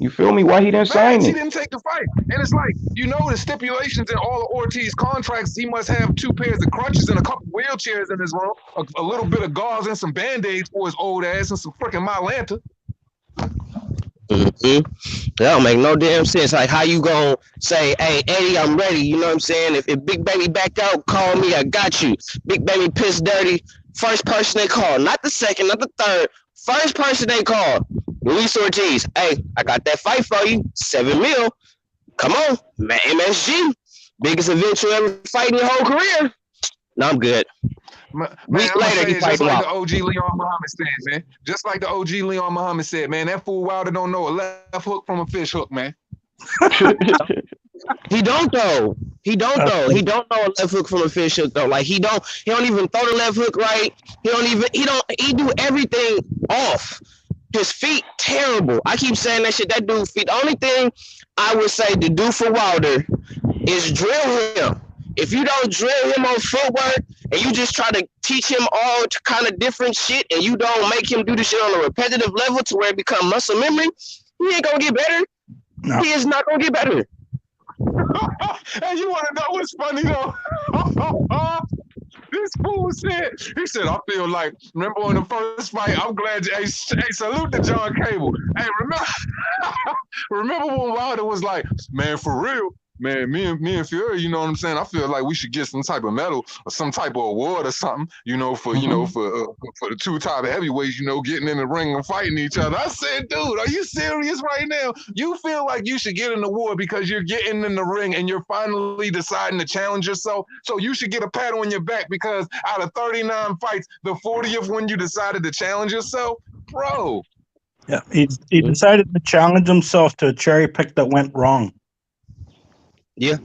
You feel me? Why he didn't sign He it? didn't take the fight. And it's like, the stipulations in all of Ortiz's contracts, he must have 2 pairs of crutches and a couple wheelchairs in his room, a little bit of gauze and some Band-Aids for his old ass and some freaking Mylanta. That don't make no damn sense. Like, how you gonna say, hey, Eddie, I'm ready? You know what I'm saying? If Big Baby back out, call me. I got you. Big Baby pissed dirty. First person they call. Not the second, not the third. First person they call. Luis Ortiz. Hey, I got that fight for you. 7 mil. Come on. Man, MSG. Biggest event you ever fight in your whole career. No, I'm good. Week later, he just like the OG Leon Muhammad said, man. Just like the OG Leon Muhammad said, man, that fool Wilder don't know a left hook from a fish hook, man. He don't though. He don't know a left hook from a fish hook though. Like he don't even throw the left hook right. He do everything off. His feet terrible. I keep saying that shit. That dude's feet. The only thing I would say to do for Wilder is drill him. If you don't drill him on footwork and you just try to teach him all kind of different shit and you don't make him do the shit on a repetitive level to where it becomes muscle memory, he ain't gonna get better. No. He is not gonna get better. And you want to know what's funny though? This fool said, I feel like, remember on the first fight, I'm glad, hey, salute to John Cable. Hey, remember when Wilder was like, man, for real, man, me and Fury, you know what I'm saying? I feel like we should get some type of medal or some type of award or something, for the 2 top heavyweights, getting in the ring and fighting each other. I said, dude, are you serious right now? You feel like you should get an award because you're getting in the ring and you're finally deciding to challenge yourself. So you should get a pat on your back because out of 39 fights, the 40th when you decided to challenge yourself, bro. Yeah, he decided to challenge himself to a cherry pick that went wrong. Yeah,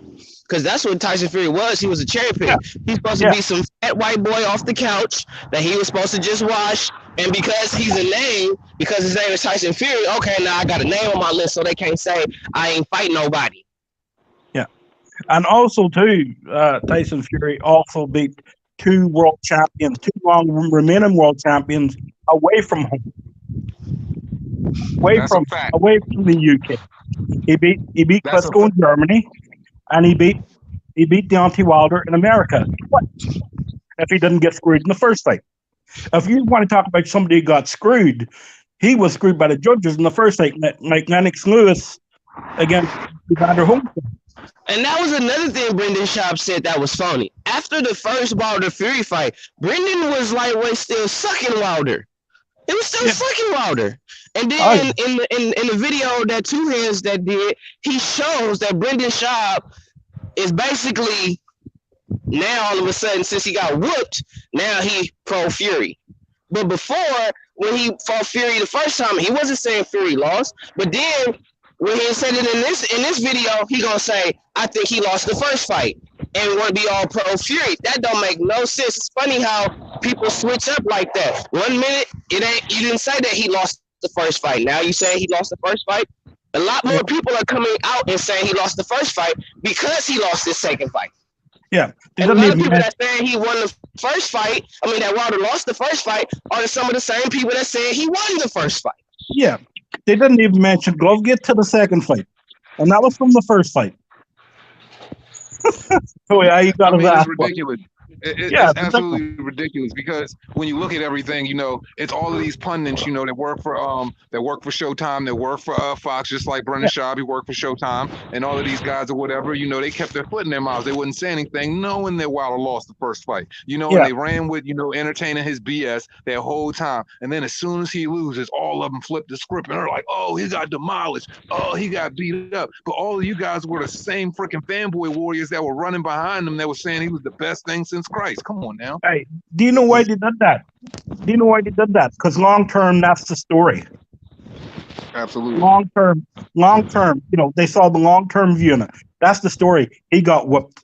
because that's what Tyson Fury was. He was a cherry pick. He's supposed to be some fat white boy off the couch that he was supposed to just watch. And because he's a name, because his name is Tyson Fury, okay, now I got a name on my list so they can't say I ain't fighting nobody. Yeah. And also, too, Tyson Fury also beat 2 world champions, 2 long remaining world champions away from home. Away from the UK. He beat Crisco in Germany. And he beat Deontay Wilder in America. What? If he didn't get screwed in the first fight. If you want to talk about somebody who got screwed, he was screwed by the judges in the first fight, like Lennox Lewis against Evander Holyfield. And that was another thing Brendan Schaub said that was phony. After the first Wilder Fury fight, Brendan was still sucking Wilder. It was still sucking Wilder. And then in the video that Two Hands that did, he shows that Brendan Schaub is basically now all of a sudden, since he got whooped, now he pro Fury. But before, when he fought Fury the first time, he wasn't saying Fury lost. But then when he said it in this video, he gonna say, I think he lost the first fight and want to be all pro Fury. That don't make no sense. It's funny how people switch up like that. 1 minute, you didn't say that he lost the first fight. Now you say he lost the first fight. A lot more people are coming out and saying he lost the first fight because he lost his second fight. Yeah. And a lot of people that saying he won the first fight, that Wilder lost the first fight, are some of the same people that saying he won the first fight. Yeah. They didn't even mention go get to the second fight. And that was from the first fight. So yeah, you got it's ridiculous. It's absolutely ridiculous because when you look at everything, it's all of these pundits, that work for Showtime, that work for Fox, just like Brendan Schaub, he worked for Showtime, and all of these guys or whatever, they kept their foot in their mouths. They wouldn't say anything, knowing that Wilder lost the first fight, and they ran with, entertaining his BS that whole time. And then as soon as he loses, all of them flip the script and they're like, oh, he got demolished. Oh, he got beat up. But all of you guys were the same freaking fanboy warriors that were running behind him that were saying he was the best thing since Christ. Come on now. Hey, do you know why they did that? Because long term, that's the story. Absolutely. Long term, they saw the long term view in it. That's the story. He got whooped.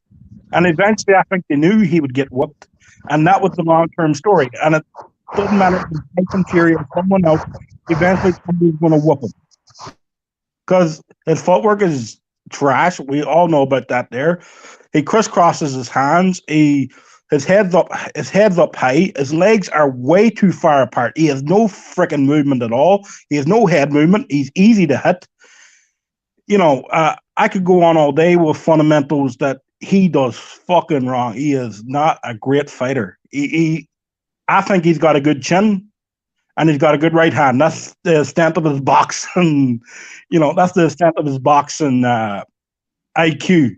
And eventually I think they knew he would get whooped. And that was the long term story. And it doesn't matter if it's Tyson Fury or someone else, eventually somebody's gonna whoop him. Because his footwork is trash. We all know about that there. He crisscrosses his hands. His head's up high. His legs are way too far apart. He has no freaking movement at all. He has no head movement. He's easy to hit. I could go on all day with fundamentals that he does fucking wrong. He is not a great fighter. I think he's got a good chin and he's got a good right hand. That's the extent of his boxing. That's the extent of his boxing IQ.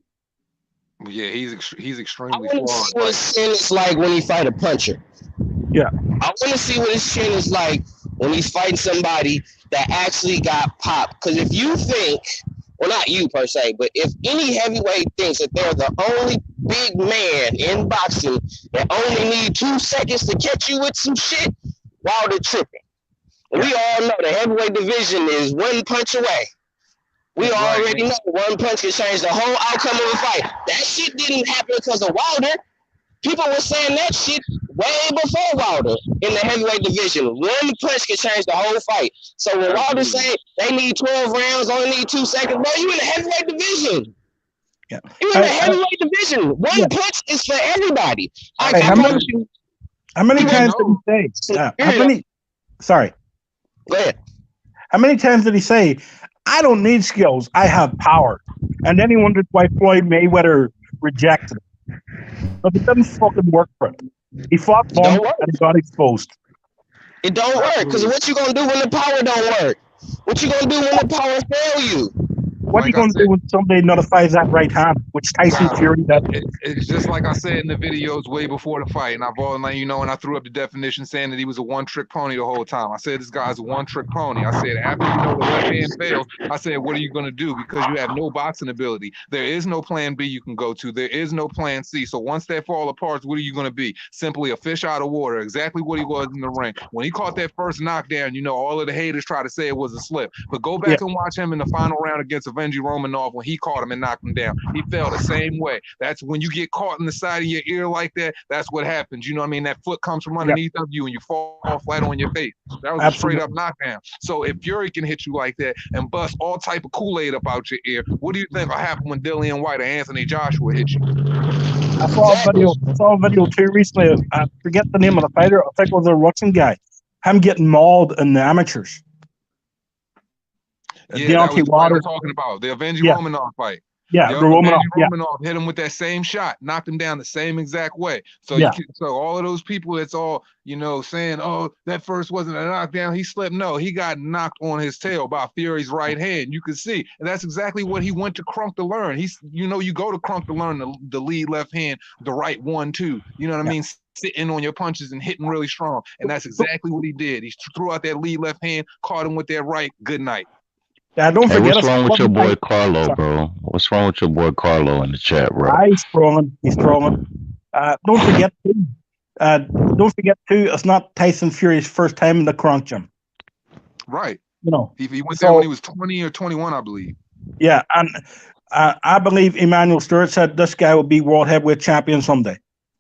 Yeah, he's I extremely want to flawed. see what his chin is like when he fight a puncher. Yeah. I want to see what his chin is like when he's fighting somebody that actually got popped. Because if you think, well, not you per se, but if any heavyweight thinks that they're the only big man in boxing that only need 2 seconds to catch you with some shit, Wilder tripping. Yeah. We all know the heavyweight division is one punch away. We already know one punch can change the whole outcome of a fight. That shit didn't happen because of Wilder. People were saying that shit way before Wilder in the heavyweight division. One punch can change the whole fight. So when Wilder say they need 12 rounds, only need 2 seconds, bro, you in the heavyweight division. Yeah. You in the heavyweight division. One punch is for everybody. How many times did he say? Sorry. Go ahead. How many times did he say, I don't need skills, I have power? And then he wondered why Floyd Mayweather rejected him. But it doesn't fucking work for him. He fought long and he got exposed. It don't work, because what you gonna do when the power don't work? What you gonna do when the power fail you? What are you going to do when somebody nullifies that right hand, which Tyson Fury does? It's just like I said in the videos way before the fight, and and I threw up the definition saying that he was a one-trick pony the whole time. I said this guy's a one-trick pony. I said after the left hand fails, I said what are you going to do because you have no boxing ability. There is no plan B you can go to. There is no plan C. So once that fall apart, what are you going to be? Simply a fish out of water. Exactly what he was in the ring. When he caught that first knockdown, all of the haters try to say it was a slip, but go back and watch him in the final round against Avengers Romanov when he caught him and knocked him down. He fell the same way. That's when you get caught in the side of your ear like that, that's what happens. You know what I mean? That foot comes from underneath of you and you fall flat on your face. That was a straight up knockdown. So if Fury can hit you like that and bust all type of Kool-Aid up out your ear, what do you think will happen when Dillian White or Anthony Joshua hit you? I saw a video too recently. I forget the name of the fighter. I think it was a Russian guy. Him getting mauled in the amateurs. Yeah, that was the fight I'm talking about. The Avengers Romanov fight. Yeah, the Romanov hit him with that same shot, knocked him down the same exact way. So so all of those people that's all, saying, oh, that first wasn't a knockdown, he slipped. No, he got knocked on his tail by Fury's right hand. You can see. And that's exactly what he went to Crunk to learn. He's, you go to Crunk to learn the lead left hand, the right 1-2. You know what I mean? Sitting on your punches and hitting really strong. And that's exactly what he did. He threw out that lead left hand, caught him with that right. Good night. Don't forget what's wrong with your boy Carlo, bro? What's wrong with your boy Carlo in the chat, bro? He's strong. Don't forget too, it's not Tyson Fury's first time in the Crunk gym. Right. He went there when he was 20 or 21, I believe. Yeah, and I believe Emmanuel Stewart said this guy will be world heavyweight champion someday.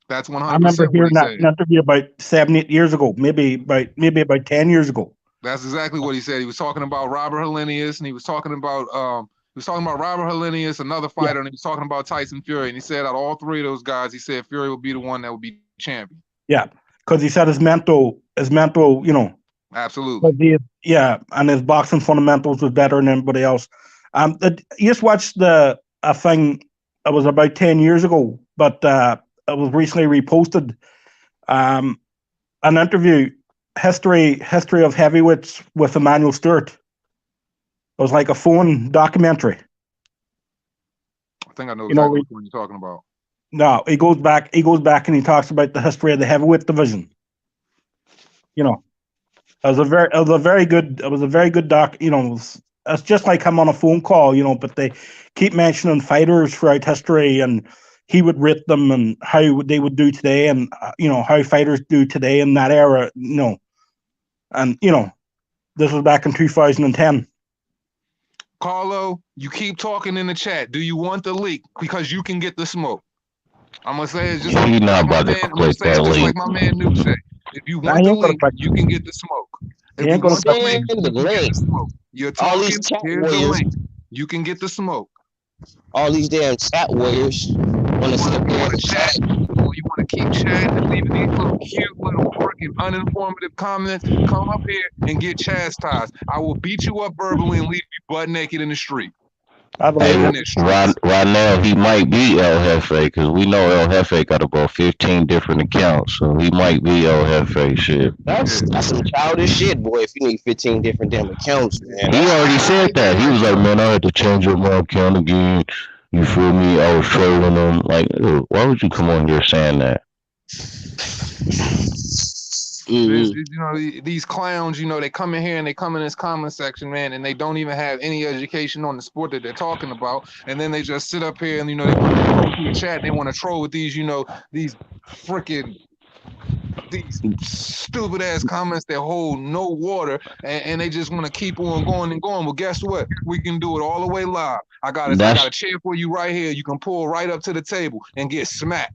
That's 100%. I remember hearing that in an interview about 7-8 years ago, maybe about 10 years ago. That's exactly what he said. He was talking about Robert Helenius, and he was talking about Robert Helenius, another fighter, and he was talking about Tyson Fury. And he said out of all three of those guys, he said Fury would be the one that would be champion. Yeah, because he said his mental, absolutely. And his boxing fundamentals was better than anybody else. You just watched a thing. It was about 10 years ago, but it was recently reposted. An interview. History of heavyweights with Emmanuel Stewart. It was like a phone documentary. I think I know exactly what you're talking about. No, he goes back and he talks about the history of the heavyweight division. It was a very good doc. It's just like him on a phone call. But they keep mentioning fighters throughout history, and he would rate them and how they would do today, and how fighters do today in that era. And this was back in 2010. Carlo, you keep talking in the chat. Do you want the leak? Because you can get the smoke. I'm gonna say it's just like my man New said. If you want the leak, you can get the smoke. If you want the link, you're talking. Here's the link. You can get the smoke. All these damn chat warriors want to chat. You want to keep chatting and leaving these little cute little freaking uninformative comments, come up here and get chastised. I will beat you up verbally and leave you butt naked in the street. I believe Hey, it. in their right, streets. right now he might be El Jefe because we know El Jefe got about 15 different accounts, so he might be El Jefe. Shit, Yeah. That's some childish shit, boy. If you need 15 different damn accounts, man, he that's already I said get that. He like, was like, "Man, I had to change up my account again." You feel me? I was trolling him. Like, dude, why would you come on here saying that? This, mm-hmm. these clowns, they come in here and they come in this comment section, man, and they don't even have any education on the sport that they're talking about, and then they just sit up here and they want to troll through the chat, and they want to troll with these freaking these stupid ass comments that hold no water, and they just want to keep on going and going. Well, guess what? We can do it all the way live. I got a That's chair for you right here. You can pull right up to the table and get smacked.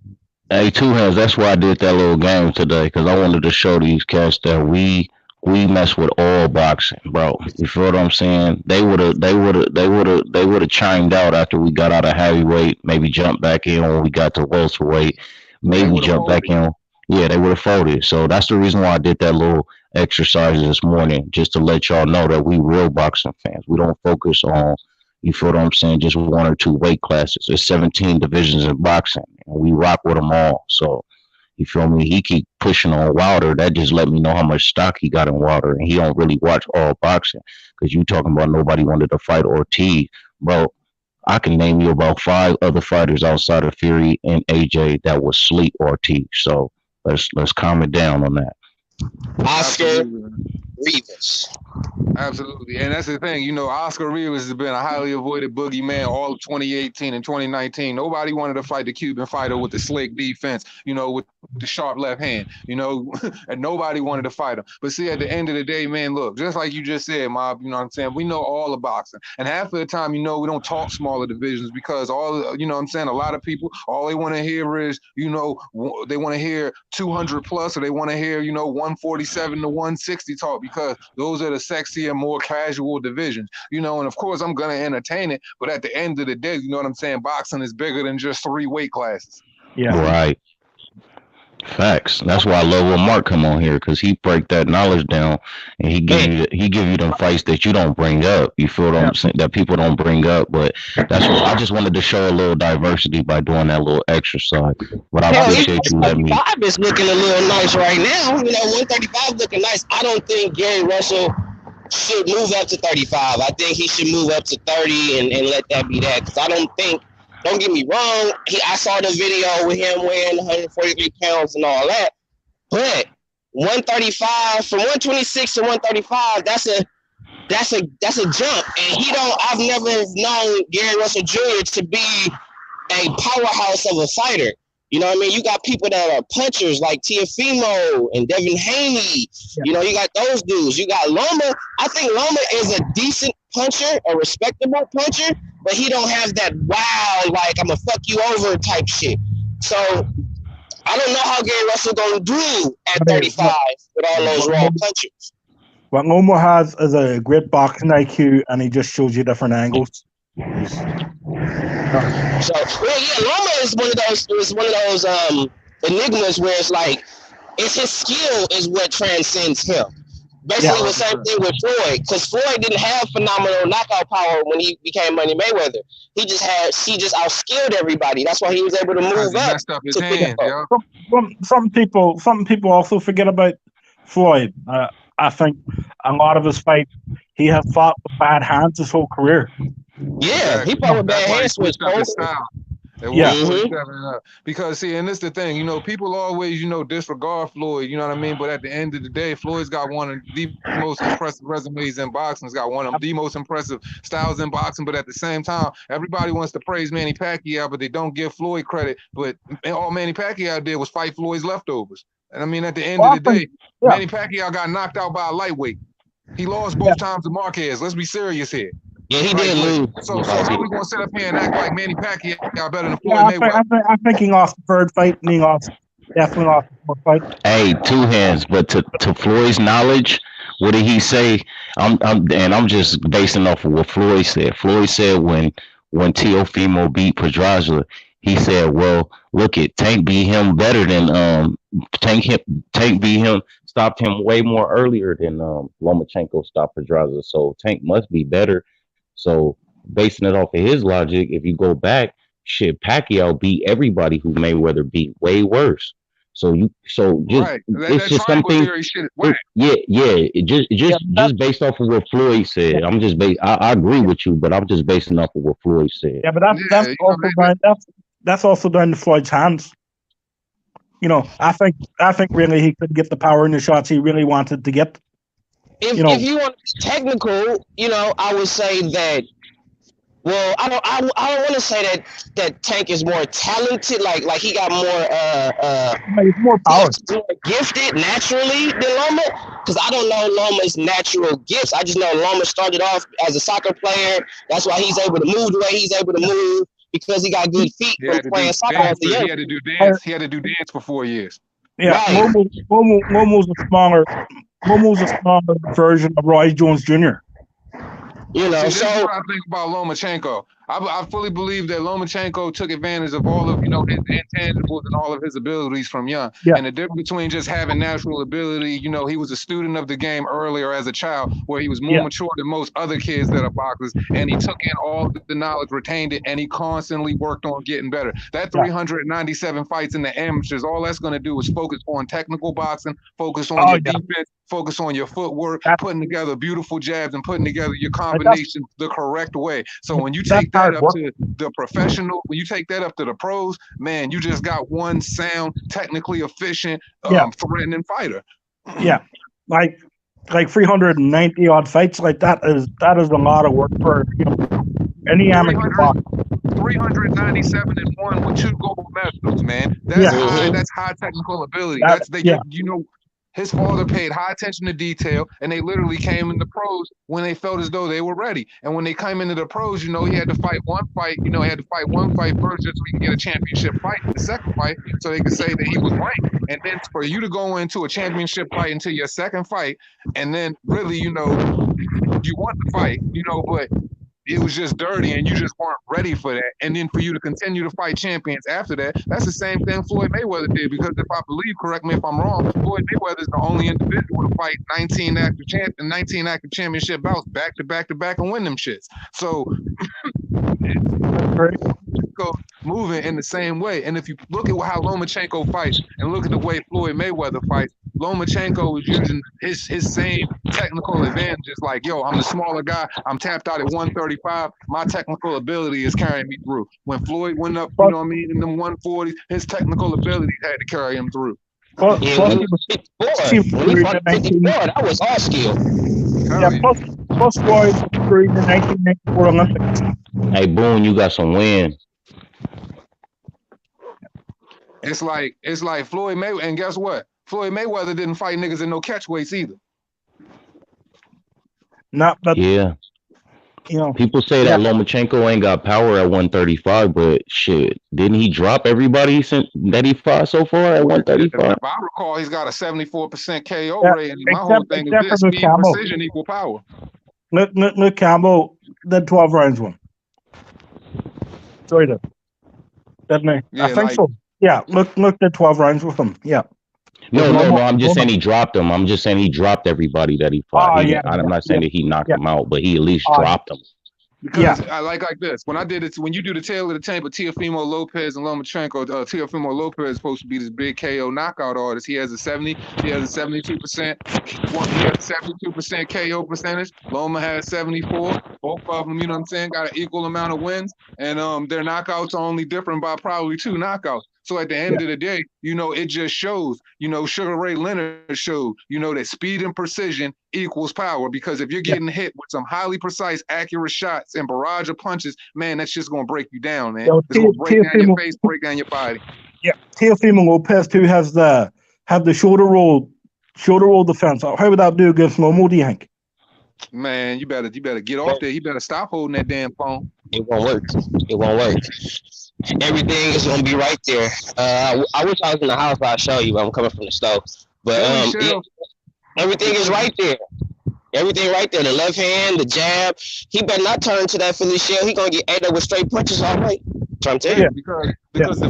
Hey, two hands. That's why I did that little game today because I wanted to show these cats that we mess with all boxing, bro. You feel what I'm saying? They would have chimed out after we got out of heavyweight. Maybe jumped back in when we got to welterweight. They Maybe would have jump back folded. in. Yeah, they would have folded. So that's the reason why I did that little exercise this morning, just to let y'all know that we real boxing fans. We don't focus on, you feel what I'm saying, just one or two weight classes. There's 17 divisions in boxing, and we rock with them all. So, you feel me? He keep pushing on Wilder. That just let me know how much stock he got in Wilder, and he don't really watch all boxing. Because you talking about nobody wanted to fight Ortiz, bro. I can name you about 5 other fighters outside of Fury and AJ that would sleep Ortiz. So let's calm it down on that. Oscar Absolutely. Rivas. Absolutely. And that's the thing. Oscar Rivas has been a highly avoided boogeyman all of 2018 and 2019. Nobody wanted to fight the Cuban fighter with the slick defense, with the sharp left hand, and nobody wanted to fight him. But see, at the end of the day, man, look, just like you just said, Mob, you know what I'm saying? We know all the boxing. And half of the time, we don't talk smaller divisions because a lot of people, all they want to hear is, they want to hear 200 plus, or they want to hear, 147 to 160 talk because those are the sexier, more casual divisions, and of course I'm gonna entertain it, but at the end of the day, you know what I'm saying, boxing is bigger than just 3 weight classes. Yeah. Right. Facts. That's why I love when Mark come on here because he break that knowledge down and he give you them fights that you don't bring up. You feel what I'm saying? That people don't bring up. But that's what I just wanted to show a little diversity by doing that little exercise. But I Hell, appreciate you letting me. 135 is looking a little nice right now. 135 looking nice. I don't think Gary Russell should move up to 35. I think he should move up to 30 and let that be that. Because I don't get me wrong, I saw the video with him weighing 143 pounds and all that. But 135 from 126 to 135, that's a jump. And I've never known Gary Russell Jr. to be a powerhouse of a fighter. You know what I mean? You got people that are punchers like Teofimo and Devin Haney. You got those dudes. You got Loma. I think Loma is a decent puncher, a respectable puncher, but he don't have that wow, like I'm gonna fuck you over type shit. So I don't know how Gary Russell gonna do at 35 with all those raw punchers. What Loma has is a great boxing IQ, and he just shows you different angles. So Loma is one of those enigmas where it's like it's his skill is what transcends him. Basically, the same thing with Floyd, because Floyd didn't have phenomenal knockout power when he became Money Mayweather. He just outskilled everybody. That's why he was able to move up. Messed up his hands, yeah. Some people also forget about Floyd. I think a lot of his fights, he has fought with bad hands his whole career. Yeah, he fought with bad hands with Because see, and this the thing, people always, disregard Floyd, you know what I mean? But at the end of the day, Floyd's got one of the most impressive resumes in boxing. He's got one of the most impressive styles in boxing. But at the same time, everybody wants to praise Manny Pacquiao, but they don't give Floyd credit. But all Manny Pacquiao did was fight Floyd's leftovers. And I mean, at the end of the day, Manny Pacquiao got knocked out by a lightweight. He lost both times to Marquez. Let's be serious here. Yeah, he did lose. So how we gonna sit up here and act like Manny Pacquiao better than Floyd Mayweather? I think he lost the third fight, and he definitely lost the fourth fight. Hey, two hands. But to Floyd's knowledge, what did he say? I'm just basing off of what Floyd said. Floyd said when Teofimo beat Pedraza, he said, "Well, look at Tank beat him better than Tank beat him." Stopped him way more earlier than Lomachenko stopped Pedraza. So Tank must be better. So basing it off of his logic, if you go back, shit, Pacquiao beat everybody who Mayweather beat way worse. So just Right. it's That just triangle something. theory shit is whack. It Yeah, just based off of what Floyd said. I'm just I agree with you, but I'm just basing off of what Floyd said. yeah, but Yeah, that's also down that's also down to Floyd's hands. I think really he could get the power in the shots he really wanted to get. If you want to be technical, I would say that. Well, I don't want to say that Tank is more talented, like he got He's more power. more gifted naturally than Loma, because I don't know Loma's natural gifts. I just know Loma started off as a soccer player. That's why he's able to move the way he's able to move, because he got good feet from playing soccer as a young. He had to do dance. He had to do dance for 4 years. Yeah, Right. Lomo's a smaller version of Roy Jones Jr. You know, See, this is so what I think about Lomachenko. I fully believe that Lomachenko took advantage of all of his intangibles and all of his abilities from young. Yeah. And the difference between just having natural ability, he was a student of the game earlier as a child, where he was more mature than most other kids that are boxers, and he took in all the knowledge, retained it, and he constantly worked on getting better. That 397 fights in the amateurs, all that's going to do is focus on technical boxing, focus on your defense, focus on your footwork, putting together beautiful jabs and putting together your combinations the correct way. So when you take that up to the professional, when you take that up to the pros, man, you just got one sound, technically efficient, threatening fighter. Yeah, like 390 odd fights, like that is a lot of work for any amateur boxer. 397 and 1 with 2 gold medals, man. That's high. That's high technical ability. His father paid high attention to detail, and they literally came in the pros when they felt as though they were ready. And when they came into the pros, he had to fight one fight. He had to fight one fight first just so he can get a championship fight in the second fight, so they could say that he was ranked. And then for you to go into a championship fight into your second fight, and then really, you won the fight, but it was just dirty and you just weren't ready for that. And then for you to continue to fight champions after that, that's the same thing Floyd Mayweather did. Because if I believe, correct me if I'm wrong, Floyd Mayweather is the only individual to fight 19 active championship bouts back to back to back and win them shits. So go moving in the same way. And if you look at how Lomachenko fights and look at the way Floyd Mayweather fights, Lomachenko is using his same technical advantages. Like, I'm the smaller guy. I'm tapped out at 135. My technical ability is carrying me through. When Floyd went up, in them 140s, his technical ability had to carry him through. When he fought 54, that was all skill. Plus Floyd during the 1994 Olympics. Hey, Boone, you got some wind. It's like Floyd Mayweather, and guess what? Floyd Mayweather didn't fight niggas in no catch weights either. People say that Lomachenko ain't got power at 135, but shit, didn't he drop everybody that he fought so far at 135? If I recall, he's got a 74% KO rate, and my whole thing is this: speed, precision equal power. Luke Campbell did 12 rounds one. Sorry, didn't he? I think so. Yeah, Luke did 12 rounds with him. Yeah. No. I'm just saying he dropped them. I'm just saying he dropped everybody that he fought. I'm not saying that he knocked them out, but he at least dropped them. Because I like this. When you do the tail of the tape of Teofimo Lopez and Lomachenko, Teofimo Lopez is supposed to be this big KO knockout artist. He has a 72%. He has a 72% KO percentage. Loma has 74. Both of them, got an equal amount of wins, and their knockouts are only different by probably 2 knockouts. So at the end of the day, it just shows, Sugar Ray Leonard showed, that speed and precision equals power. Because if you're getting hit with some highly precise, accurate shots and barrage of punches, man, that's just going to break you down, man. It's going to break down your face, break down your body. Yeah, Teofimo Lopez too have the shoulder roll defense. How would that do against Lomo, do you think? Man, you better get off there. You better stop holding that damn phone. It won't work. Everything is gonna be right there. I wish I was in the house. I'll show you. I'm coming from the stove, but everything is right there. Everything right there. The left hand, the jab. He better not turn to that Philly shell. He gonna get ate up with straight punches all night. I'm telling you. Because the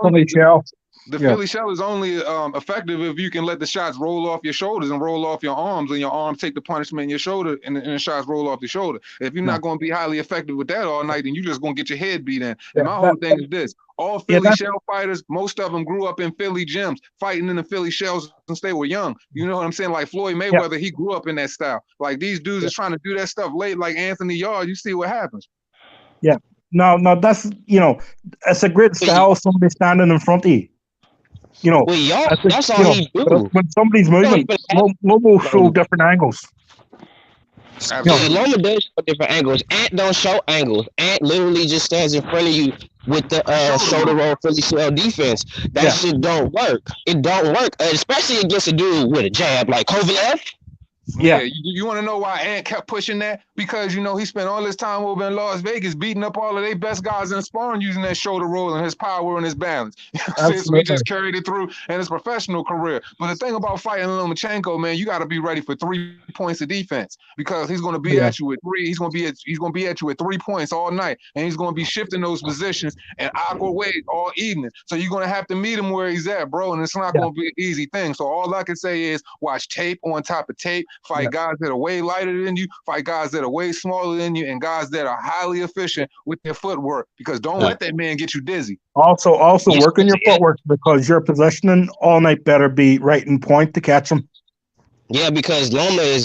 Philly shell. The Philly shell is only effective if you can let the shots roll off your shoulders and roll off your arms, and your arms take the punishment in your shoulder, and the shots roll off the shoulder. If you're not going to be highly effective with that all night, then you're just going to get your head beat in. And my whole thing is this: all Philly shell fighters, most of them grew up in Philly gyms, fighting in the Philly shells since they were young. You know what I'm saying? Like Floyd Mayweather, he grew up in that style. Like these dudes is trying to do that stuff late, like Anthony Yarde. You see what happens? Yeah. No, that's it's a great style. Somebody standing in front of you. Well, y'all, that's all he do. When somebody's moving, Lomo show different angles. Loma does show different angles. Ant don't show angles. Ant literally just stands in front of you with the shoulder roll Philly shell defense. That shit don't work. It don't work, especially against a dude with a jab like Kovalev. Yeah, you want to know why Ant kept pushing that? Because, he spent all his time over in Las Vegas beating up all of their best guys in sparring using that shoulder roll and his power and his balance. So he just carried it through in his professional career. But the thing about fighting Lomachenko, man, you got to be ready for 3 points of defense because he's going to be at you with 3. He's going to be at you with 3 points all night, and he's going to be shifting those positions in awkward ways all evening. So you're going to have to meet him where he's at, bro, and it's not going to be an easy thing. So all I can say is watch tape on top of tape. Fight guys that are way lighter than you, fight guys that are way smaller than you, and guys that are highly efficient with their footwork, because don't let that man get you dizzy. Also work on your footwork, because your positioning all night better be right in point to catch him. Yeah, because Loma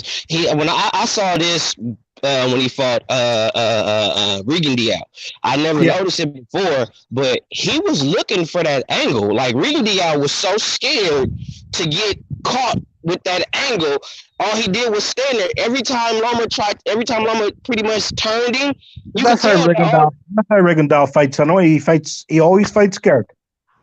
when I saw this when he fought Regan Diao. I never noticed it before, but he was looking for that angle. Like Regan Diao was so scared to get caught with that angle. All he did was stand there. Every time Loma pretty much turned him, that's how Rigondeaux fights. I know he always fights scared.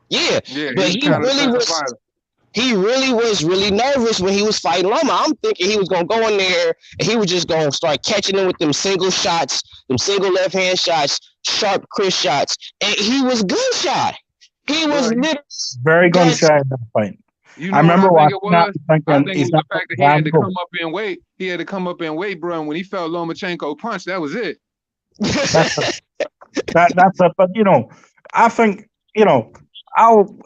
Yeah, but he really was really nervous when he was fighting Loma. I'm thinking he was going to go in there and he was just going to start catching him with them single shots, them single left hand shots, sharp crisp shots. And he was gunshot. He was very gunshot in that fight. I remember watching that. I think it was the fact that he had to come up in weight. He had to come up in weight, bro. And when he felt Lomachenko punch, that was it. That's it. But I think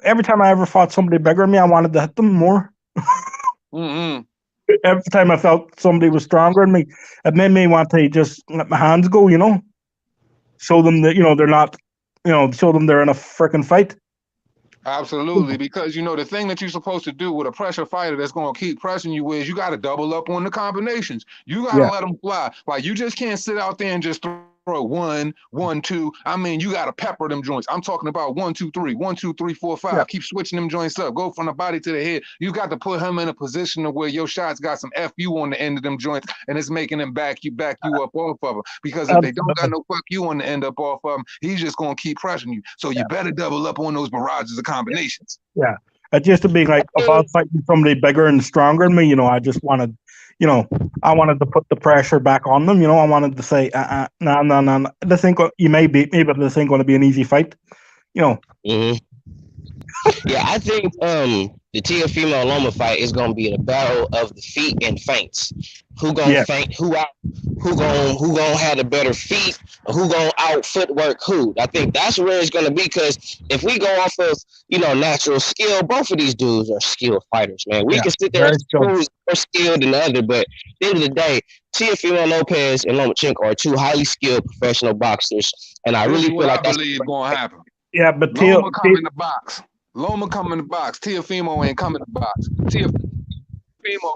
every time I ever fought somebody bigger than me, I wanted to hit them more. Mm-hmm. Every time I felt somebody was stronger than me, it made me want to just let my hands go. Show them that they're not. Show them they're in a freaking fight. Absolutely, because the thing that you're supposed to do with a pressure fighter that's going to keep pressing you is you got to double up on the combinations. You got to let them fly. Like you just can't sit out there and just throw 1, 1, 2. I mean, you got to pepper them joints. I'm talking about 1, 2, 3, 1, 2, 3, 4, 5. Yeah. Keep switching them joints up. Go from the body to the head. You got to put him in a position of where your shots got some FU on the end of them joints, and it's making him back you up off of them. Because if they don't got no fuck you on the end up off of them, he's just going to keep pressuring you. So you better double up on those barrages of combinations. Yeah. It used to be like about fighting somebody bigger and stronger than me. I just wanted I wanted to put the pressure back on them. I wanted to say, no. This ain't you may beat me, but this ain't going to be an easy fight. Mm-hmm. Yeah, I think the Teofimo Loma fight is going to be a battle of the feet and feints. Who gonna feint? Who gonna have the better feet? Or who gonna out footwork who? I think that's where it's gonna be. Because if we go off of natural skill, both of these dudes are skilled fighters, man. We can sit there and who's more skilled than the other, but at the end of the day, Teofimo Lopez and Lomachenko are two highly skilled professional boxers, and I really feel like that's going to happen. Yeah, but Loma come in the box. Teofimo ain't coming to box. Teofimo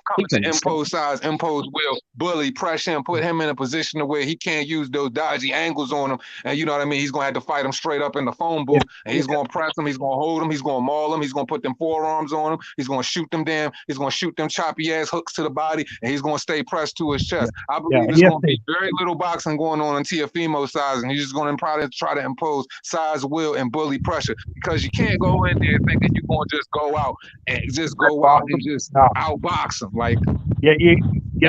coming to impose size, impose will, bully, pressure him, put him in a position to where he can't use those dodgy angles on him. And you know what I mean? He's going to have to fight him straight up in the phone booth. And he's going to press him. He's going to hold him. He's going to maul him. He's going to put them forearms on him. He's going to shoot them down. He's going to shoot them choppy ass hooks to the body. And he's going to stay pressed to his chest. I believe there's going to be very little boxing going on in Teofimo's size. And he's just going to probably try to impose size, will, and bully pressure. Because you can't go in there thinking you're going to just go out and just outbox him. Like, you're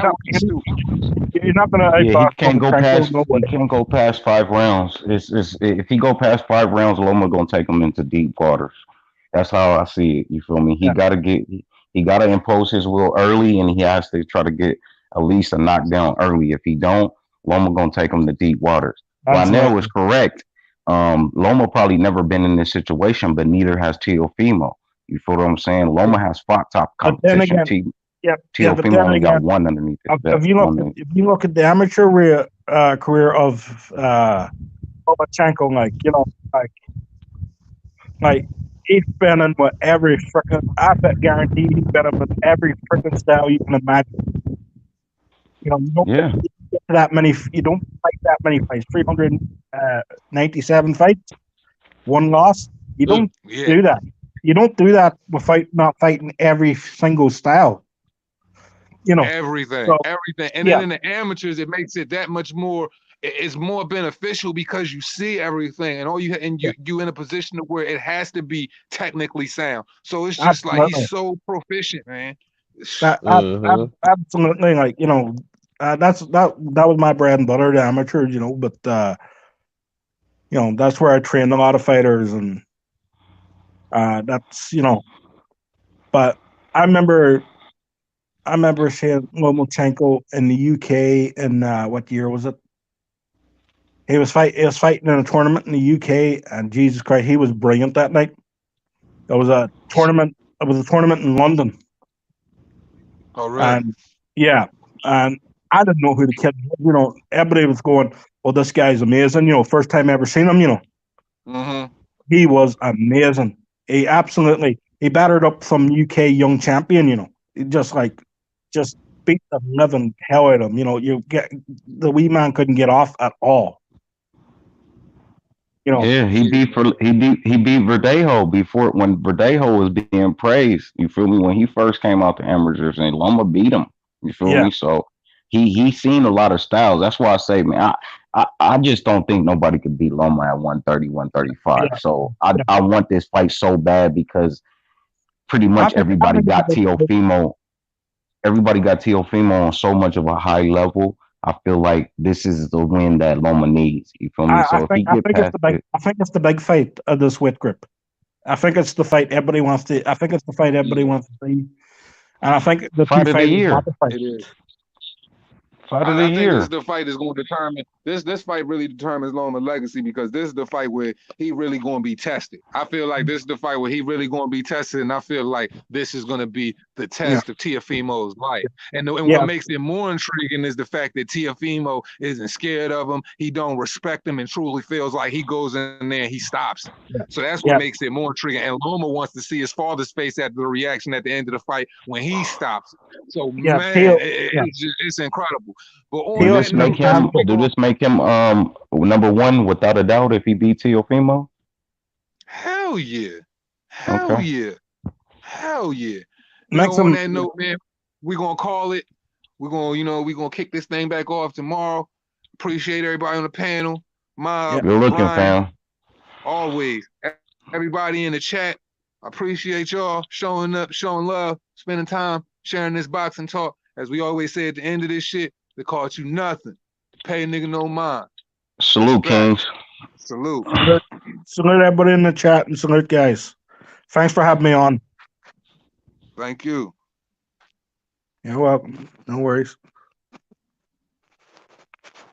not gonna. He can't go past. He can't go past 5 rounds. It's if he go past 5 rounds, Loma gonna take him into deep waters. That's how I see it. You feel me? He gotta impose his will early, and he has to try to get at least a knockdown early. If he don't, Loma gonna take him to deep waters. Lionel was correct. Loma probably never been in this situation, but neither has Teofimo. You feel what I'm saying? Loma has fought top But then competition. again, yeah, but Teofimo then only got again, one underneath his belt. if you look at the amateur career of Lomachenko, like he's been in with every freaking. I bet guarantee he's been in with every freaking style you can imagine. You know, you don't Yeah. get to that many. You don't fight that many fights. 397 fights, one loss. You don't do that. You don't do that without not fighting every single style. You know, everything. And then in the amateurs, it makes it that much more. It's more beneficial because you see everything, and you in a position where it has to be technically sound. So it's just like he's so proficient, man. Absolutely, like that was my bread and butter, the amateurs, but that's where I trained a lot of fighters, and that's but I remember seeing Lomachenko in the UK in what year was it? He was fighting in a tournament in the UK, and Jesus Christ, he was brilliant that night. It was a tournament in London. Oh, really? And yeah, and I didn't know who the kid was. Everybody was going, "Well, this guy's amazing." First time ever seen him. Mm-hmm. He was amazing. He battered up some UK young champion. He just beat the living hell out of him. The wee man couldn't get off at all. Yeah, he beat Verdejo before when Verdejo was being praised. You feel me? When he first came out to amateurs, and Loma beat him. You feel me? So he seen a lot of styles. That's why I say, man, I just don't think nobody could beat Loma at 130, 135. Yeah. So I want this fight so bad because pretty much everybody got Teofimo. Everybody got Teofimo on so much of a high level. I feel like this is the win that Loma needs. You feel me? So if he get past it, I think it's the big fight of this weight group. I think it's the fight everybody wants to. I think it's the fight everybody wants to see, and I think the fight two of the fighters year. want to fight. It is. Fight of the I think year. this is the fight that's going to determine this fight really determines Loma's legacy because this is the fight where he really going to be tested. I feel like this is the fight where he really going to be tested, and I feel like this is going to be the test of Teofimo's life. And what makes it more intriguing is the fact that Teofimo isn't scared of him. He don't respect him and truly feels like he goes in there and he stops him. So that's what makes it more intriguing. And Loma wants to see his father's face after the reaction at the end of the fight when he stops. So man, it's incredible. But do this make him number one without a doubt if he beats Teofimo? Hell yeah. Hell yeah. On that note, man, we're gonna call it. We're gonna kick this thing back off tomorrow. Appreciate everybody on the panel. Good looking, fam. Always. Everybody in the chat. I appreciate y'all showing up, showing love, spending time, sharing this boxing talk. As we always say at the end of this shit, they cost you nothing. Pay a nigga no mind. Salute, Kings. Salute. Salute everybody in the chat and salute guys. Thanks for having me on. Thank you. You're welcome. No worries.